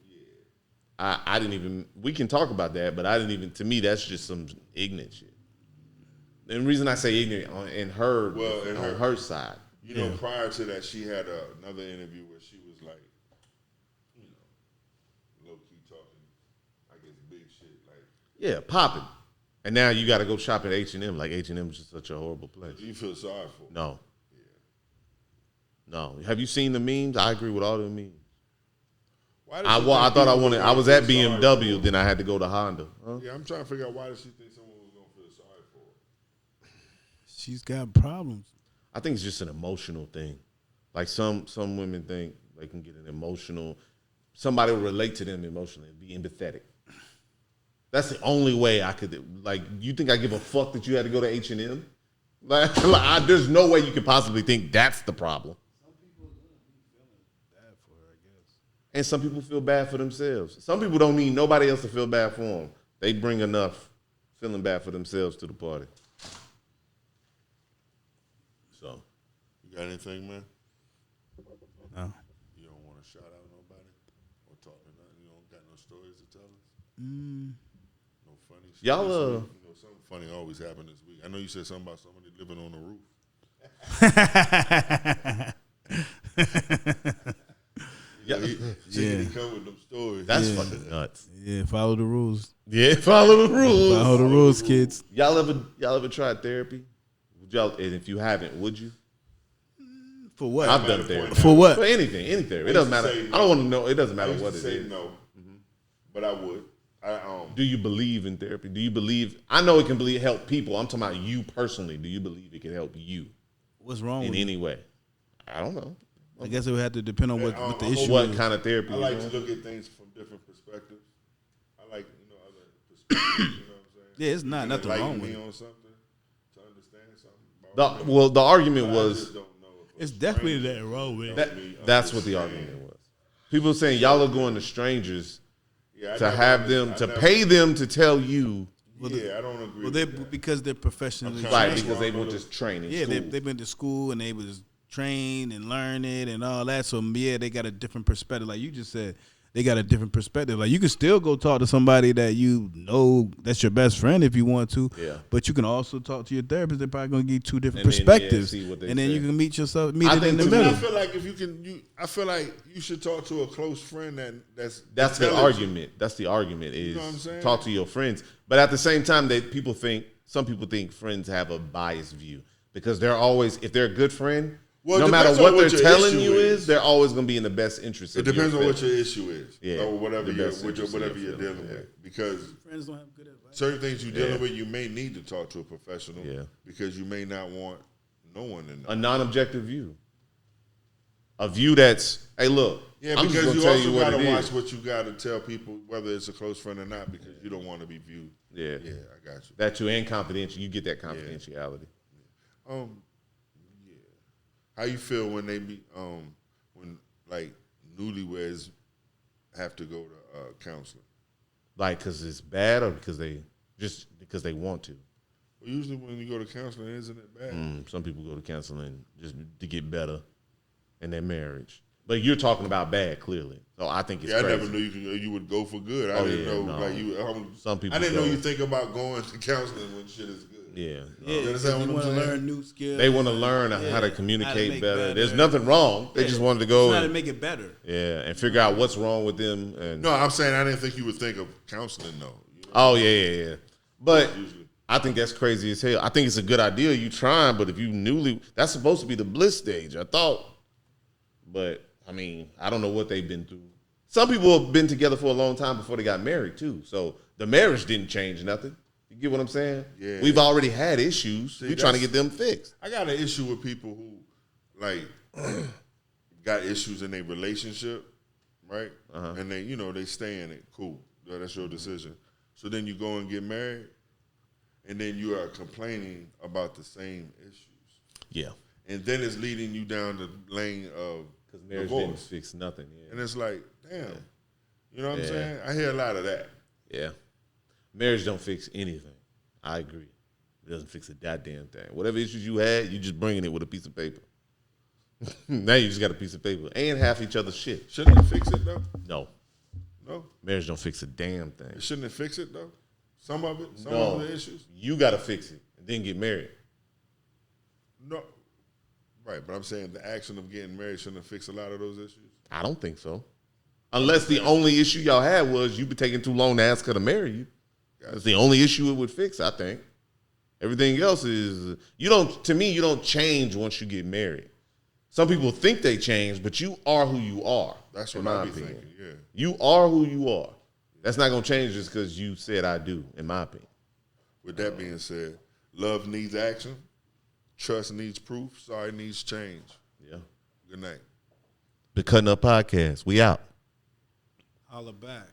Speaker 3: I didn't even. We can talk about that, but I didn't even. To me, that's just some ignorant shit. And the reason I say ignorant on her side.
Speaker 1: You know, prior to that, she had another interview where she was like, low key talking, I guess, big shit, like.
Speaker 3: Yeah, popping. And now you got to go shop at H&M. Like H&M is just such a horrible place.
Speaker 1: Do you feel sorry for her?
Speaker 3: No. No. Have you seen the memes? I agree with all the memes. I was at BMW, then I had to go to Honda. Huh?
Speaker 1: Yeah, I'm trying to figure out why does she think someone was gonna feel sorry for her?
Speaker 2: She's got problems.
Speaker 3: I think it's just an emotional thing. Like some women think they can get an emotional. Somebody will relate to them emotionally and be empathetic. That's the only way I could. Like, you think I give a fuck that you had to go to H&M? There's no way you could possibly think that's the problem. And some people feel bad for themselves. Some people don't need nobody else to feel bad for them. They bring enough feeling bad for themselves to the party. So,
Speaker 1: you got anything, man?
Speaker 2: No.
Speaker 1: You don't want to shout out nobody or talk to nothing? You don't got no stories to tell us? No funny shit?
Speaker 3: Y'all,
Speaker 1: you know, something funny always happened this week. I know you said something about somebody living on the roof. He come with them stories.
Speaker 3: That's fucking nuts.
Speaker 2: Yeah, follow the rules.
Speaker 3: Yeah, follow the rules.
Speaker 2: Follow the rules, kids.
Speaker 3: Y'all ever tried therapy? Would y'all? And if you haven't, would you?
Speaker 2: For what?
Speaker 3: I've done therapy.
Speaker 2: For what?
Speaker 3: For anything, any therapy. It doesn't matter. I don't want to know. It doesn't matter what it is.
Speaker 1: No, but I would.
Speaker 3: Do you believe in therapy? Do you believe? I know it can help people. I'm talking about you personally. Do you believe it can help you?
Speaker 2: What's wrong
Speaker 3: in
Speaker 2: with
Speaker 3: any way? I don't know.
Speaker 2: I guess it would have to depend on what the issue
Speaker 3: What
Speaker 2: is.
Speaker 3: kind of therapy?
Speaker 1: I like to look at things from different perspectives. I like other perspectives. You know what I'm saying?
Speaker 2: Yeah, it's not nothing wrong with
Speaker 1: me
Speaker 2: it.
Speaker 1: on something to understand something.
Speaker 3: The argument
Speaker 1: I
Speaker 3: was
Speaker 1: just don't know if
Speaker 2: It's definitely that wrong with it.
Speaker 3: that's what the argument was. People saying y'all are going to strangers to pay them to tell you.
Speaker 1: I don't agree.
Speaker 2: Well, because they're professionally
Speaker 3: Right,
Speaker 2: trained.
Speaker 3: because they went to training.
Speaker 2: Yeah, they've been to school and they was trained and learn it and all that. So yeah, they got a different perspective. Like you just said, they got a different perspective. Like you can still go talk to somebody that you know that's your best friend if you want to.
Speaker 3: Yeah.
Speaker 2: But you can also talk to your therapist. They're probably gonna give you two different
Speaker 3: And then,
Speaker 2: perspectives.
Speaker 3: see what they
Speaker 2: and then
Speaker 3: say.
Speaker 2: you can meet it in
Speaker 3: I
Speaker 2: the
Speaker 3: think
Speaker 2: middle.
Speaker 1: I feel like I feel like you should talk to a close friend that's
Speaker 3: the argument. That's the argument is
Speaker 1: know what I'm saying?
Speaker 3: talk to your friends. But at the same time, some people think friends have a biased view because they're always, if they're a good friend,
Speaker 1: Well,
Speaker 3: no matter
Speaker 1: depends
Speaker 3: what
Speaker 1: on
Speaker 3: they're
Speaker 1: your
Speaker 3: telling
Speaker 1: issue
Speaker 3: you is, they're always going to be in the best interest
Speaker 1: It
Speaker 3: of your
Speaker 1: depends on what
Speaker 3: family.
Speaker 1: your issue is,
Speaker 3: Yeah,
Speaker 1: or whatever
Speaker 3: the best interest of
Speaker 1: whatever
Speaker 3: your
Speaker 1: you're
Speaker 3: family,
Speaker 1: dealing
Speaker 3: yeah.
Speaker 1: with. Because
Speaker 2: Friends don't have good advice.
Speaker 1: certain things you're dealing with, you may need to talk to a professional.
Speaker 3: Yeah.
Speaker 1: Because you may not want no one to know.
Speaker 3: A non-objective view. A view that's, hey, look,
Speaker 1: Yeah,
Speaker 3: I'm just
Speaker 1: because
Speaker 3: gonna
Speaker 1: you
Speaker 3: tell
Speaker 1: also
Speaker 3: you what
Speaker 1: got to
Speaker 3: it
Speaker 1: watch
Speaker 3: is.
Speaker 1: what you got to tell people, whether it's a close friend or not, because you don't want to be viewed.
Speaker 3: Yeah.
Speaker 1: Yeah, I got you.
Speaker 3: That too, and confidential. You get that confidentiality.
Speaker 1: Yeah. How you feel when they be when like newlyweds have to go to counseling?
Speaker 3: Like, because it's bad or because they want to?
Speaker 1: Well, usually when you go to counseling, isn't it bad?
Speaker 3: Some people go to counseling just to get better in their marriage. But you're talking about bad, clearly. So I think it's crazy.
Speaker 1: I never knew you would go for good. I didn't know like you.
Speaker 3: Some people
Speaker 1: I didn't
Speaker 3: go.
Speaker 1: know you think about going to counseling when shit is good.
Speaker 3: Yeah.
Speaker 2: Yeah,
Speaker 1: You understand what
Speaker 2: you
Speaker 1: I'm
Speaker 2: want to
Speaker 1: saying?
Speaker 2: learn new skills.
Speaker 3: They want to learn how to
Speaker 2: how to
Speaker 3: communicate
Speaker 2: make
Speaker 3: better.
Speaker 2: better.
Speaker 3: There's nothing wrong. They just wanted to go
Speaker 2: Trying to
Speaker 3: and,
Speaker 2: make it better.
Speaker 3: and figure out what's wrong with them. And
Speaker 1: No, I'm saying I didn't think you would think of counseling though. You know?
Speaker 3: oh yeah. But
Speaker 1: Usually.
Speaker 3: I think that's crazy as hell. I think it's a good idea you trying, but if you that's supposed to be the bliss stage, I thought. But I mean, I don't know what they've been through. Some people have been together for a long time before they got married too. So the marriage didn't change nothing. You get what I'm saying?
Speaker 1: Yeah.
Speaker 3: We've already had issues. We're trying to get them fixed.
Speaker 1: I got an issue with people who like got issues in their relationship, right? And they stay in it. Cool. Yeah, that's your decision. So then you go and get married, and then you are complaining about the same issues.
Speaker 3: Yeah.
Speaker 1: And then it's leading you down the lane of
Speaker 3: Because marriage
Speaker 1: divorce.
Speaker 3: didn't fix nothing. Yeah.
Speaker 1: And it's like, damn. You know what I'm
Speaker 3: Yeah.
Speaker 1: saying? I hear a lot of that.
Speaker 3: Yeah. Marriage don't fix anything. I agree. It doesn't fix a goddamn thing. Whatever issues you had, you just bringing it with a piece of paper. Now you just got a piece of paper and half each other's shit.
Speaker 1: Shouldn't it fix it though?
Speaker 3: No.
Speaker 1: No.
Speaker 3: Marriage don't fix a damn thing.
Speaker 1: Shouldn't it fix it though? Some of it? Some
Speaker 3: No.
Speaker 1: of the issues?
Speaker 3: You got to fix it and then get married.
Speaker 1: No. Right, but I'm saying the action of getting married shouldn't have fixed a lot of those issues.
Speaker 3: I don't think so. Unless the only issue y'all had was you been taking too long to ask her to marry you. That's the only issue it would fix, I think. Everything else is, you don't change once you get married. Some people think they change, but you are who you are.
Speaker 1: That's
Speaker 3: in
Speaker 1: what
Speaker 3: my
Speaker 1: I be
Speaker 3: opinion.
Speaker 1: thinking, yeah.
Speaker 3: You are who you are. That's not going to change just because you said I do, in my opinion.
Speaker 1: With that being said, love needs action. Trust needs proof. Sorry needs change.
Speaker 3: Yeah.
Speaker 1: Good night.
Speaker 3: The Cutting Up Podcast. We out.
Speaker 2: Holla back.